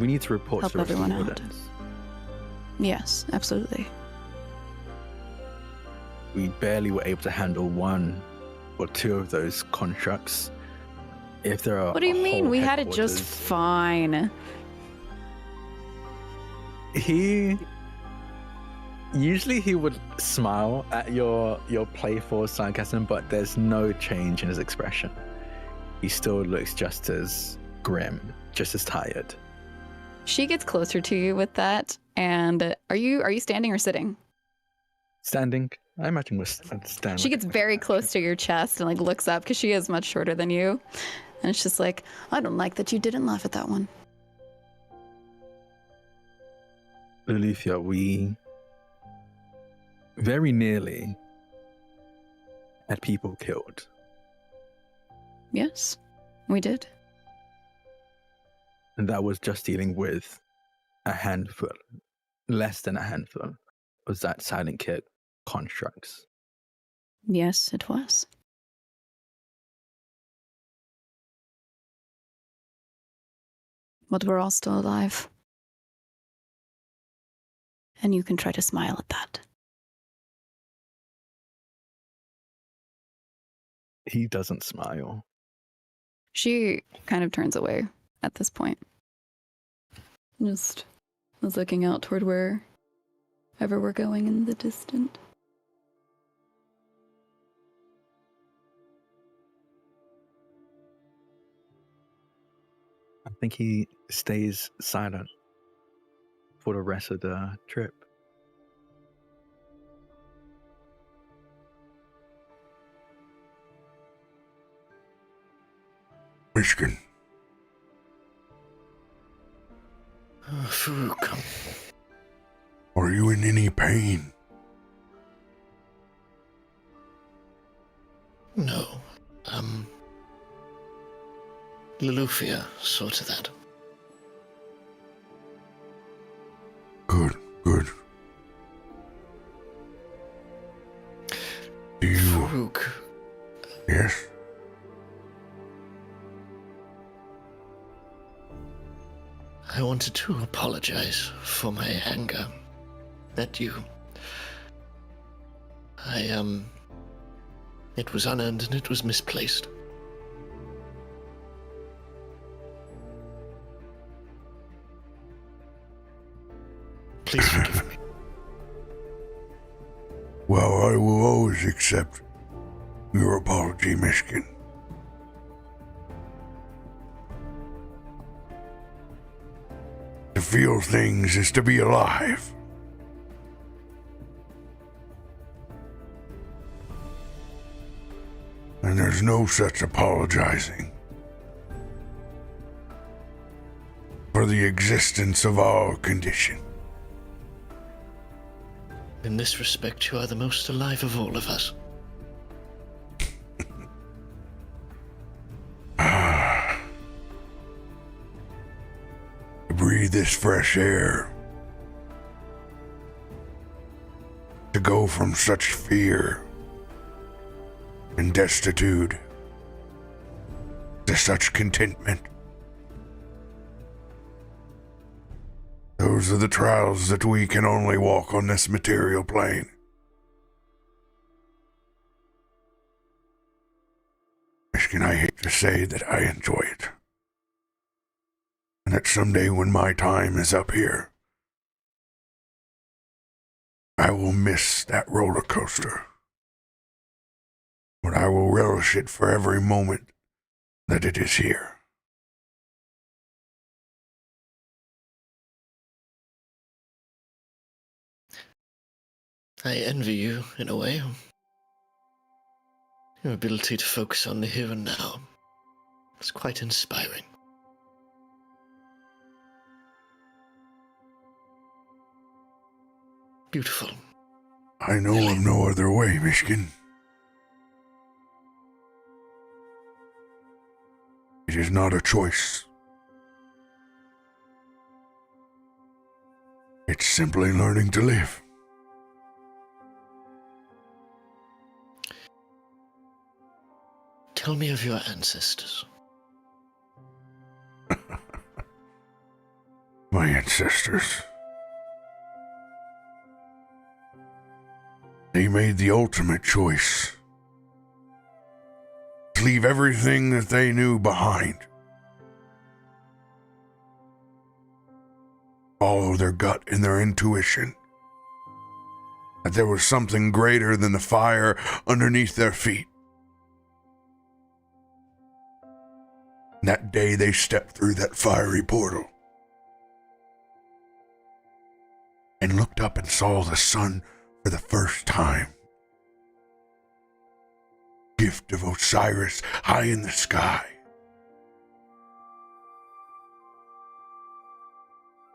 We need to report Help to the rest of everyone the out. wardens. Yes, absolutely. We barely were able to handle 1 or 2 of those constructs. If there are What do you mean? whole We had it just headquarters- fine. Usually he would smile at your playful sarcasm, but there's no change in his expression. He still looks just as grim, just as tired. She gets closer to you with that. And are you standing or sitting? Standing. I imagine we're standing. She gets very close to your chest and looks up because she is much shorter than you. And it's just like, I don't like that you didn't laugh at that one. Loluphia, we very nearly had people killed. Yes, we did. And that was just dealing with a handful, less than a handful, of that silent kit constructs. Yes, it was. But we're all still alive. And you can try to smile at that. He doesn't smile. She kind of turns away at this point. Just was looking out toward wherever we're going in the distant. I think he stays silent for the rest of the trip. Myshkin, Faroük, are you in any pain? no. Loluphia saw to that. Good, good. Do you... Faroük, Yes? I wanted to apologize for my anger at you. It was unearned and it was misplaced. Please forgive me. Well, I will always accept your apology, Myshkin. To feel things is to be alive. And there's no such apologizing for the existence of our condition. In this respect, you are the most alive of all of us. To breathe this fresh air, to go from such fear and destitute to such contentment. Those are the trials that we can only walk on this material plane. Myshkin, I hate to say that I enjoy it. And that someday when my time is up here, I will miss that roller coaster. But I will relish it for every moment that it is here. I envy you, in a way. Your ability to focus on the here and now is quite inspiring. Beautiful. I know of no other way, Myshkin. It is not a choice. It's simply learning to live. Tell me of your ancestors. My ancestors. They made the ultimate choice. To leave everything that they knew behind. Follow their gut and their intuition. That there was something greater than the fire underneath their feet. And that day they stepped through that fiery portal. And looked up and saw the sun for the first time. Gift of Osiris high in the sky.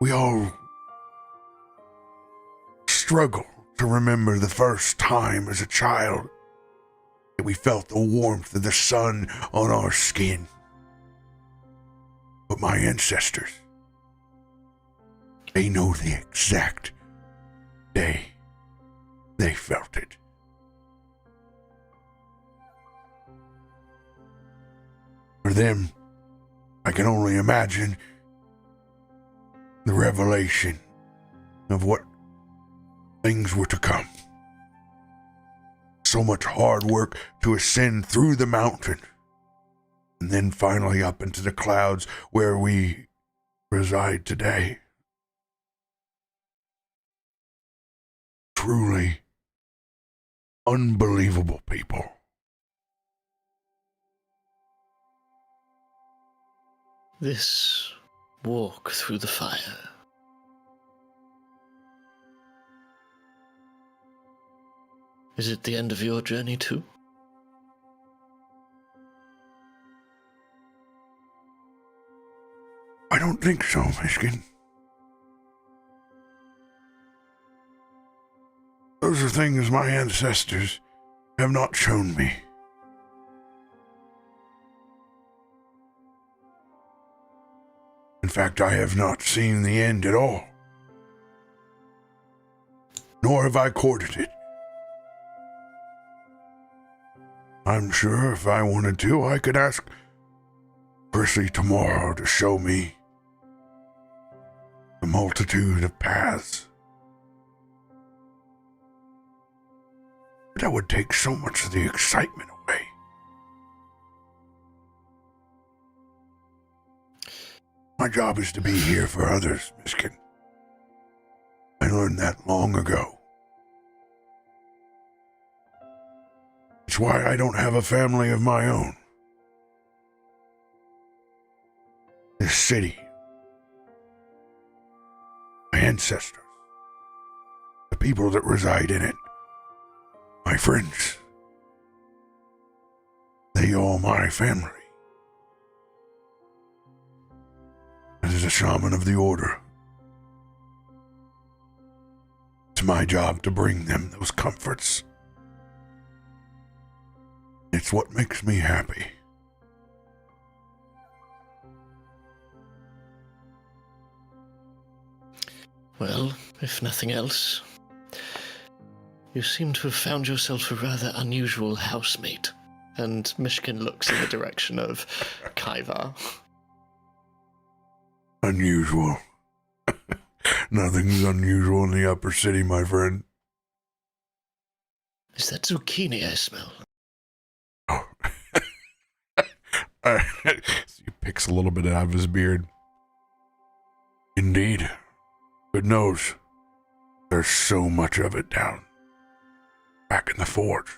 We all struggle to remember the first time as a child that we felt the warmth of the sun on our skin. But my ancestors, they know the exact day they felt it. For them, I can only imagine the revelation of what things were to come. So much hard work to ascend through the mountain, and then finally up into the clouds where we reside today. Truly unbelievable people. This walk through the fire. Is it the end of your journey too? I don't think so, Myshkin. Those are things my ancestors have not shown me. In fact, I have not seen the end at all. Nor have I courted it. I'm sure if I wanted to, I could ask Percy tomorrow to show me the multitude of paths. But that would take so much of the excitement away. My job is to be here for others, Myshkin. I learned that long ago. It's why I don't have a family of my own. This city, my ancestors, the people that reside in it, my friends, they all my family. As a shaman of the order, it's my job to bring them those comforts. It's what makes me happy. Well, if nothing else, you seem to have found yourself a rather unusual housemate. And Myshkin looks in the direction of Kaivar. Unusual. Nothing's unusual in the upper city, my friend. Is that zucchini I smell? Oh. He picks a little bit out of his beard. Indeed. Good knows. There's so much of it down back in the forge.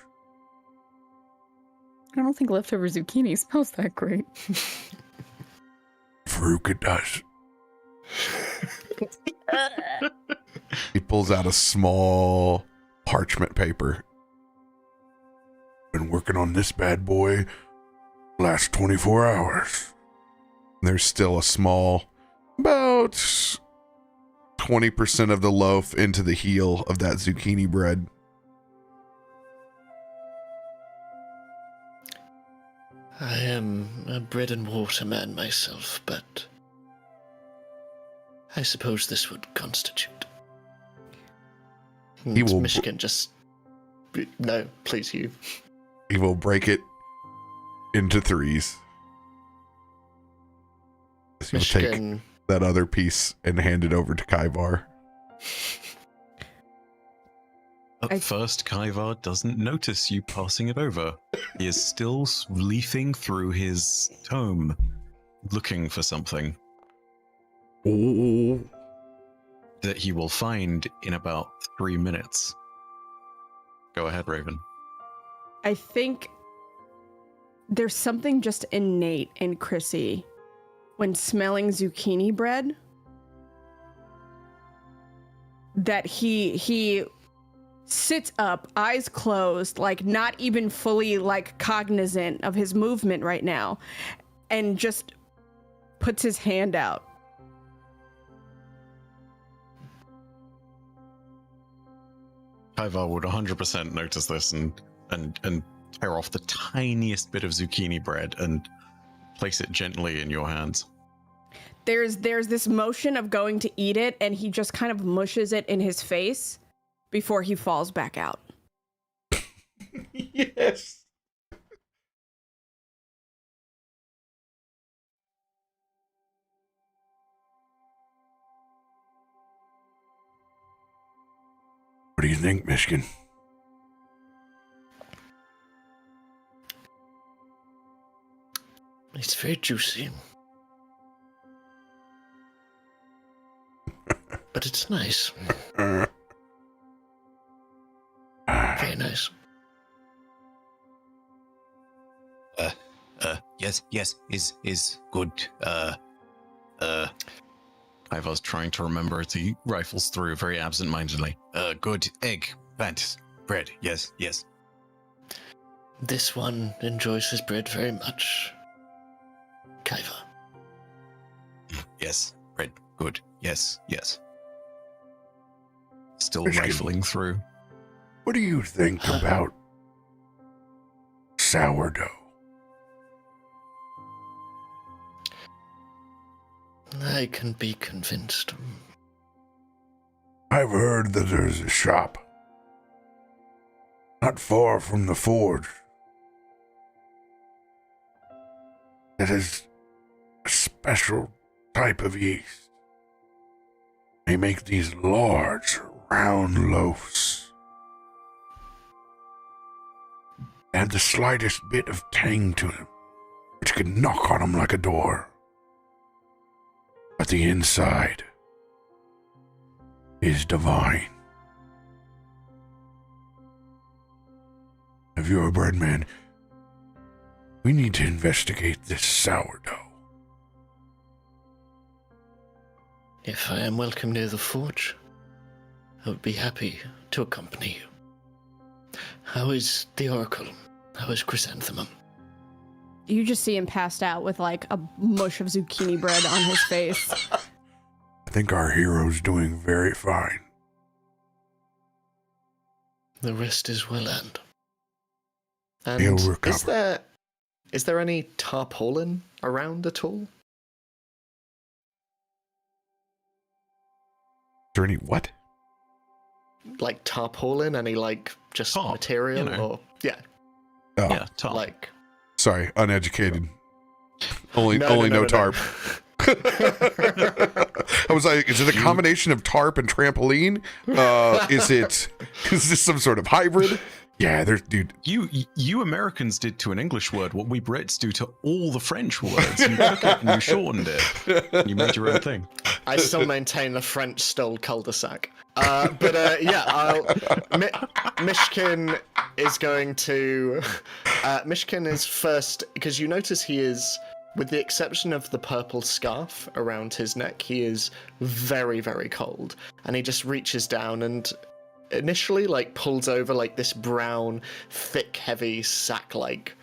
I don't think leftover zucchini smells that great. Faroük, it does. He pulls out a small parchment paper. Been working on this bad boy last 24 hours. There's still a small, about 20% of the loaf into the heel of that zucchini bread. I am a bread and water man myself, but I suppose this would constitute. He will Myshkin just... No, please, you. He will break it into threes. He'll take Myshkin... that other piece and hand it over to Kaivar. At first, Kaivar doesn't notice you passing it over. He is still leafing through his tome, looking for something that he will find in about 3 minutes. Go ahead, Raven. I think there's something just innate in Chrissy when smelling zucchini bread that he sits up, eyes closed, like not even fully like cognizant of his movement right now, and just puts his hand out. Kaivar would 100% notice this and tear off the tiniest bit of zucchini bread and place it gently in your hands. there's this motion of going to eat it, and he just kind of mushes it in his face before he falls back out. Yes. What do you think, Myshkin? It's very juicy. But it's nice. Very nice. Yes, is good. I was trying to remember the rifles through very absent-mindedly. Good egg, plant, bread. Yes. This one enjoys his bread very much. Kaiva. Yes, bread, good. Yes. Still Myshkin. rifling through. What do you think about sourdough? I can be convinced. I've heard that there's a shop not far from the forge that has a special type of yeast. They make these large, round loaves. They have the slightest bit of tang to them, which could knock on them like a door. But the inside is divine. If you're a bread man, we need to investigate this sourdough. If I am welcome near the forge, I would be happy to accompany you. How is the Oracle? How is Chrysanthemum? You just see him passed out with like a mush of zucchini bread on his face. I think our hero's doing very fine. The rest is well earned. He'll And recover. is there any tarpaulin around at all? Is there any what? Like tarpaulin? Any like just Tarp, material? you know. Or yeah, Oh, Yeah, top. like sorry, uneducated. Only No. no tarp. I was like, is it a combination of tarp and trampoline? Is this some sort of hybrid? Yeah, there's dude. You Americans did to an English word what we Brits do to all the French words. You took it and you shortened it. You made your own thing. I still maintain the French stole cul-de-sac. Myshkin is going to... Myshkin is first, because you notice he is, with the exception of the purple scarf around his neck, he is very, very cold. And he just reaches down and initially, pulls over, this brown, thick, heavy, sack-like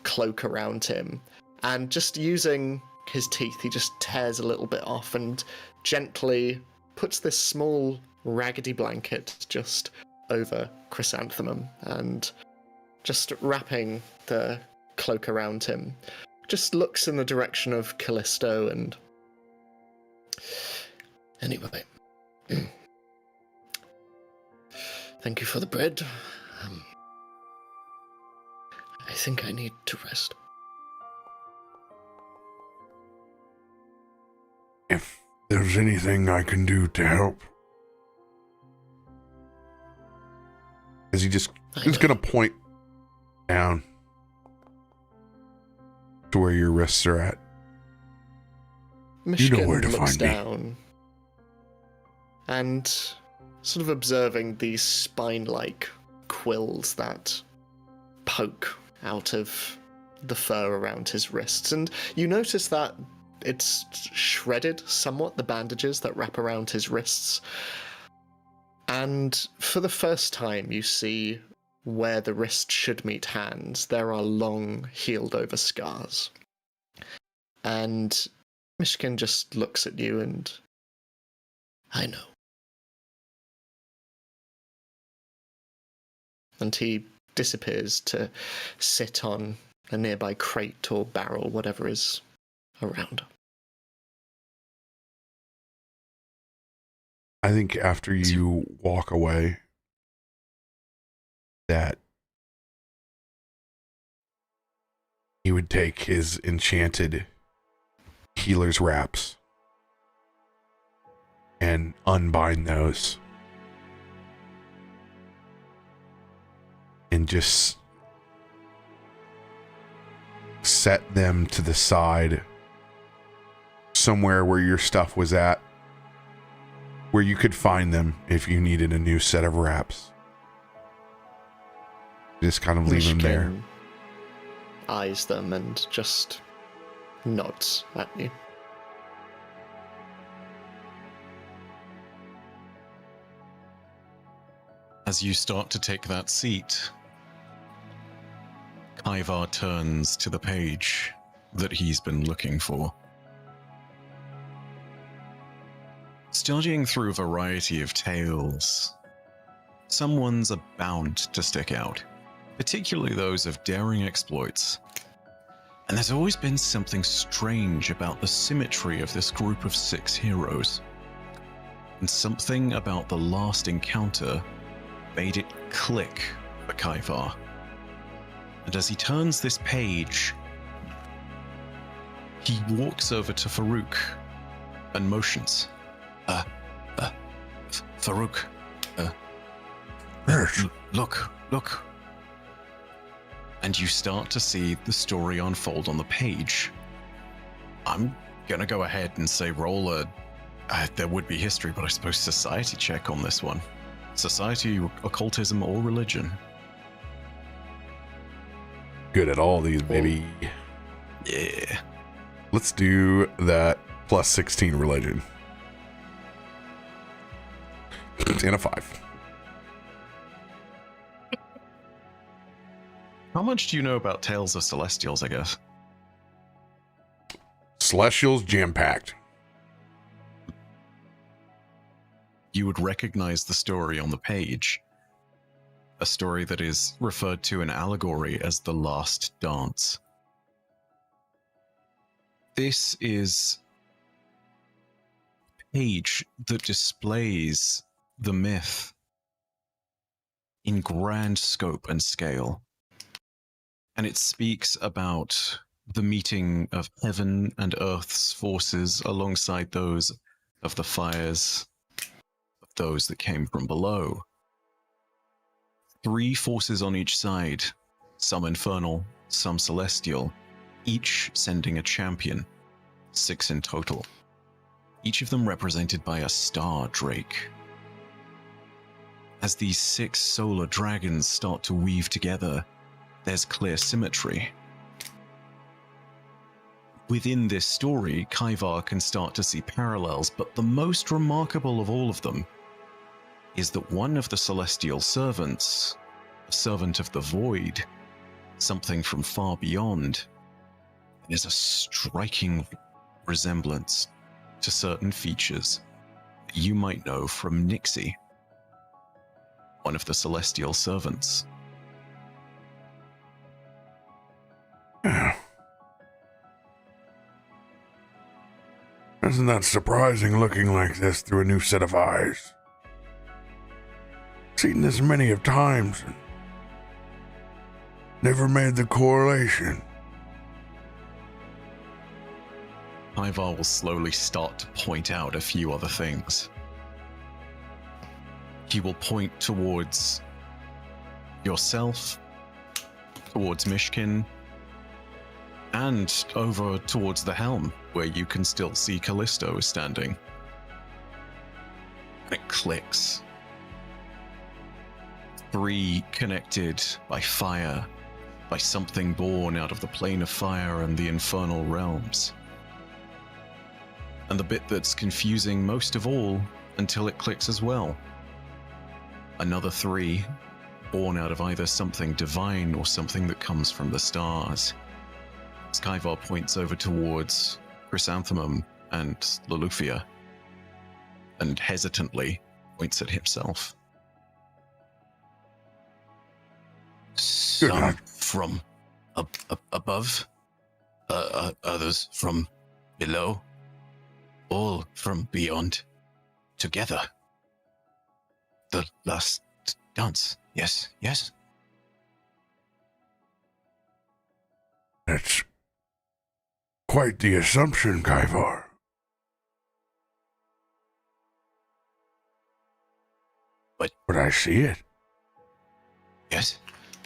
cloak around him. And just using his teeth, he just tears a little bit off and gently puts this small raggedy blanket just over Chrysanthemum and just wrapping the cloak around him, just looks in the direction of Kallisto and... Anyway. Thank you for the bread. I think I need to rest. If there's anything I can do to help, Is he just he's gonna point down to where your wrists are at? Myshkin where to looks find me. down and sort of observing these spine-like quills that poke out of the fur around his wrists. And you notice that it's shredded somewhat, the bandages that wrap around his wrists. And for the first time, you see where the wrist should meet hands. There are long, healed-over scars. And Myshkin just looks at you and... I know. And he disappears to sit on a nearby crate or barrel, whatever is around. I think after you walk away, that he would take his enchanted healer's wraps and unbind those and just set them to the side somewhere where your stuff was at, where you could find them if you needed a new set of wraps. Just kind of leave them there. Myshkin eyes them and just nods at you. As you start to take that seat, Kaivar turns to the page that he's been looking for. Studying through a variety of tales, some ones are bound to stick out, particularly those of daring exploits. And there's always been something strange about the symmetry of this group of 6 heroes, and something about the last encounter made it click for Kaivar. And as he turns this page, he walks over to Farouk and motions. Farouk, Yes. look. And you start to see the story unfold on the page. I'm gonna go ahead and say roll a, there would be history, but I suppose society check on this one. Society, occultism, or religion. Good at all these, baby. Yeah. Let's do that plus 16 religion. And a 5. How much do you know about Tales of Celestials, I guess? Celestials jam-packed. You would recognize the story on the page. A story that is referred to in allegory as the Last Dance. This is a page that displays the myth in grand scope and scale. And it speaks about the meeting of heaven and earth's forces alongside those of the fires of those that came from below. 3 forces on each side, some infernal, some celestial, each sending a champion, 6 in total. Each of them represented by a star drake. As these 6 solar dragons start to weave together, there's clear symmetry. Within this story, Kaivar can start to see parallels, but the most remarkable of all of them is that one of the celestial servants, a servant of the void, something from far beyond, is a striking resemblance to certain features that you might know from Nixie, one of the celestial servants. Yeah. Isn't that surprising looking like this through a new set of eyes? Seen this many of times and never made the correlation. Ivar will slowly start to point out a few other things. He will point towards yourself, towards Myshkin, and over towards the helm, where you can still see Kallisto standing. And it clicks. 3 connected by fire, by something born out of the plane of fire and the infernal realms. And the bit that's confusing most of all, until it clicks as well. Another 3, born out of either something divine or something that comes from the stars. Skyvar points over towards Chrysanthemum and Loluphia, and hesitantly points at himself. Some from above, others from below, all from beyond, together. the last dance. Yes, yes. That's quite the assumption, Kaivar. But I see it. Yes.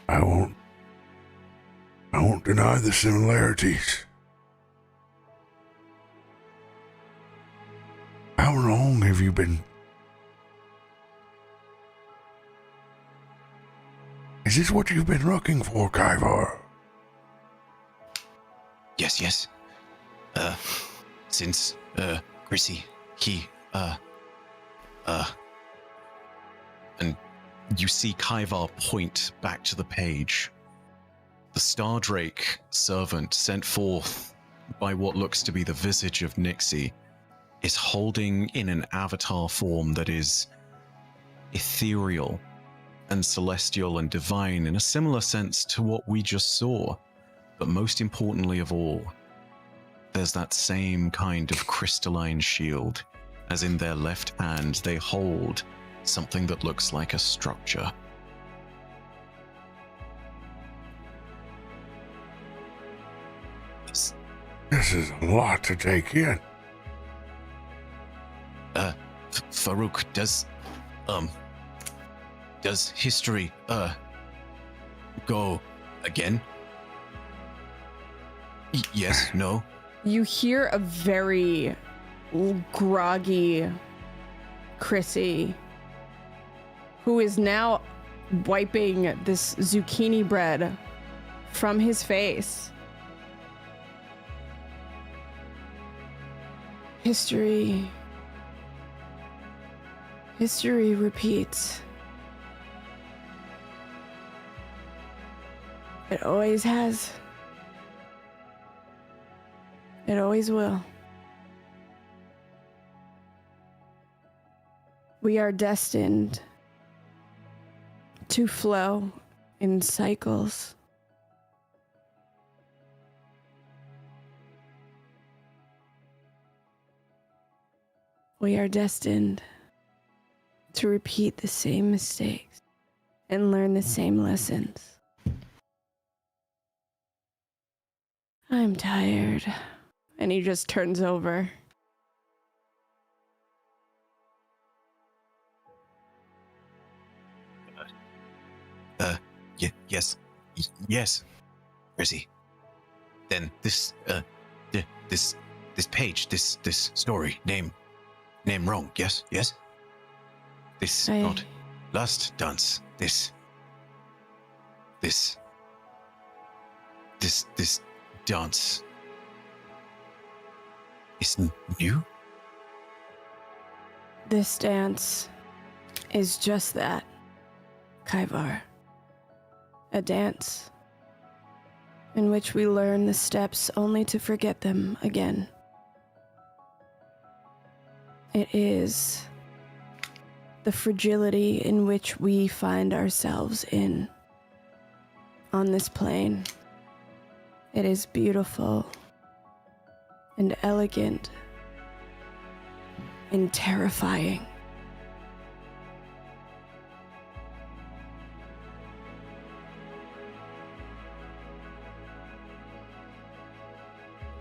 I won't deny the similarities. How long have you been? Is this what you've been looking for, Kaivar? Yes, yes. Since, Chrissy, he, and you see Kaivar point back to the page. The Stardrake servant sent forth by what looks to be the visage of Nixie is holding in an avatar form that is ethereal and celestial and divine in a similar sense to what we just saw. But most importantly of all, there's that same kind of crystalline shield, as in their left hand they hold something that looks like a structure. This is a lot to take in. Farouk, does history, go again? Yes, no? You hear a very groggy Chrissy, who is now wiping this zucchini bread from his face. History repeats. It always has. It always will. We are destined to flow in cycles. We are destined to repeat the same mistakes and learn the same lessons. I'm tired. And he just turns over. Yes. Chrissy. Then this page, this story, name wrong, yes? This not last dance, this dance is new? This dance is just that, Kaivar. A dance in which we learn the steps only to forget them again. It is the fragility in which we find ourselves in on this plane. It is beautiful and elegant and terrifying.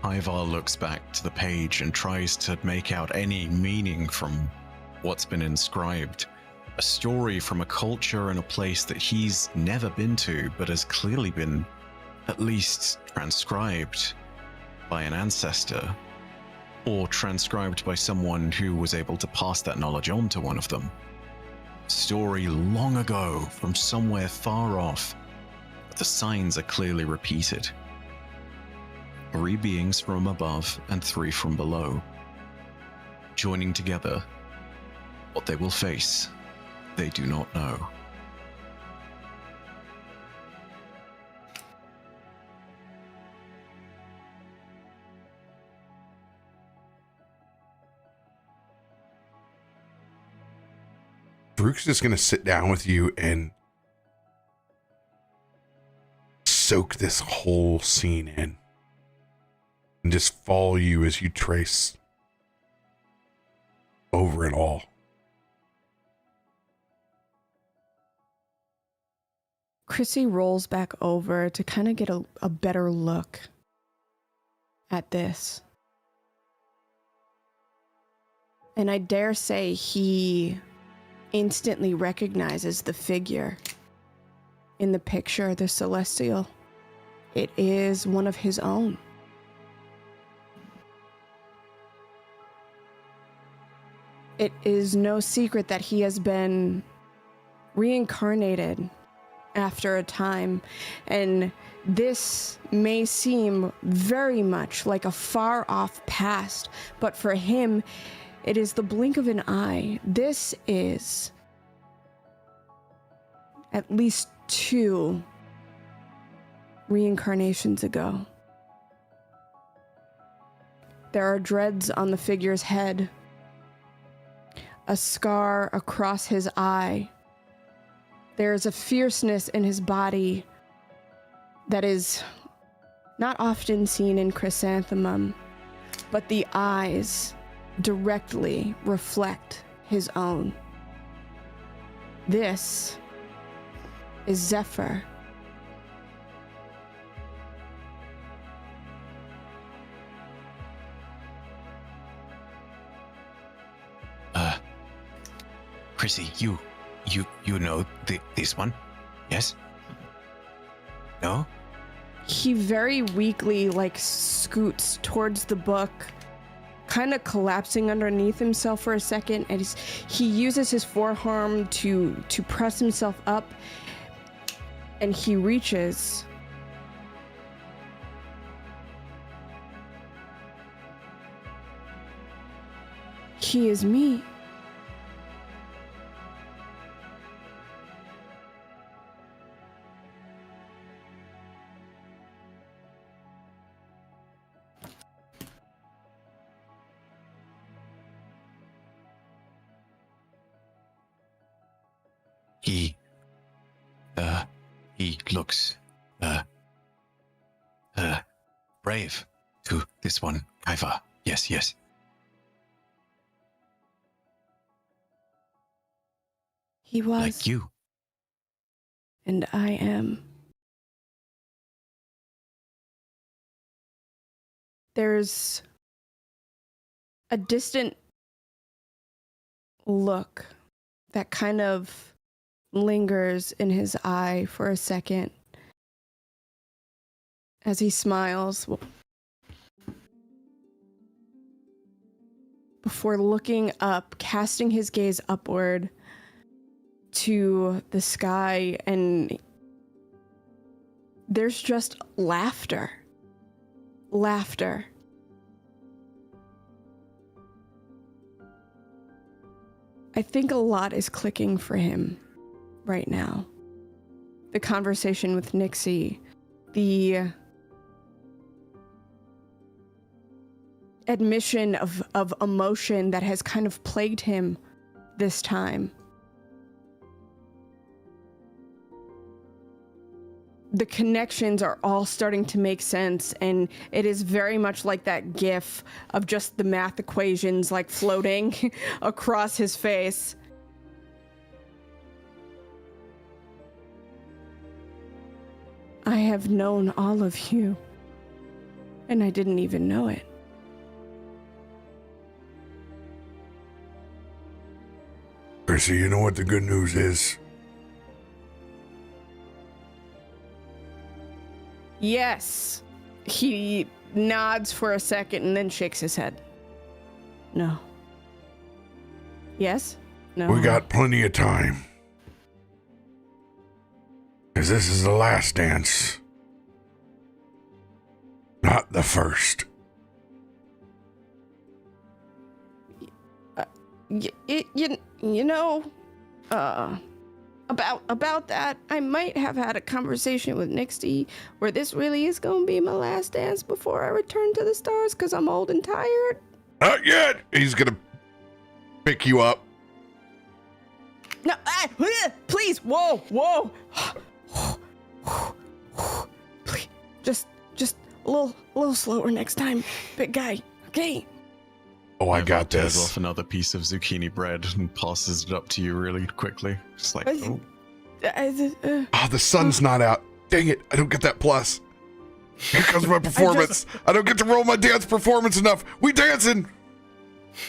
Ivar looks back to the page and tries to make out any meaning from what's been inscribed. A story from a culture and a place that he's never been to, but has clearly been at least transcribed by an ancestor, or transcribed by someone who was able to pass that knowledge on to one of them. Story long ago from somewhere far off, but the signs are clearly repeated. 3 beings from above and 3 from below, joining together. What they will face, they do not know. Farouk's just going to sit down with you and soak this whole scene in. And just follow you as you trace over it all. Chrissy rolls back over to kind of get a better look at this. And I dare say he instantly recognizes the figure in the picture, the Celestial. It is one of his own. It is no secret that he has been reincarnated after a time, and this may seem very much like a far-off past, but for him, it is the blink of an eye. This is at least 2 reincarnations ago. There are dreads on the figure's head, a scar across his eye. There is a fierceness in his body that is not often seen in Chrysanthemum, but the eyes directly reflect his own. This is Zephyr. Chrissy, you know this one? Yes? No? He very weakly scoots towards the book, kind of collapsing underneath himself for a second, and he uses his forearm to press himself up, and he reaches. He is me. He looks, brave to this one, Kaiva. Yes. He was. Like you. And I am. There's a distant look that kind of lingers in his eye for a second as he smiles before looking up, casting his gaze upward to the sky, and there's just laughter. I think a lot is clicking for him right now. The conversation with Nixie, the admission of emotion that has kind of plagued him this time. The connections are all starting to make sense, and it is very much like that gif of just the math equations floating across his face. I have known all of you, and I didn't even know it. Percy, you know what the good news is? Yes. He nods for a second and then shakes his head. No. Yes? No. We got plenty of time. Because this is the last dance. Not the first. You know, about that, I might have had a conversation with Nixie where this really is going to be my last dance before I return to the stars because I'm old and tired. Not yet. He's going to pick you up. No, please, whoa. Please, just a little slower next time, big guy, okay? Oh, I got tears this. off another piece of zucchini bread and passes it up to you really quickly. Just like, oh. Oh, the sun's not out. Dang it, I don't get that plus. Here comes my performance. I don't get to roll my dance performance enough. We dancing.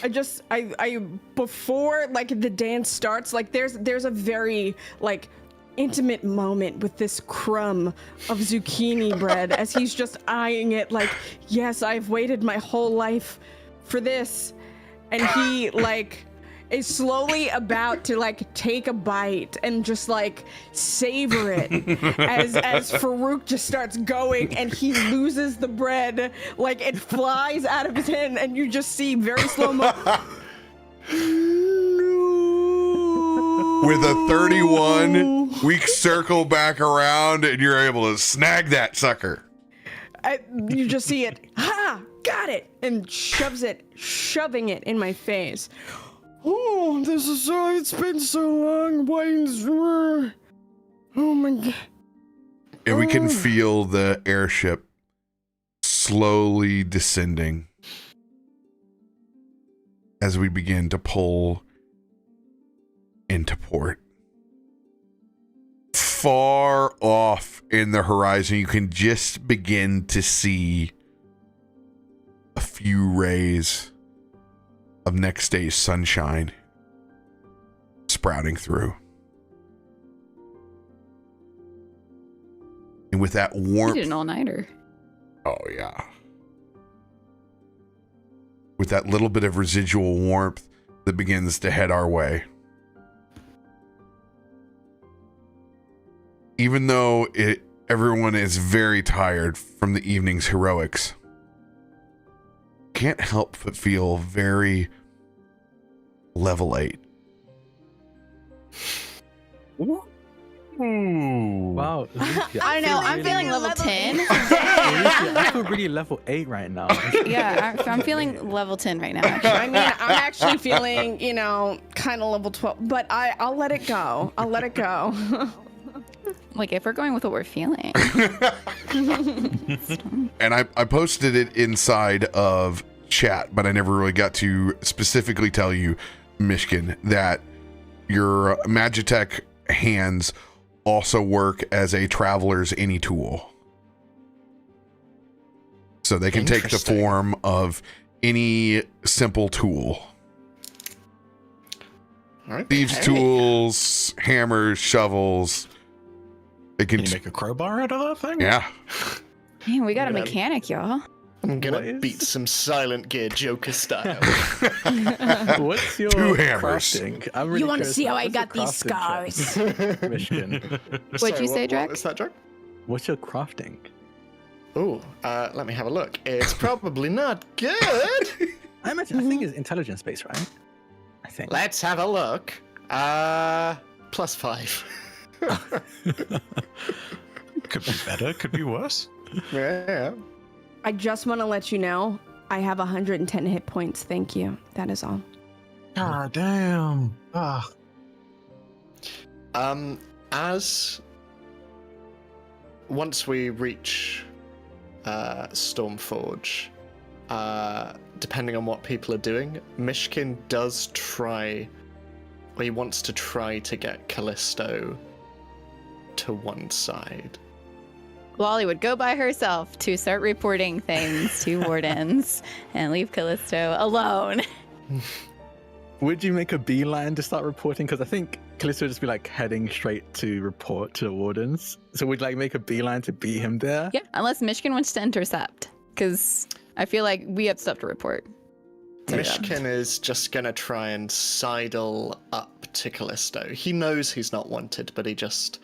I before like the dance starts, like there's a very like intimate moment with this crumb of zucchini bread as he's just eyeing it like, yes, I've waited my whole life for this. And he like is slowly about to like take a bite and just like savor it as Farouk just starts going and he loses the bread, like it flies out of his hand and you just see very slow mo. With a 31, we circle back around and you're able to snag that sucker. You just see it, got it, and shoving it in my face. Oh, this is it's been so long. Oh my god. And we can feel the airship slowly descending as we begin to pull into port. Far off in the horizon, you can just begin to see a few rays of next day's sunshine sprouting through. And with that warmth... You did an all-nighter. Oh, yeah. With that little bit of residual warmth that begins to head our way. Even though everyone is very tired from the evening's heroics, can't help but feel very level 8. Ooh. Wow. I know, I'm feeling level 10. I feel really level 8 right now. Yeah, I'm feeling level 10 right now. Actually. I mean, I'm actually feeling, kind of level 12, but I'll let it go. I'll let it go. Like, if we're going with what we're feeling. And I posted it inside of chat, but I never really got to specifically tell you, Myshkin, that your Magitech hands also work as a traveler's any tool. So they can take the form of any simple tool. Okay. Thieves' tools, hammers, shovels. They can you make a crowbar out of that thing? Yeah. Man, we got a mechanic, y'all. I'm gonna beat some Silent Gear Joker style. What's your Two hammers. crafting? I'm really You want to curious, see how I what's your got these crafting scars? check, Myshkin? What'd you say, Drak? What was that, Drak? What's your crafting? Oh, let me have a look. It's probably not good. I think it's intelligence based, right? I think. Let's have a look. +5. Could be better, could be worse. Yeah. I just want to let you know, I have 110 hit points. Thank you. That is all. God damn. As once we reach Stormforge, depending on what people are doing, Myshkin does try, or he wants to try to get Kallisto to one side. Wally would go by herself to start reporting things to wardens and leave Kallisto alone. Would you make a beeline to start reporting? Because I think Kallisto would just be like heading straight to report to the wardens. So would like make a beeline to beat him there? Yeah, unless Myshkin wants to intercept, because I feel like we have stuff to report. Myshkin is just gonna try and sidle up to Kallisto. He knows he's not wanted, but he just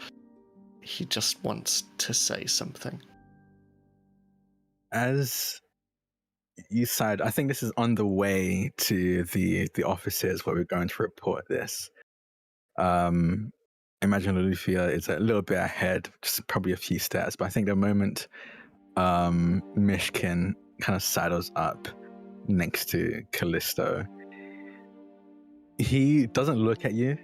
wants to say something. As you said, I think this is on the way to the offices where we're going to report this. Imagine Loluphia is a little bit ahead, just probably a few steps, but I think the moment Myshkin kind of sidles up next to Kallisto, he doesn't look at you,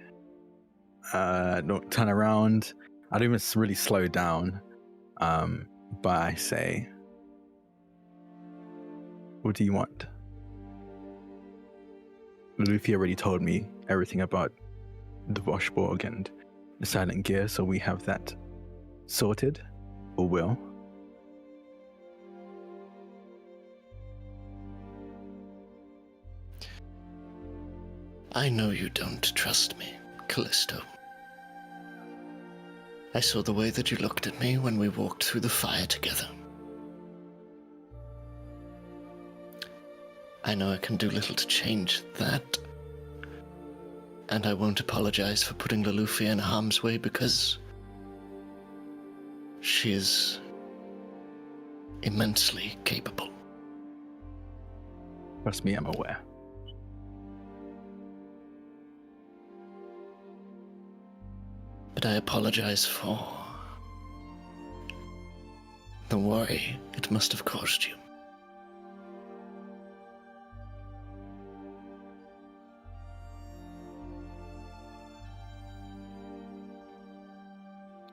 don't turn around. I don't even really slow down, but I say, what do you want? Loluphia already told me everything about the Voshborg and the silent gear so we have that sorted, or will? I know you don't trust me, Kallisto. I saw the way that you looked at me when we walked through the fire together. I know I can do little to change that. And I won't apologize for putting Loluphia in harm's way because she is immensely capable. Trust me, I'm aware. But I apologize for the worry it must have caused you.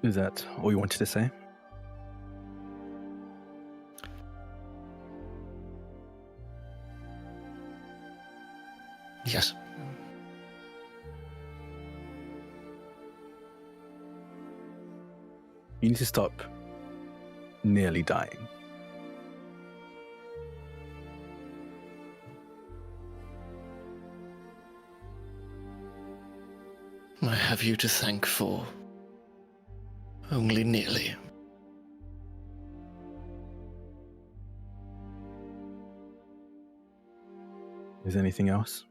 Is that all you wanted to say? Yes. You need to stop nearly dying. I have you to thank for only nearly. Is there anything else?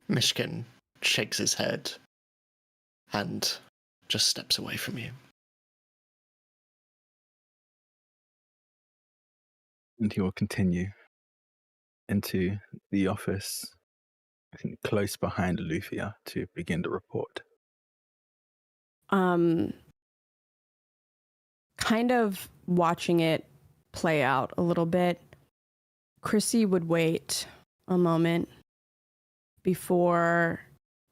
Myshkin shakes his head and just steps away from you. And he will continue into the office, I think close behind Loluphia, to begin the report. Kind of watching it play out a little bit, Chrissy would wait a moment before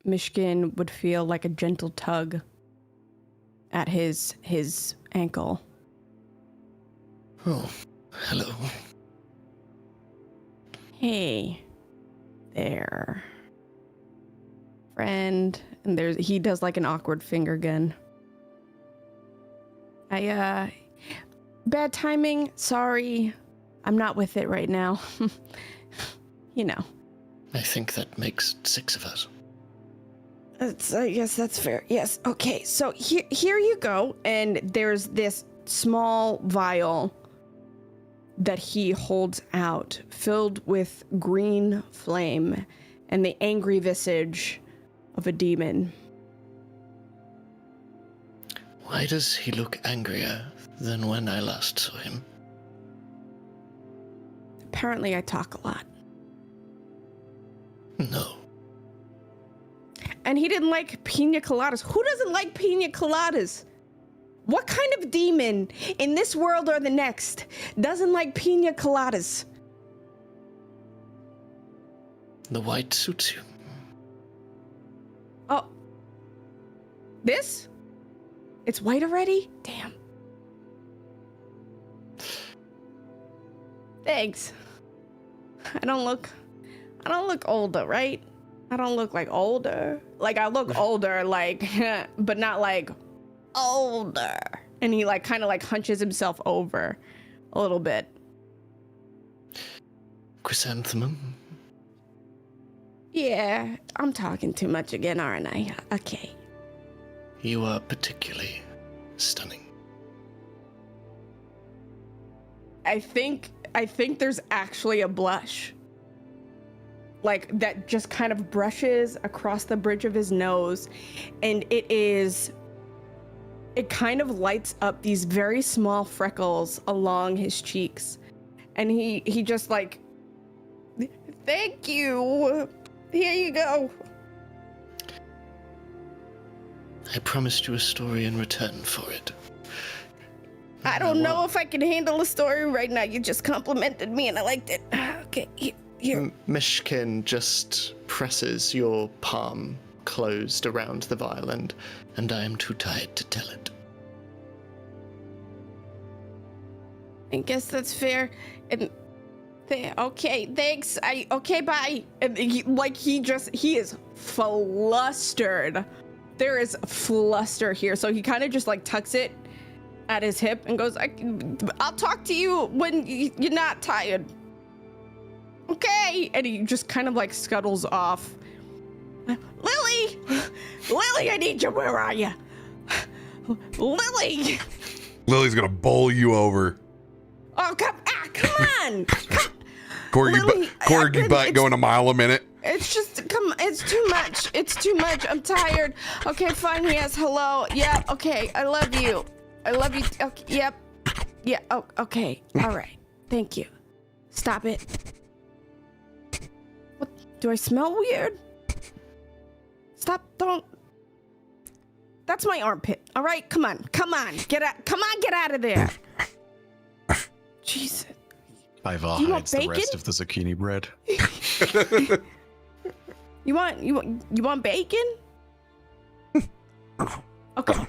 Myshkin would feel like a gentle tug at his ankle. Oh, hello. Hey there, friend. And he does like an awkward finger gun. Bad timing, sorry. I'm not with it right now. You know. I think that makes 6 of us. Yes, that's fair. Yes, okay. So here you go. And there's this small vial that he holds out, filled with green flame and the angry visage of a demon. Why does he look angrier than when I last saw him? Apparently I talk a lot. No. And he didn't like pina coladas. Who doesn't like pina coladas? What kind of demon in this world or the next doesn't like pina coladas? The white suits you. Oh. This? It's white already? Damn. Thanks. I don't look older, right? I don't look like older. Like I look older, like, but not like older. And he like kind of like hunches himself over a little bit. Chrysanthemum? Yeah, I'm talking too much again, aren't I? Okay. You are particularly stunning. I think there's actually a blush. Like that just kind of brushes across the bridge of his nose, and it kind of lights up these very small freckles along his cheeks. And he just like, thank you. Here you go. I promised you a story in return for it. I don't know if I can handle a story right now. You just complimented me and I liked it. Okay, here. Myshkin just presses your palm closed around the vial, and I am too tired to tell it. I guess that's fair. And Okay, thanks. Okay, bye. And he is flustered. There is fluster here. So he kind of just like tucks it at his hip and goes, I'll talk to you when you're not tired. Okay. And he just kind of like scuttles off. Lily! Lily, I need you. Where are you? Lily! Lily's gonna bowl you over. Oh, come on! Corgi butt going a mile a minute. It's just, it's too much. It's too much. I'm tired. Okay, fine. Yes, hello. Yeah, okay. I love you. I love you. Okay, yep. Yeah, oh, okay. All right. Thank you. Stop it. What? Do I smell weird? Stop, don't. That's my armpit. All right, come on. Get out of there. Jesus. Ivar Do you hides want the rest bacon? of the zucchini bread. You want bacon? Okay.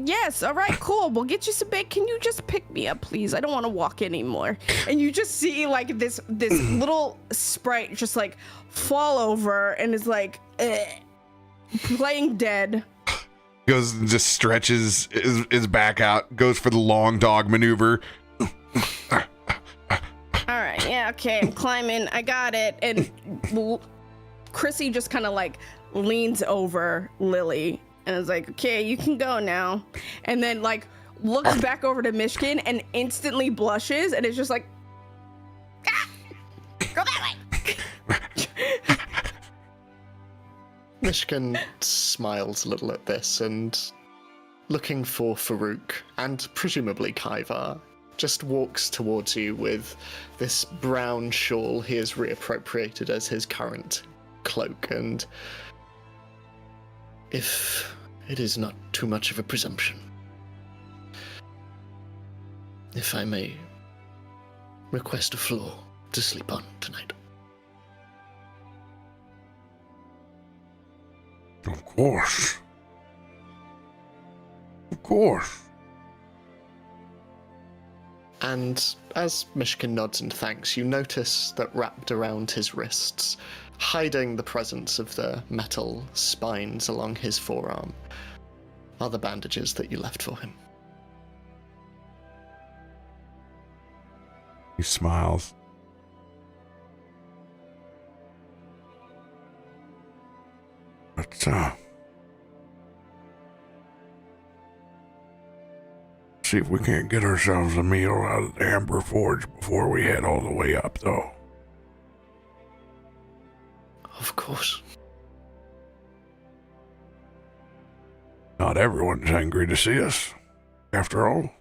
Yes. All right. Cool. We'll get you some bacon. Can you just pick me up, please? I don't want to walk anymore. And you just see like this little sprite just like fall over and is like playing dead. Goes and just stretches his back out. Goes for the long dog maneuver. All right. Yeah. Okay. I'm climbing. I got it. And Chrissy just kind of like leans over Lily and is like, okay, you can go now. And then like looks back over to Myshkin and instantly blushes and is just like, go that way. Myshkin smiles a little at this and, looking for Farouk and presumably Kaivar, just walks towards you with this brown shawl he has reappropriated as his current cloak. And If it is not too much of a presumption, if I may request a floor to sleep on tonight. Of course. Of course. And as Myshkin nods and thanks, you notice that wrapped around his wrists, hiding the presence of the metal spines along his forearm, are the bandages that you left for him. He smiles. Let's see if we can't get ourselves a meal out of the Amber Forge before we head all the way up, though. Of course. Not everyone's angry to see us, after all.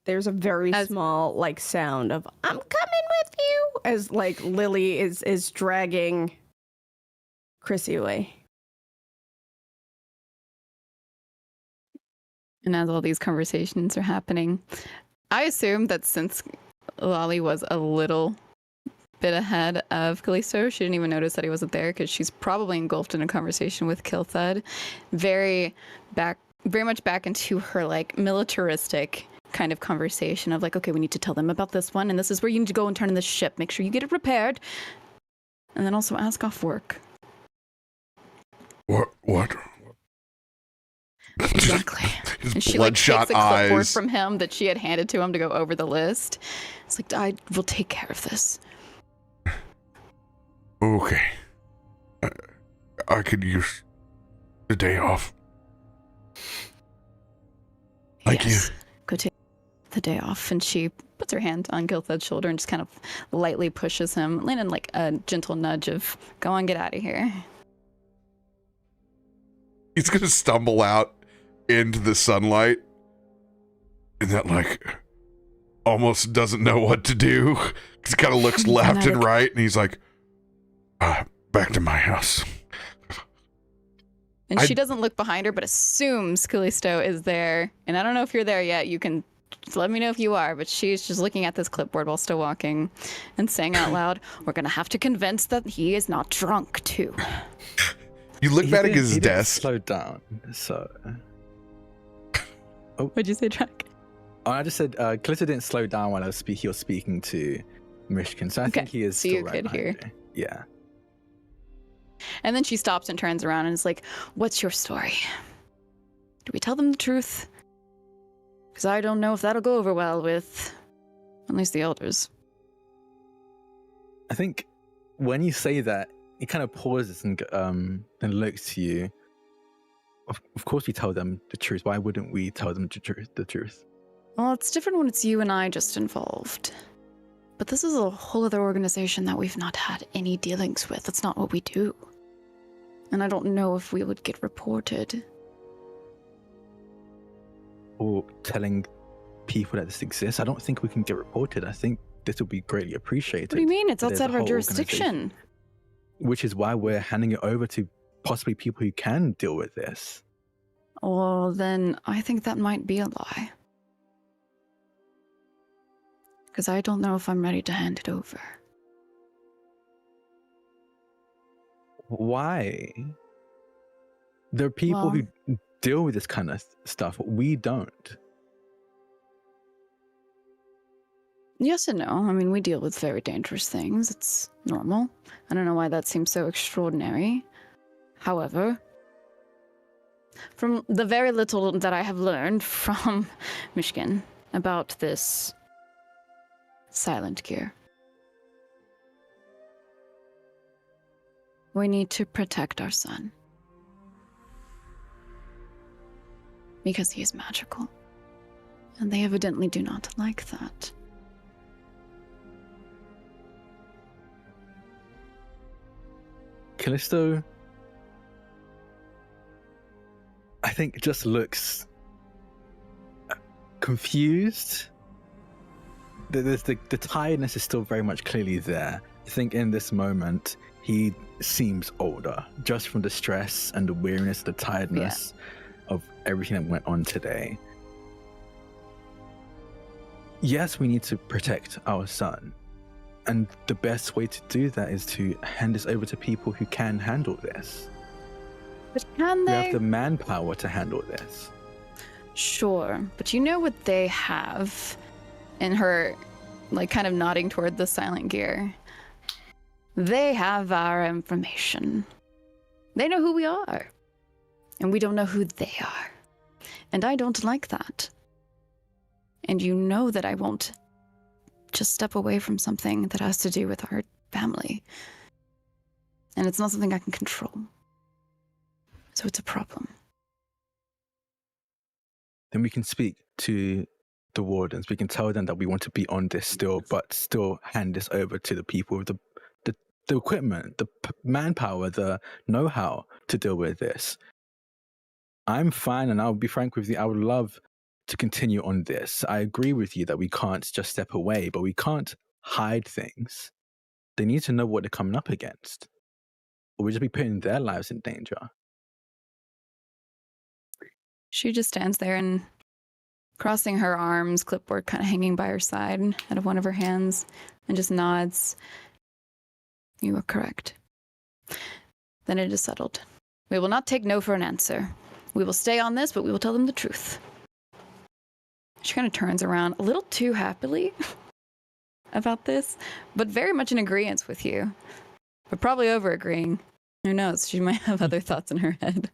There's a very small like sound of I'm coming with you as like Lily is dragging Chrissy away. And as all these conversations are happening, I assume that since Lolly was a little bit ahead of Kallisto, she didn't even notice that he wasn't there because she's probably engulfed in a conversation with Kilthud. Very much back into her like militaristic kind of conversation of like, okay, we need to tell them about this one, and this is where you need to go and turn in this ship. Make sure you get it repaired. And then also ask off work. What? Exactly. And she like takes a clipboard from him that she had handed to him to go over the list. It's like, I will take care of this. Okay. I could use the day off. Thank you. Go take the day off. And she puts her hand on Gilthud's shoulder and just kind of lightly pushes him, landing like a gentle nudge of, go on, get out of here. He's gonna stumble out into the sunlight and that like almost doesn't know what to do. He kind of looks left and right and he's like, back to my house. And she doesn't look behind her, but assumes Kallisto is there. And I don't know if you're there yet. You can let me know if you are, but she's just looking at this clipboard while still walking and saying out loud, we're going to have to convince that he is not drunk, too. You look back at his desk. Slow down, so... What'd you say, Drak? Oh, I just said Kallisto didn't slow down while he was speaking to Myshkin, so I think he is so still you right could behind hear. you. Yeah. And then she stops and turns around and is like, "What's your story? Do we tell them the truth? Because I don't know if that'll go over well with at least the elders." I think when you say that, he kind of pauses and looks to you. Of course, we tell them the truth. Why wouldn't we tell them the truth? Well, it's different when it's you and I just involved. But this is a whole other organization that we've not had any dealings with. That's not what we do. And I don't know if we would get reported. Or telling people that this exists. I don't think we can get reported. I think this will be greatly appreciated. What do you mean? It's There's outside of a our whole jurisdiction. organization. Which is why we're handing it over to possibly people who can deal with this. Well, then I think that might be a lie. Because I don't know if I'm ready to hand it over. Why? There are people who deal with this kind of stuff. We don't. Yes and no. I mean, we deal with very dangerous things. It's normal. I don't know why that seems so extraordinary. However, from the very little that I have learned from Myshkin about this silent gear, we need to protect our son. Because he is magical. And they evidently do not like that. Kallisto, I think, just looks confused. The tiredness is still very much clearly there. I think in this moment, he seems older, just from the stress and the weariness, the tiredness of everything that went on today. Yes, we need to protect our son. And the best way to do that is to hand this over to people who can handle this. But can We they? have the manpower to handle this. Sure, but you know what they have in her, like, kind of nodding toward the silent gear. They have our information. They know who we are. And we don't know who they are. And I don't like that. And you know that I won't just step away from something that has to do with our family. And it's not something I can control. So it's a problem. Then we can speak to the wardens. We can tell them that we want to be on this still, but still hand this over to the people with the equipment, the manpower, the know-how to deal with this. I'm fine, and I'll be frank with you, I would love to continue on this. I agree with you that we can't just step away, but we can't hide things. They need to know what they're coming up against, or we'll just be putting their lives in danger. She just stands there and crossing her arms, clipboard kind of hanging by her side out of one of her hands, and just nods. You are correct. Then it is settled. We will not take no for an answer. We will stay on this, but we will tell them the truth. She kind of turns around a little too happily about this, but very much in agreement with you. But probably over-agreeing. Who knows? She might have other thoughts in her head.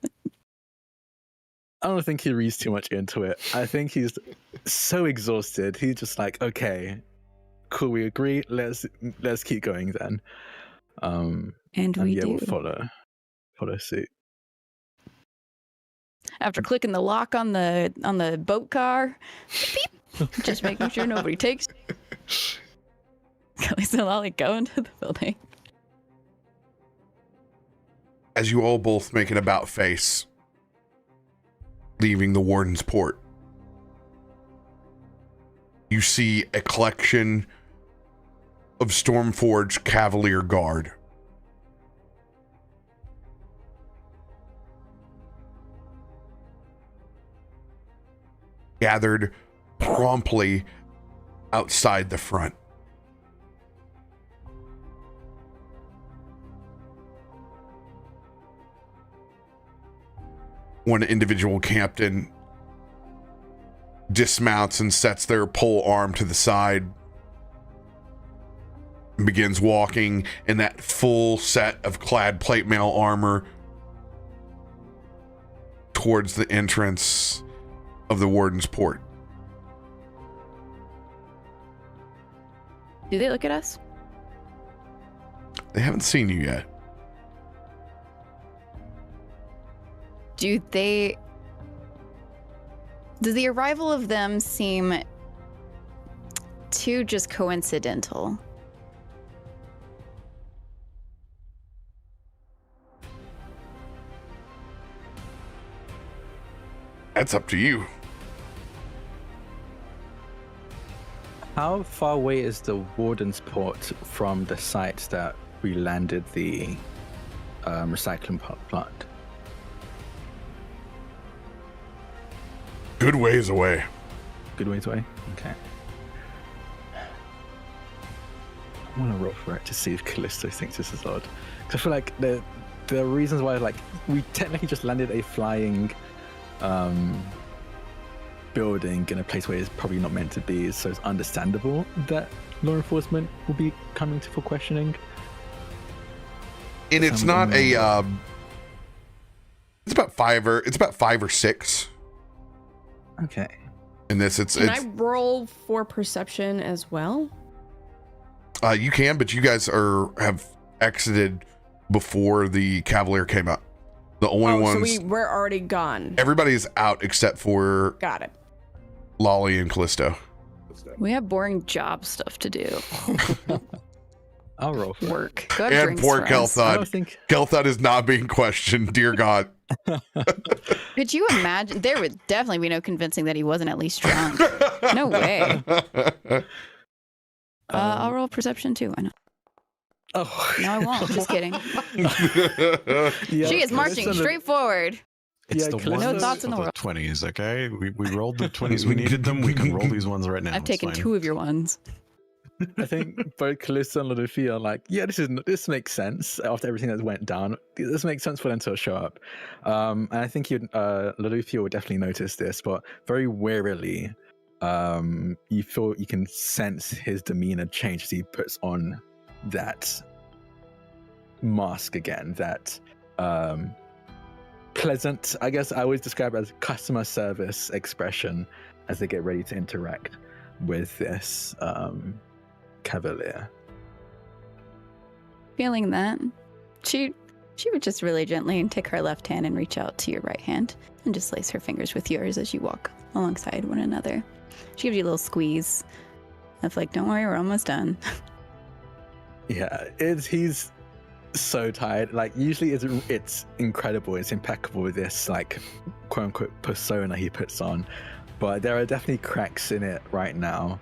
I don't think he reads too much into it. I think he's so exhausted. He's just like, okay, cool, we agree. Let's keep going then. And we do. We'll follow suit. After clicking the lock on the boat car, beep, just making sure nobody takes. Kallisto and Lolly go into the building. As you all both make an about face, leaving the warden's port, you see a collection of Stormforge Cavalier Guard. Gathered promptly outside the front. One individual captain dismounts and sets their pole arm to the side and begins walking in that full set of clad plate mail armor towards the entrance of the Warden's Port. Do they look at us? They haven't seen you yet. Does the arrival of them seem too just coincidental? That's up to you. How far away is the Warden's Port from the site that we landed the recycling plant? Good ways away. Good ways away? Okay. I want to roll for it to see if Kallisto thinks this is odd. Because I feel like the reasons why, like, we technically just landed a flying building in a place where it's probably not meant to be, so it's understandable that law enforcement will be coming for questioning. And it's not a it's about 5 or 6. Okay. And this it's Can I roll for perception as well? you can, but you guys have exited before the Cavalier came up. The only ones So we're already gone. everybody's out except for Got it. Lolly and Kallisto. We have boring job stuff to do. I'll roll for it. Work. Good And drinks poor for us. I Kelthod. don't think... Kelthod is not being questioned, dear God. Could you imagine? There would definitely be no convincing that he wasn't at least drunk. No way. I'll roll perception too. Why not? Oh. No, I won't. Just kidding. Yeah, She is marching Kallisto- straight forward. It's Yeah, the Kallisto- ones No thoughts in the for world. 20s, okay? We rolled the 20s. We needed them. We can roll these ones right now. I've It's taken fine. 2 of your ones. I think both Kallisto and Loluphia are like, yeah, this makes sense after everything that went down. This makes sense for them to show up. And I think Loluphia will definitely notice this, but very warily, you feel you can sense his demeanor change as he puts on that mask again. That pleasant, I guess I always describe it as customer service expression as they get ready to interact with this Cavalier. Feeling that, she would just really gently take her left hand and reach out to your right hand and just lace her fingers with yours as you walk alongside one another. She gives you a little squeeze of like, don't worry, we're almost done. Yeah, he's so tired. Like, usually it's incredible, it's impeccable with this, like, quote unquote persona he puts on, but there are definitely cracks in it right now.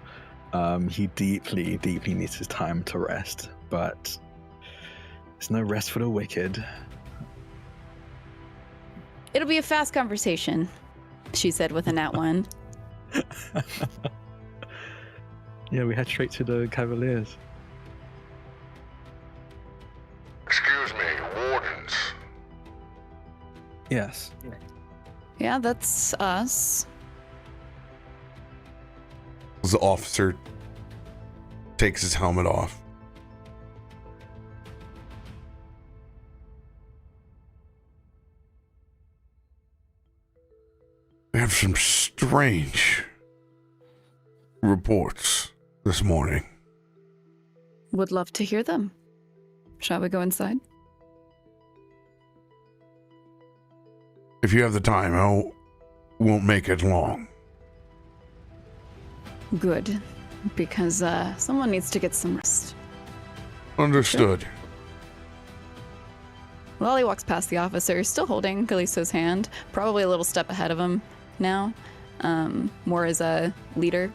He deeply needs his time to rest, but there's no rest for the wicked. It'll be a fast conversation, she said with a nat 1. Yeah, we head straight to the Cavaliers. Excuse me, wardens. Yes. Yeah, that's us. The officer takes his helmet off. We have some strange reports this morning. Would love to hear them. Shall we go inside? If you have the time, I won't make it long. Good, because someone needs to get some rest. Understood. Lolly walks past the officer, still holding Kallisto's hand, probably a little step ahead of him now, more as a leader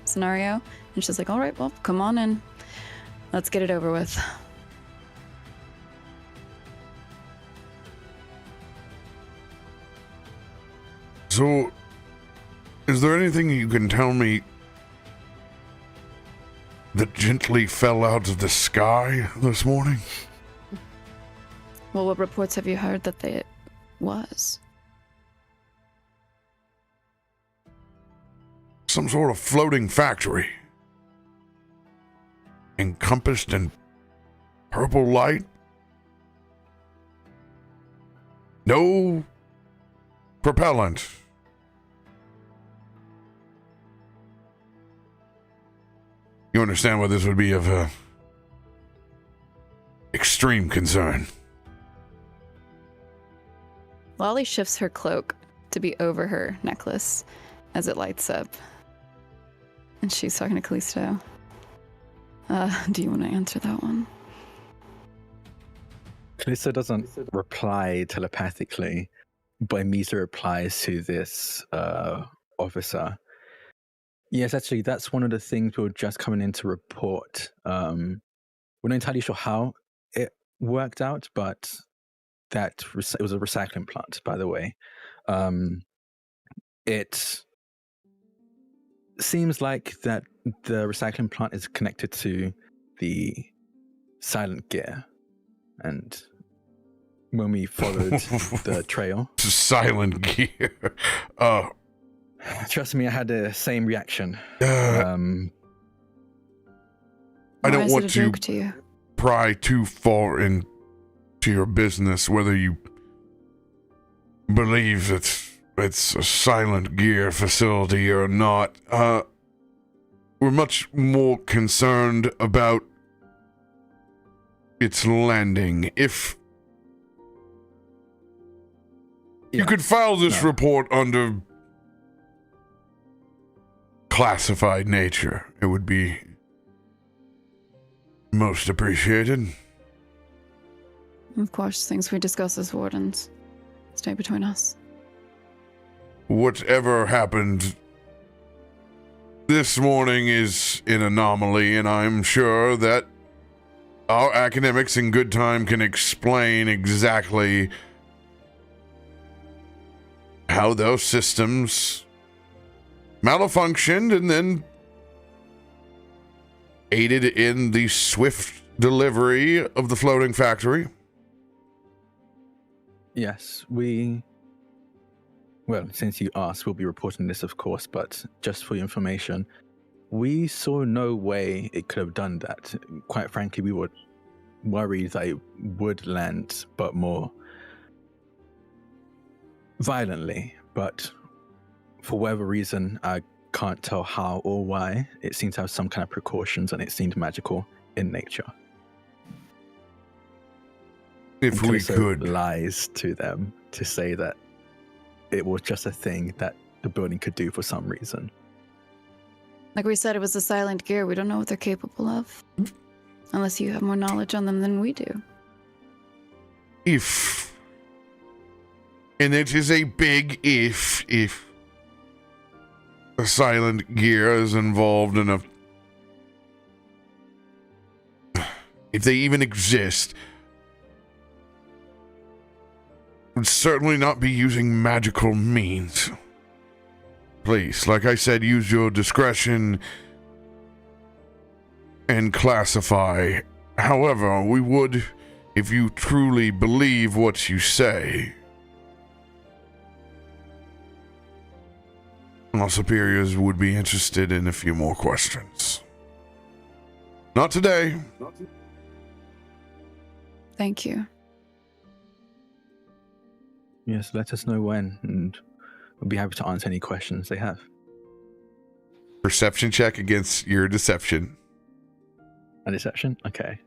scenario. And she's like, all right, well, come on in. Let's get it over with. So, is there anything you can tell me that gently fell out of the sky this morning? Well, what reports have you heard that it was? some sort of floating factory encompassed in purple light. No propellant. You understand why this would be of extreme concern. Lolly shifts her cloak to be over her necklace as it lights up. And she's talking to Kallisto. Do you want to answer that one? Kallisto doesn't reply telepathically, but immediately replies to this officer. Yes, actually, that's one of the things we were just coming in to report. We're not entirely sure how it worked out, but that it was a recycling plant, by the way. It seems like that the recycling plant is connected to the silent gear. And when we followed the trail... Silent gear. Trust me, I had the same reaction. I don't want to pry too far into your business, whether you believe it's a silent gear facility or not. We're much more concerned about its landing. If you could file this report under classified nature, it would be most appreciated. Of course, things we discuss as wardens stay between us. Whatever happened this morning is an anomaly, and I'm sure that our academics in good time can explain exactly how those systems malfunctioned and then aided in the swift delivery of the floating factory. Yes, well, since you asked, we'll be reporting this, of course, but just for your information, we saw no way it could have done that. Quite frankly, we were worried that it would land, but more violently. But for whatever reason, I can't tell how or why, it seemed to have some kind of precautions and it seemed magical in nature. If we could. Lies to them to say that it was just a thing that the building could do for some reason. Like we said, it was a silent gear. We don't know what they're capable of. Unless you have more knowledge on them than we do. If, and it is a big if a silent gear is involved in if they even exist, would certainly not be using magical means. Please, like I said, use your discretion and classify. However, we would, if you truly believe what you say, our superiors would be interested in a few more questions. Not today. Thank you. Yes, let us know when, and we'll be happy to answer any questions they have. Perception check against your deception. A deception? Okay.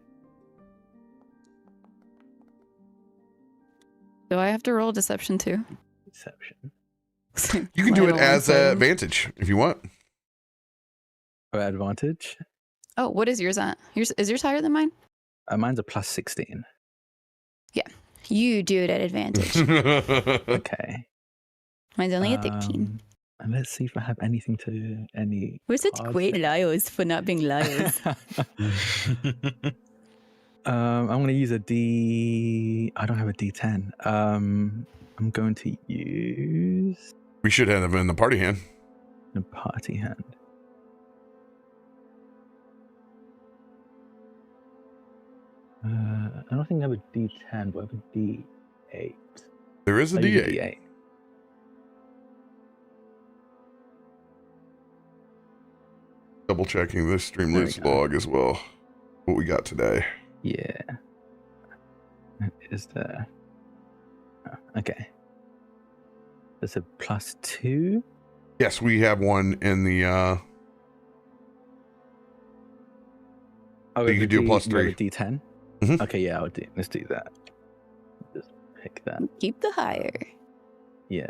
Do I have to roll deception too? Deception. You can do it as an advantage if you want. For advantage? Oh, what is yours at? Is yours higher than mine? Mine's a plus 16. Yeah. You do it at advantage. Okay. Mine's only a 13. And let's see if I have anything to any. We're such great liars for not being liars. I'm going to use a D. I don't have a D10. I'm going to use. We should have in the party hand. The party hand. I don't think I have a D10, but I have a D8. There is a D8. double checking this Streamlabs There we go. log as well. What we got today. Yeah. Is there? Oh, okay. There's a +2. Yes, we have one in the. Oh, you could do a +3. D10. Mhm. Okay, yeah, let's do that. Just pick that. Keep the higher. Yeah.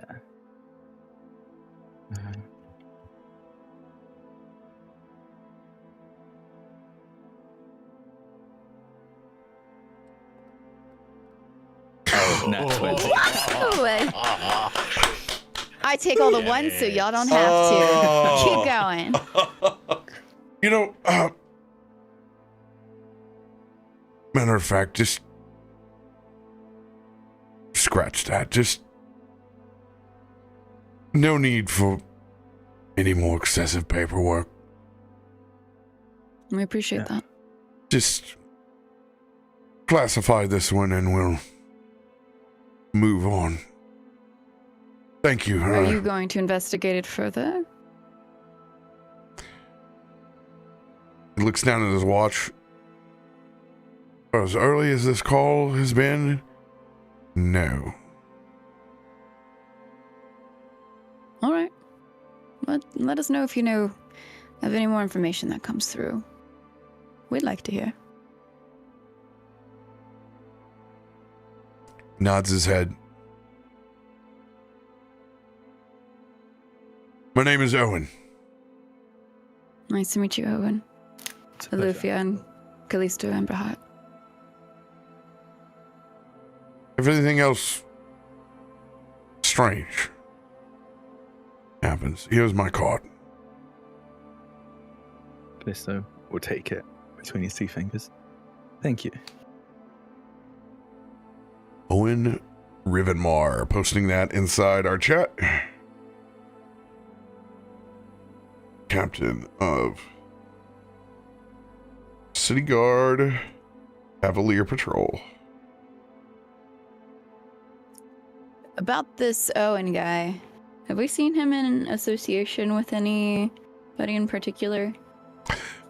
Nat 20. Ooh, I take all the ones so y'all don't have Oh. to. Keep going. You know, matter of fact, just scratch that. Just no need for any more excessive paperwork. We appreciate Yeah. that. Just classify this one and we'll move on. Thank you. Are you going to investigate it further? He looks down at his watch. As early as this call has been, no. All right. Let us know if you know of any more information that comes through. We'd like to hear. Nods his head. My name is Owen. Nice to meet you, Owen. It's a pleasure. Loluphia and Kallisto and Brahat. If anything else strange happens, here's my card. Callisto will take it between his 2 fingers. Thank you. Owen Rivenmar, posting that inside our chat. Captain of City Guard Cavalier Patrol. About this Owen guy, have we seen him in association with anybody in particular?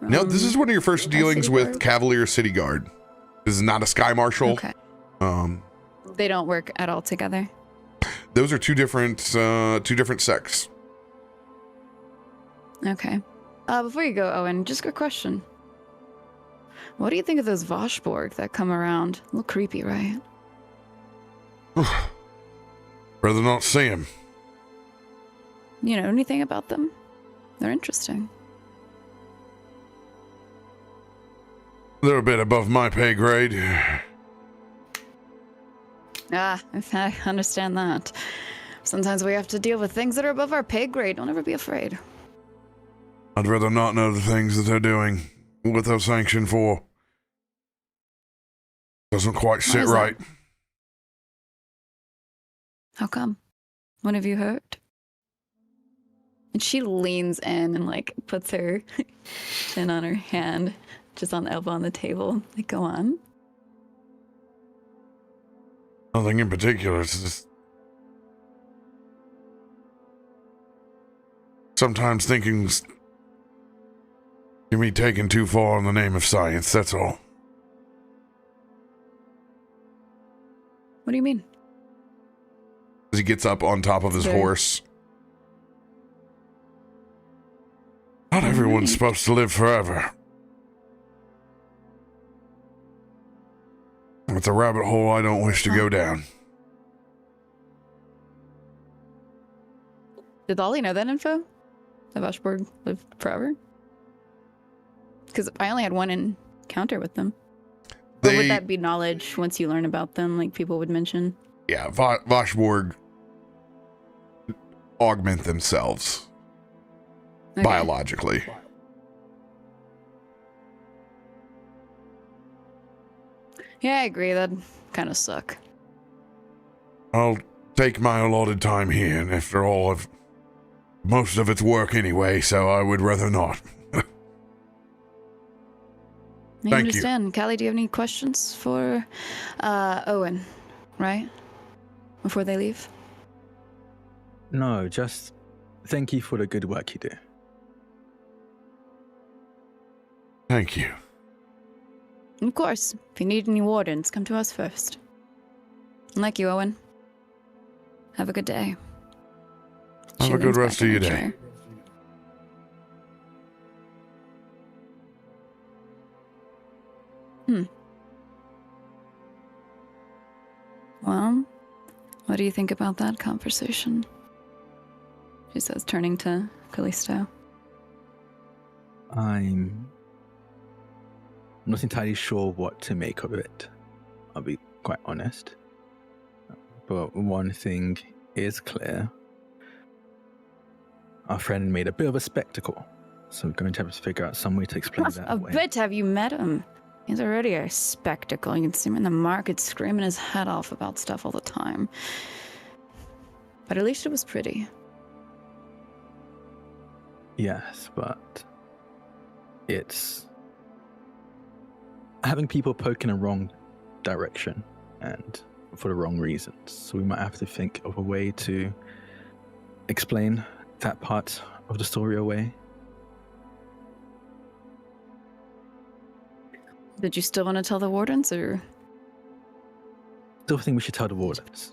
No, this is one of your first a dealings City with Guard? Cavalier City Guard. This is not a Sky Marshal. Okay. They don't work at all together. Those are two different sects. Okay. Before you go, Owen, just a question. What do you think of those Voshborg that come around? A little creepy, right? Rather not see him. You know anything about them? They're interesting. They're a bit above my pay grade. Ah, I understand that. Sometimes we have to deal with things that are above our pay grade. Don't ever be afraid. I'd rather not know the things that they're doing without sanction for. Doesn't quite sit is that? right. How come? What have you heard? And she leans in and like puts her chin on her hand, just on the elbow on the table. Like, go on. Nothing in particular. It's just sometimes thinking's can be taken too far in the name of science, that's all. What do you mean? As he gets up on top of his Very- horse. Not everyone's supposed to live forever. It's a rabbit hole I don't wish to go down. Did Ollie know that info? That Voshborg live forever? Because I only had one encounter with them. Or would that be knowledge once you learn about them, like people would mention? Yeah, Voshborg augment themselves Okay. biologically. Yeah, I agree. That'd kind of suck. I'll take my allotted time here, and after all, most of it's work anyway, so I would rather not. I Thank you. understand. Callie, do you have any questions for Owen, right? Before they leave? No, just thank you for the good work you do. Thank you. Of course, if you need any wardens, come to us first. And like you, Owen. Have a good day. Have She a good leans rest back of in your her day. chair. Well, what do you think about that conversation? She says, turning to Kallisto. I'm not entirely sure what to make of it. I'll be quite honest. But one thing is clear. Our friend made a bit of a spectacle. So we're going to have to figure out some way to explain that A away. bit have you met him? He's already a spectacle. You can see him in the market screaming his head off about stuff all the time. But at least it was pretty. Yes, but it's having people poke in a wrong direction and for the wrong reasons. So we might have to think of a way to explain that part of the story away. Did you still want to tell the wardens, or? Still think we should tell the wardens.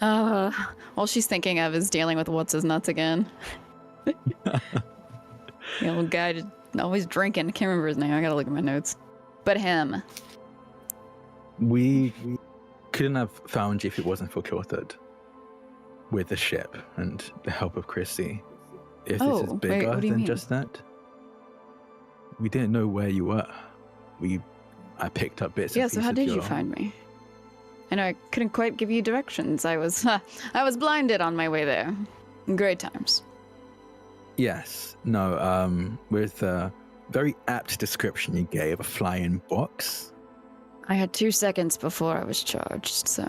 All she's thinking of is dealing with what's his nuts again. The old guy just always drinking. I can't remember his name. I gotta look at my notes. But him. We couldn't have found you if it wasn't for Kilthud with the ship and the help of Chrissy. If this is Wait, bigger what do you than mean? just that, we didn't know where you were. I picked up bits. Yeah, and so how pieces did you your- find me? I know I couldn't quite give you directions. I was blinded on my way there. Great times. Yes. No. With a very apt description you gave, a flying box. I had 2 seconds before I was charged, so...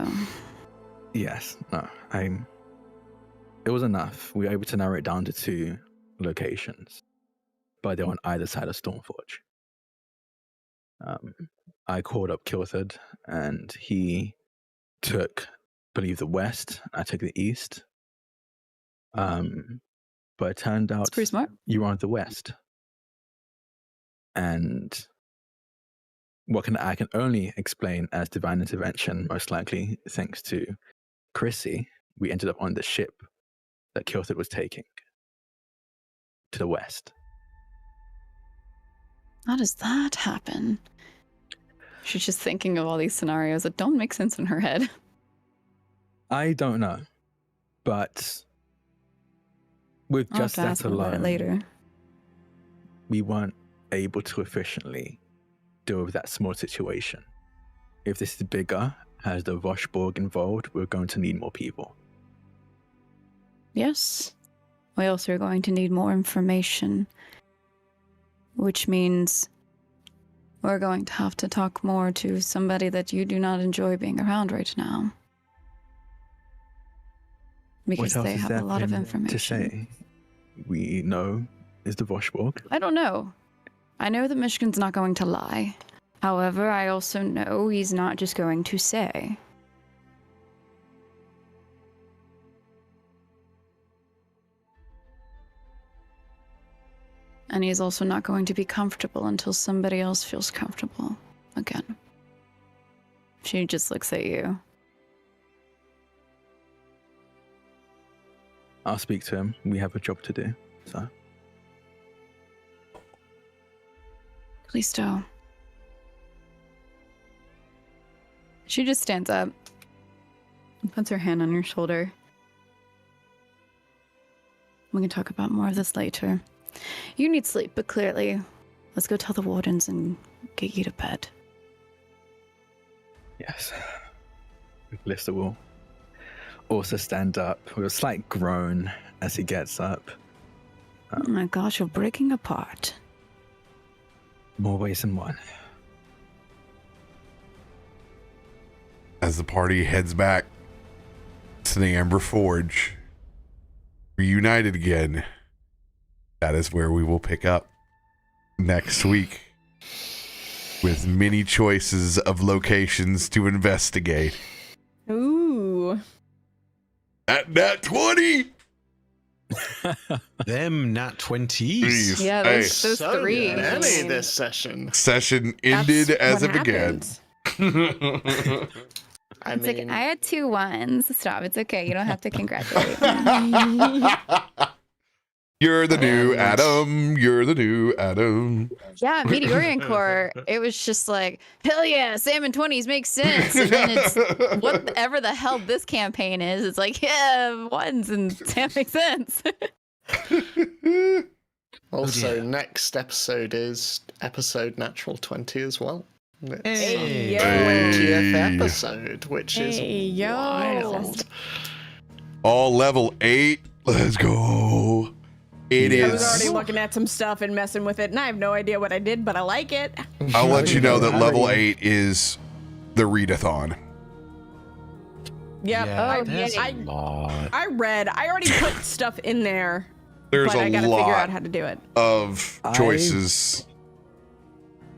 Yes. No. It was enough. We were able to narrow it down to 2 locations, but they're on either side of Stormforge. I called up Kilthud, and he took, I believe, the west. I took the east. But it turned out It's pretty smart. you were on the west. And I can only explain as divine intervention, most likely thanks to Chrissy, we ended up on the ship that Kilthud was taking to the west. How does that happen? She's just thinking of all these scenarios that don't make sense in her head. I don't know, but with I'll have just to that ask him about it alone, later. we weren't able to efficiently deal with that small situation. If this is bigger, has the Voshborg involved, we're going to need more people. Yes. We also are going to need more information, which means we're going to have to talk more to somebody that you do not enjoy being around right now. Because What else they is have there a lot for of him information. to say? We know is the Voshborg. I don't know. I know that Myshkin's not going to lie. However, I also know he's not just going to say. And he's also not going to be comfortable until somebody else feels comfortable again. She just looks at you. I'll speak to him. We have a job to do. So Kallisto. She just stands up, puts her hand on your shoulder. We can talk about more of this later. You need sleep, but clearly, let's go tell the wardens and get you to bed. yes, Lister will also stand up with a slight groan as he gets up. Oh my gosh, you're breaking apart. More ways than one. As the party heads back to the Amber Forge, reunited again, that is where we will pick up next week with many choices of locations to investigate. Ooh. At Nat 20! Them nat 20s. Jeez. Yeah, Hey, those So three. many this session. session ended That's as what it began. happens. I It's mean, like, I had 2 1s. Stop. It's okay. You don't have to congratulate me. You're the new And- Adam. You're the new Adam. Yeah, Meteorian Core, it was just like, hell yeah, salmon 20s makes sense. And then it's whatever the hell this campaign is. It's like, yeah, 1s and that makes sense. also, next episode is episode Natural 20 as well. It's Hey, our yo. 20th episode, which Hey, is yo. wild. All level 8. Let's go. It I was is. already looking at some stuff and messing with it, and I have no idea what I did, but I like it. I'll let you know that I level already- 8 is the readathon. Yep. Oh, there's I a lot. I already put stuff in there, There's but I a gotta figure out lot how to do it. of choices.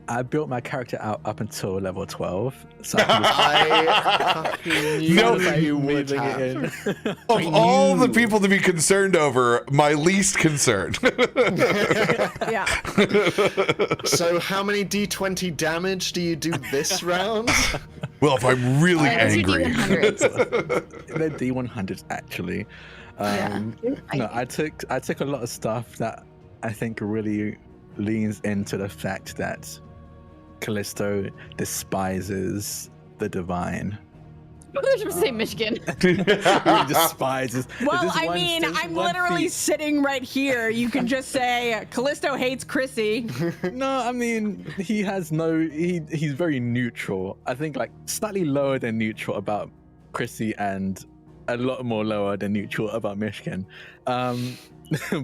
I built my character out up until level 12. So I can just I fucking knew No, you would weaving have. it in. Of all the people to be concerned over, my least concerned. Yeah. So how many D20 damage do you do this round? Well, if I'm really It's angry. D100s. They're D100s actually. No, I took a lot of stuff that I think really leans into the fact that Kallisto despises the divine. I was just gonna say Myshkin. Really despises. Well, There's I one- mean, there's I'm one literally feat- sitting right here. You can just say Kallisto hates Chrissy. No, I mean he has no. He's very neutral. I think like slightly lower than neutral about Chrissy and a lot more lower than neutral about Myshkin.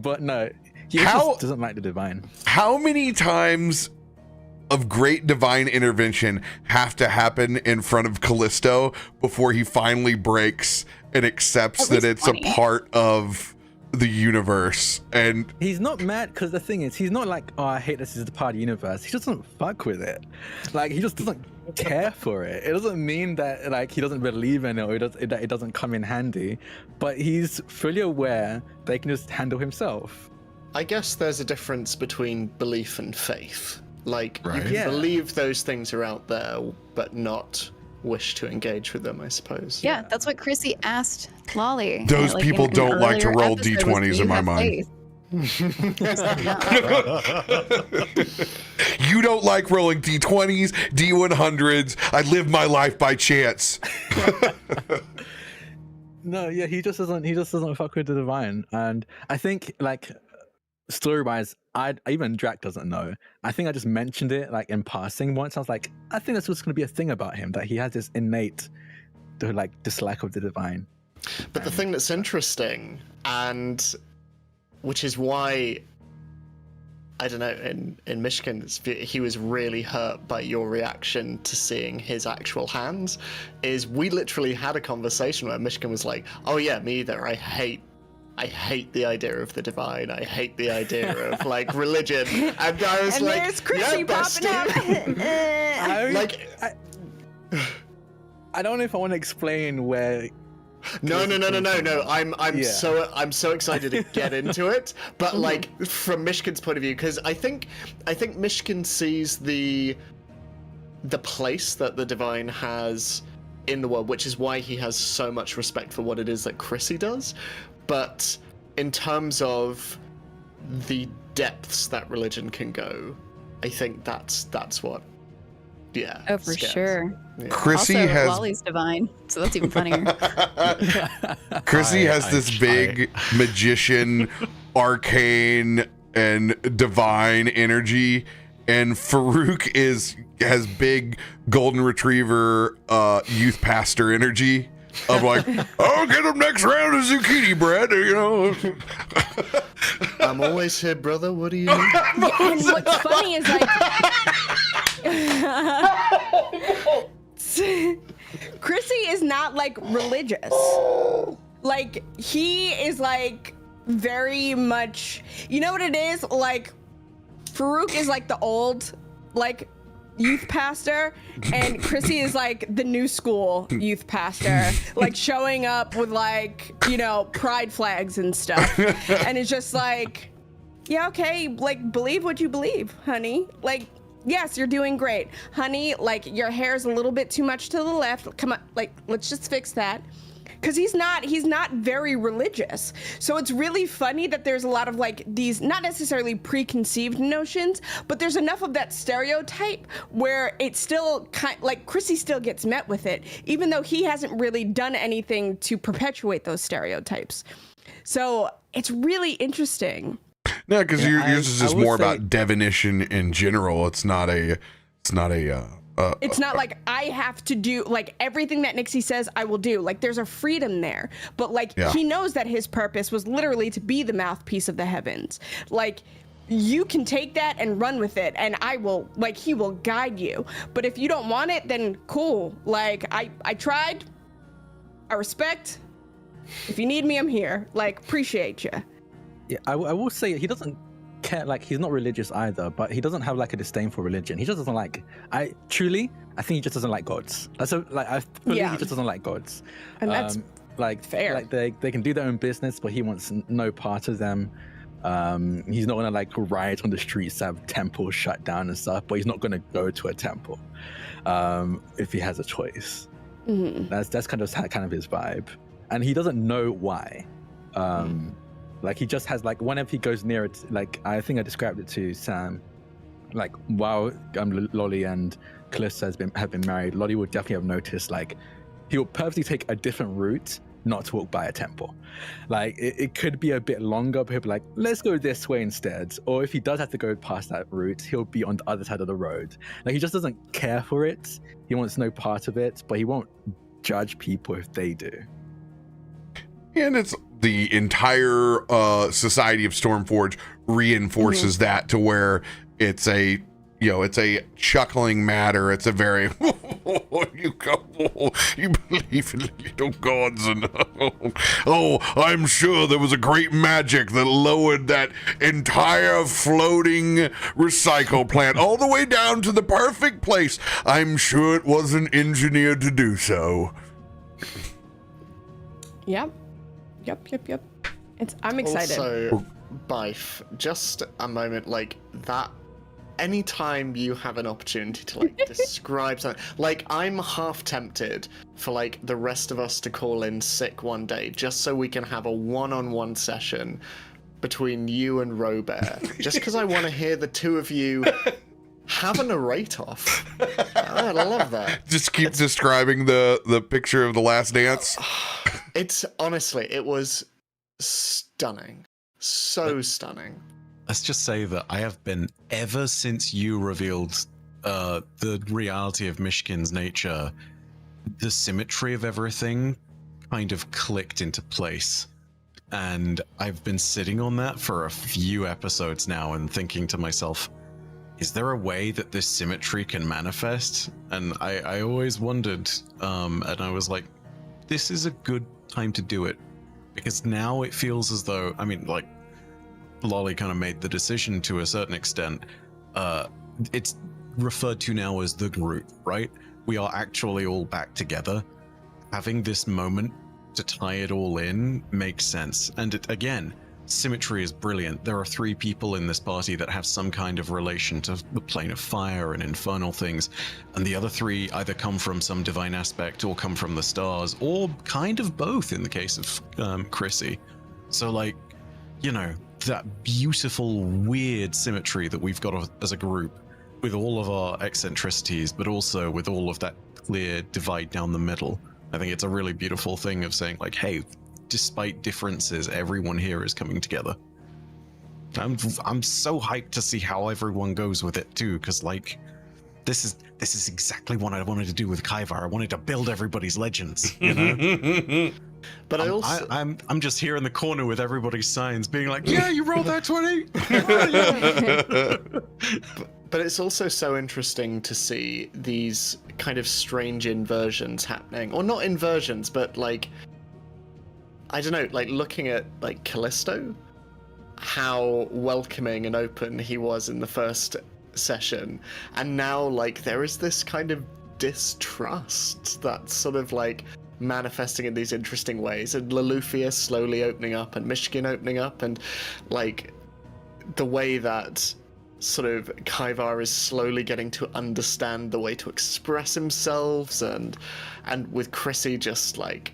But no, he How- just doesn't like the divine. How many times of great divine intervention have to happen in front of Kallisto before he finally breaks and accepts At that least it's 20. a part of the universe? And He's not mad because the thing is, he's not like, oh, I hate this is the part of the universe. He just doesn't fuck with it. Like he just doesn't care for it. It doesn't mean that like he doesn't believe in it or that it doesn't come in handy. But he's fully aware that he can just handle himself. I guess there's a difference between belief and faith. Like, you Right. can Yeah. believe those things are out there, but not wish to engage with them, I suppose. Yeah, that's what Chrissy asked Lolly. Those like, people in an don't like to earlier roll episode, was, D20s "Do in you my have mind." faith?" you don't like rolling D20s, D100s. I live my life by chance. No, yeah, he just doesn't fuck with the divine. And I think like story-wise, even Drak doesn't know. I think I just mentioned it like in passing once. I was like, I think that's what's gonna be a thing about him, that he has this innate like dislike of the divine. But the thing that's interesting, and which is why, I don't know, in Myshkin, he was really hurt by your reaction to seeing his actual hands, is we literally had a conversation where Myshkin was like, oh yeah, me either, I hate the idea of the divine. I hate the idea of like religion. And I was And like, there's Chrissy yeah, popping bestie. up. Like, I don't know if I want to explain where. no. I'm Yeah. so excited to get into it. But like from Myshkin's point of view, because I think Myshkin sees the place that the divine has in the world, which is why he has so much respect for what it is that Chrissy does. But in terms of the depths that religion can go, I think that's what. Yeah. Oh, for scares. sure. Yeah. Chrissy Also, has Lolly's divine, so that's even funnier. Chrissy has I this big magician, arcane, and divine energy, and Farouk has big golden retriever, youth pastor energy. Of like, oh, get him next round of zucchini bread, you know. I'm always here, brother. What do you need? And what's funny is like Chrissy is not like religious. Like he is like very much, you know what it is? Like Farouk is like the old like youth pastor, and Chrissy is like the new school youth pastor, like showing up with like, pride flags and stuff. And it's just like, yeah, okay, like believe what you believe, honey. Like, yes, you're doing great. Honey, like your hair's a little bit too much to the left. Come on, like let's just fix that. Because he's not very religious. So it's really funny that there's a lot of like these, not necessarily preconceived notions, but there's enough of that stereotype where it's still like Chrissy still gets met with it, even though he hasn't really done anything to perpetuate those stereotypes. So it's really interesting. No, because yours is just more about divination in general. It's not like I have to do like everything that Nixie says I will do. Like there's a freedom there, but like he knows that his purpose was literally to be the mouthpiece of the heavens. Like you can take that and run with it, and he will guide you. But if you don't want it, then cool. Like I tried. I respect. If you need me, I'm here. Like appreciate you. Yeah, I will say he doesn't care, like he's not religious either, but he doesn't have like a disdain for religion. He just doesn't like, I think he just doesn't like gods. So like I believe he just doesn't like gods. And that's like fair. Like they can do their own business, but he wants no part of them. He's not gonna like riot on the streets, have temples shut down and stuff, but he's not gonna go to a temple if he has a choice. Mm-hmm. That's kind of his vibe, and he doesn't know why. Like he just has like whenever he goes near it, like I think I described it to Sam, like while Lolly and Kallisto have been married, Lolly would definitely have noticed like he will purposely take a different route not to walk by a temple. Like it could be a bit longer, but he'll be like, let's go this way instead. Or if he does have to go past that route, he'll be on the other side of the road. Like he just doesn't care for it. He wants no part of it, but he won't judge people if they do. And it's the entire society of Stormforge reinforces that to where it's a chuckling matter. It's a very you believe in little gods and I'm sure there was a great magic that lowered that entire floating recycle plant all the way down to the perfect place. I'm sure it wasn't engineered to do so. Yep. I'm excited. Also, Bife, just a moment like that. Anytime you have an opportunity to like describe something, like I'm half tempted for like the rest of us to call in sick one day just so we can have a one-on-one session between you and RoBear, just because I want to hear the two of you have a narrate off. I love that. Just keep describing the picture of The Last Dance. It's honestly, it was stunning. So stunning. Let's just say that I have been, ever since you revealed the reality of Myshkin's nature, the symmetry of everything kind of clicked into place. And I've been sitting on that for a few episodes now and thinking to myself, is there a way that this symmetry can manifest? And I always wondered, and I was like, this is a good time to do it. Because now it feels as though, I mean, like, Lolly kind of made the decision to a certain extent. It's referred to now as the group, right? We are actually all back together. Having this moment to tie it all in makes sense. And again, symmetry is brilliant. There are 3 people in this party that have some kind of relation to the plane of fire and infernal things, and the other 3 either come from some divine aspect or come from the stars, or kind of both in the case of Chrissy. So like, that beautiful, weird symmetry that we've got as a group, with all of our eccentricities, but also with all of that clear divide down the middle. I think it's a really beautiful thing of saying like, hey, despite differences, everyone here is coming together. I'm so hyped to see how everyone goes with it too, because like, this is exactly what I wanted to do with Kaivar. I wanted to build everybody's legends, But I'm just here in the corner with everybody's signs, being like, yeah, you rolled that 20. But it's also so interesting to see these kind of strange inversions happening, or not inversions, but like, I don't know, like looking at like Kallisto, how welcoming and open he was in the first session, and now like there is this kind of distrust that's sort of like manifesting in these interesting ways, and Loluphia slowly opening up and Myshkin opening up, and like the way that sort of Kaivar is slowly getting to understand the way to express himself, and with Chrissy just like,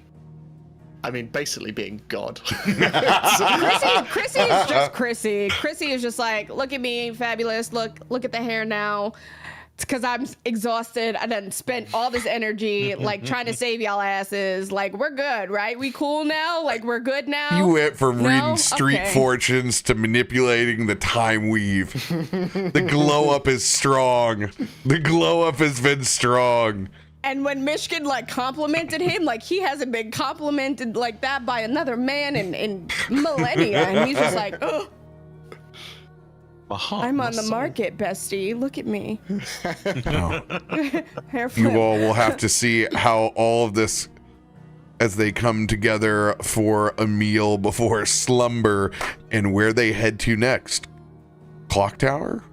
I mean, basically being God. Chrissy is just Chrissy. Chrissy is just like, look at me, fabulous. Look at the hair now. It's because I'm exhausted. I done spent all this energy like trying to save y'all asses. Like, we're good, right? We cool now? Like, we're good now? You went from No? reading street Okay. fortunes to manipulating the time weave. The glow up is strong. The glow up has been strong. And when Myshkin like complimented him, like he hasn't been complimented like that by another man in millennia. And he's just like, oh, I'm on the market, bestie. Look at me. Hair flip. You all will have to see how all of this, as they come together for a meal before slumber, and where they head to next. Clock Tower?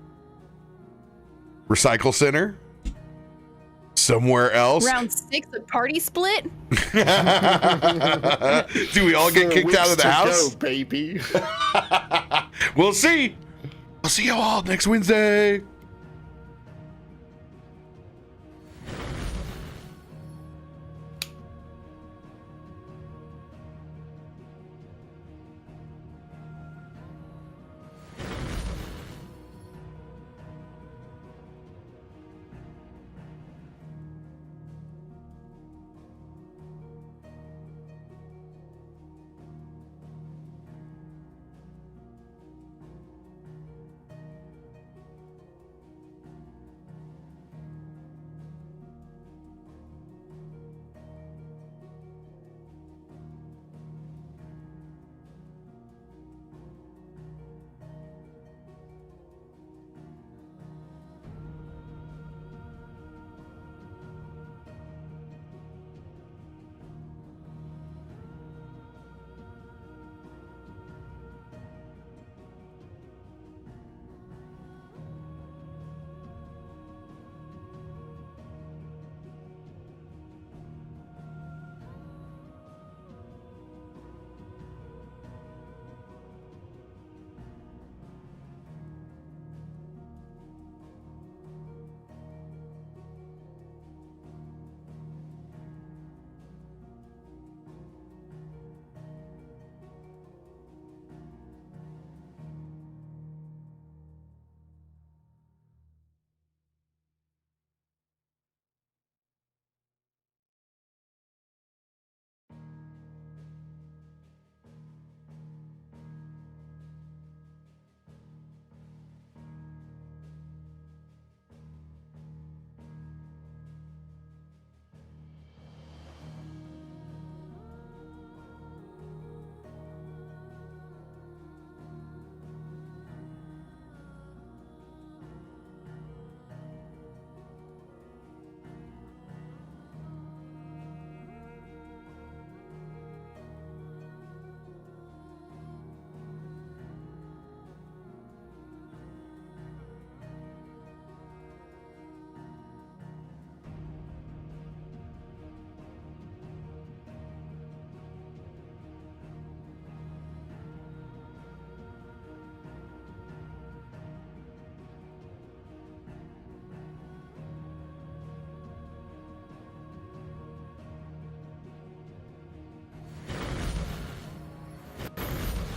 Recycle Center? Somewhere else? Round 6 of party split. Do we all get kicked out of the house? Go, baby. We'll see. I'll see you all next Wednesday.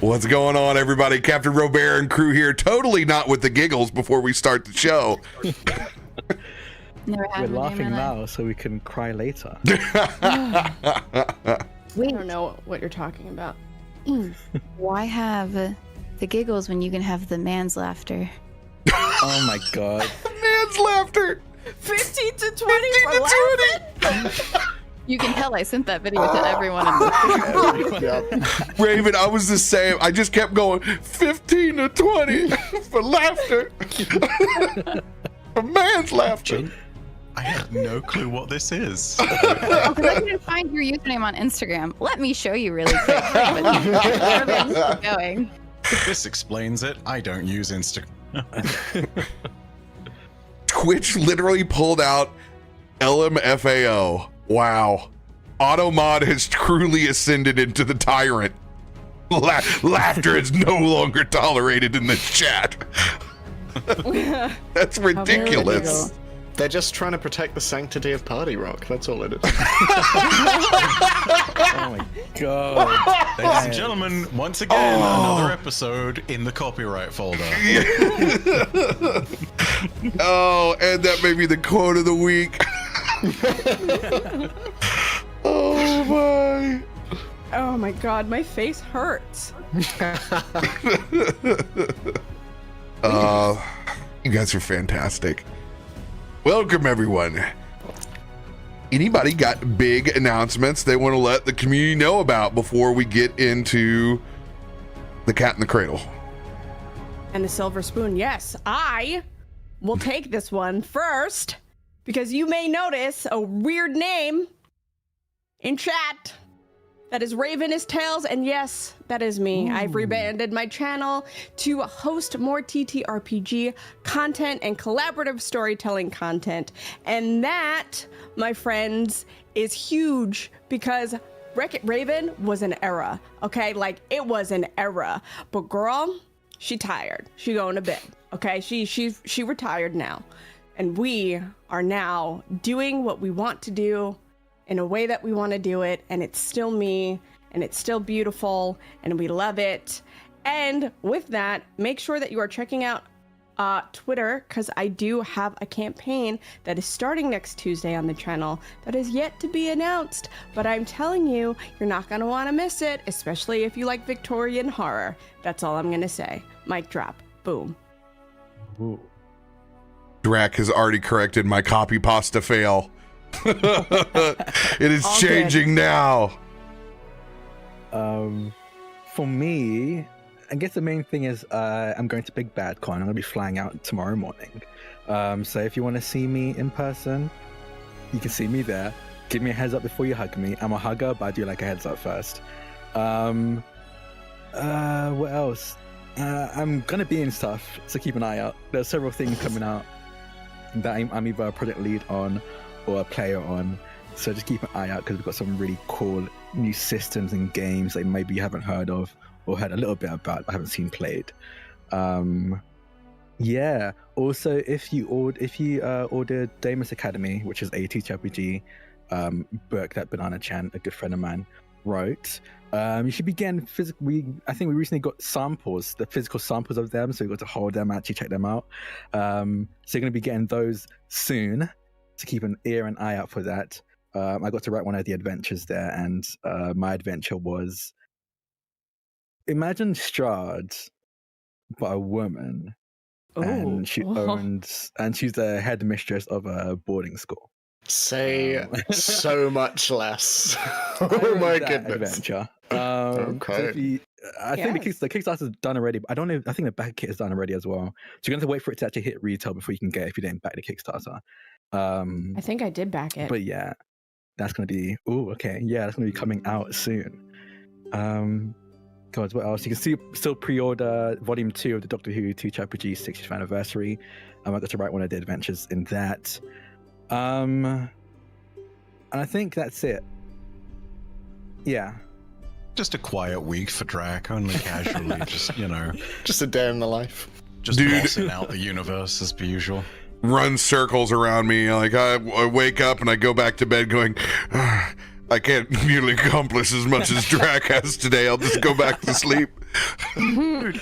What's going on, everybody? CaptainRoBear and crew here. Totally not with the giggles before we start the show. Never had We're one day laughing in my life. now so we can cry later. I don't know what you're talking about. Why have the giggles when you can have the man's laughter? Oh my god. Man's laughter. 15 to 20 for laughing? You can tell I sent that video to everyone in the Raven, I was the same. I just kept going 15 to 20 for laughter. For man's laughter. I have no clue what this is. Because I couldn't find your username on Instagram. Let me show you really quick. But keep going. This explains it. I don't use Instagram. Twitch literally pulled out LMFAO. Wow. Automod has truly ascended into the tyrant. Laughter is no longer tolerated in the chat. That's ridiculous. They're just trying to protect the sanctity of Party Rock. That's all it is. Oh my god. Ladies and gentlemen, once again, another episode in the copyright folder. Oh, and that may be the quote of the week. Oh my. Oh my god, my face hurts. You guys are fantastic. Welcome, everyone. Anybody got big announcements they want to let the community know about before we get into the Cat in the Cradle? And the silver spoon. Yes, I will take this one first because you may notice a weird name in chat. That is Raven is Tails, and yes, that is me. I've rebranded my channel to host more TTRPG content and collaborative storytelling content. And that, my friends, is huge because Wreck-It Raven was an era, okay? Like, it was an era. But girl, she tired. She going to bed, okay? She retired now. And we are now doing what we want to do in a way that we want to do it, and it's still me, and it's still beautiful, and we love it. And with that, make sure that you are checking out Twitter, because I do have a campaign that is starting next Tuesday on the channel that is yet to be announced, but I'm telling you, you're not going to want to miss it, especially if you like Victorian horror. That's all I'm going to say. Mic drop. Boom. Ooh. Drak has already corrected my copy pasta fail. It is All changing good. now. For me, I guess the main thing is I'm going to Big Bad Con. I'm going to be flying out tomorrow morning. So if you want to see me in person, you can see me there. Give me a heads up before you hug me. I'm a hugger, but I do like a heads up first. What else? I'm going to be in stuff, so keep an eye out. There's several things coming out that I'm either a project lead on or a player on, so just keep an eye out because we've got some really cool new systems and games that maybe you haven't heard of or heard a little bit about but haven't seen played. Yeah, also if you ordered Damon's Academy, which is a TTRPG book that Banana Chan, a good friend of mine, wrote, you should be getting I think we recently got samples, the physical samples of them, so we got to hold them, actually check them out. So you're going to be getting those soon. To keep an ear and eye out for that. I got to write one of the adventures there, and my adventure was, imagine Strahd, but a woman, and she owns, and she's the headmistress of a boarding school. Say so much less. Oh my goodness. Adventure. Okay. So I think the Kickstarter's done already, but I don't know. I think the back kit is done already as well. So you're going to have to wait for it to actually hit retail before you can get it if you didn't back the Kickstarter. I think I did back it. But yeah, that's going to be, that's going to be coming out soon. God, what else? You can still pre-order Volume 2 of the Doctor Who TTRPG 60th anniversary. I got to write one of the adventures in that. And I think that's it. Yeah. Just a quiet week for Drak, only casually, just, Just a day in the life. just bossing out the universe as per usual. Run circles around me. Like I wake up and I go back to bed going, I can't nearly accomplish as much as Drak has today. I'll just go back to sleep. Dude,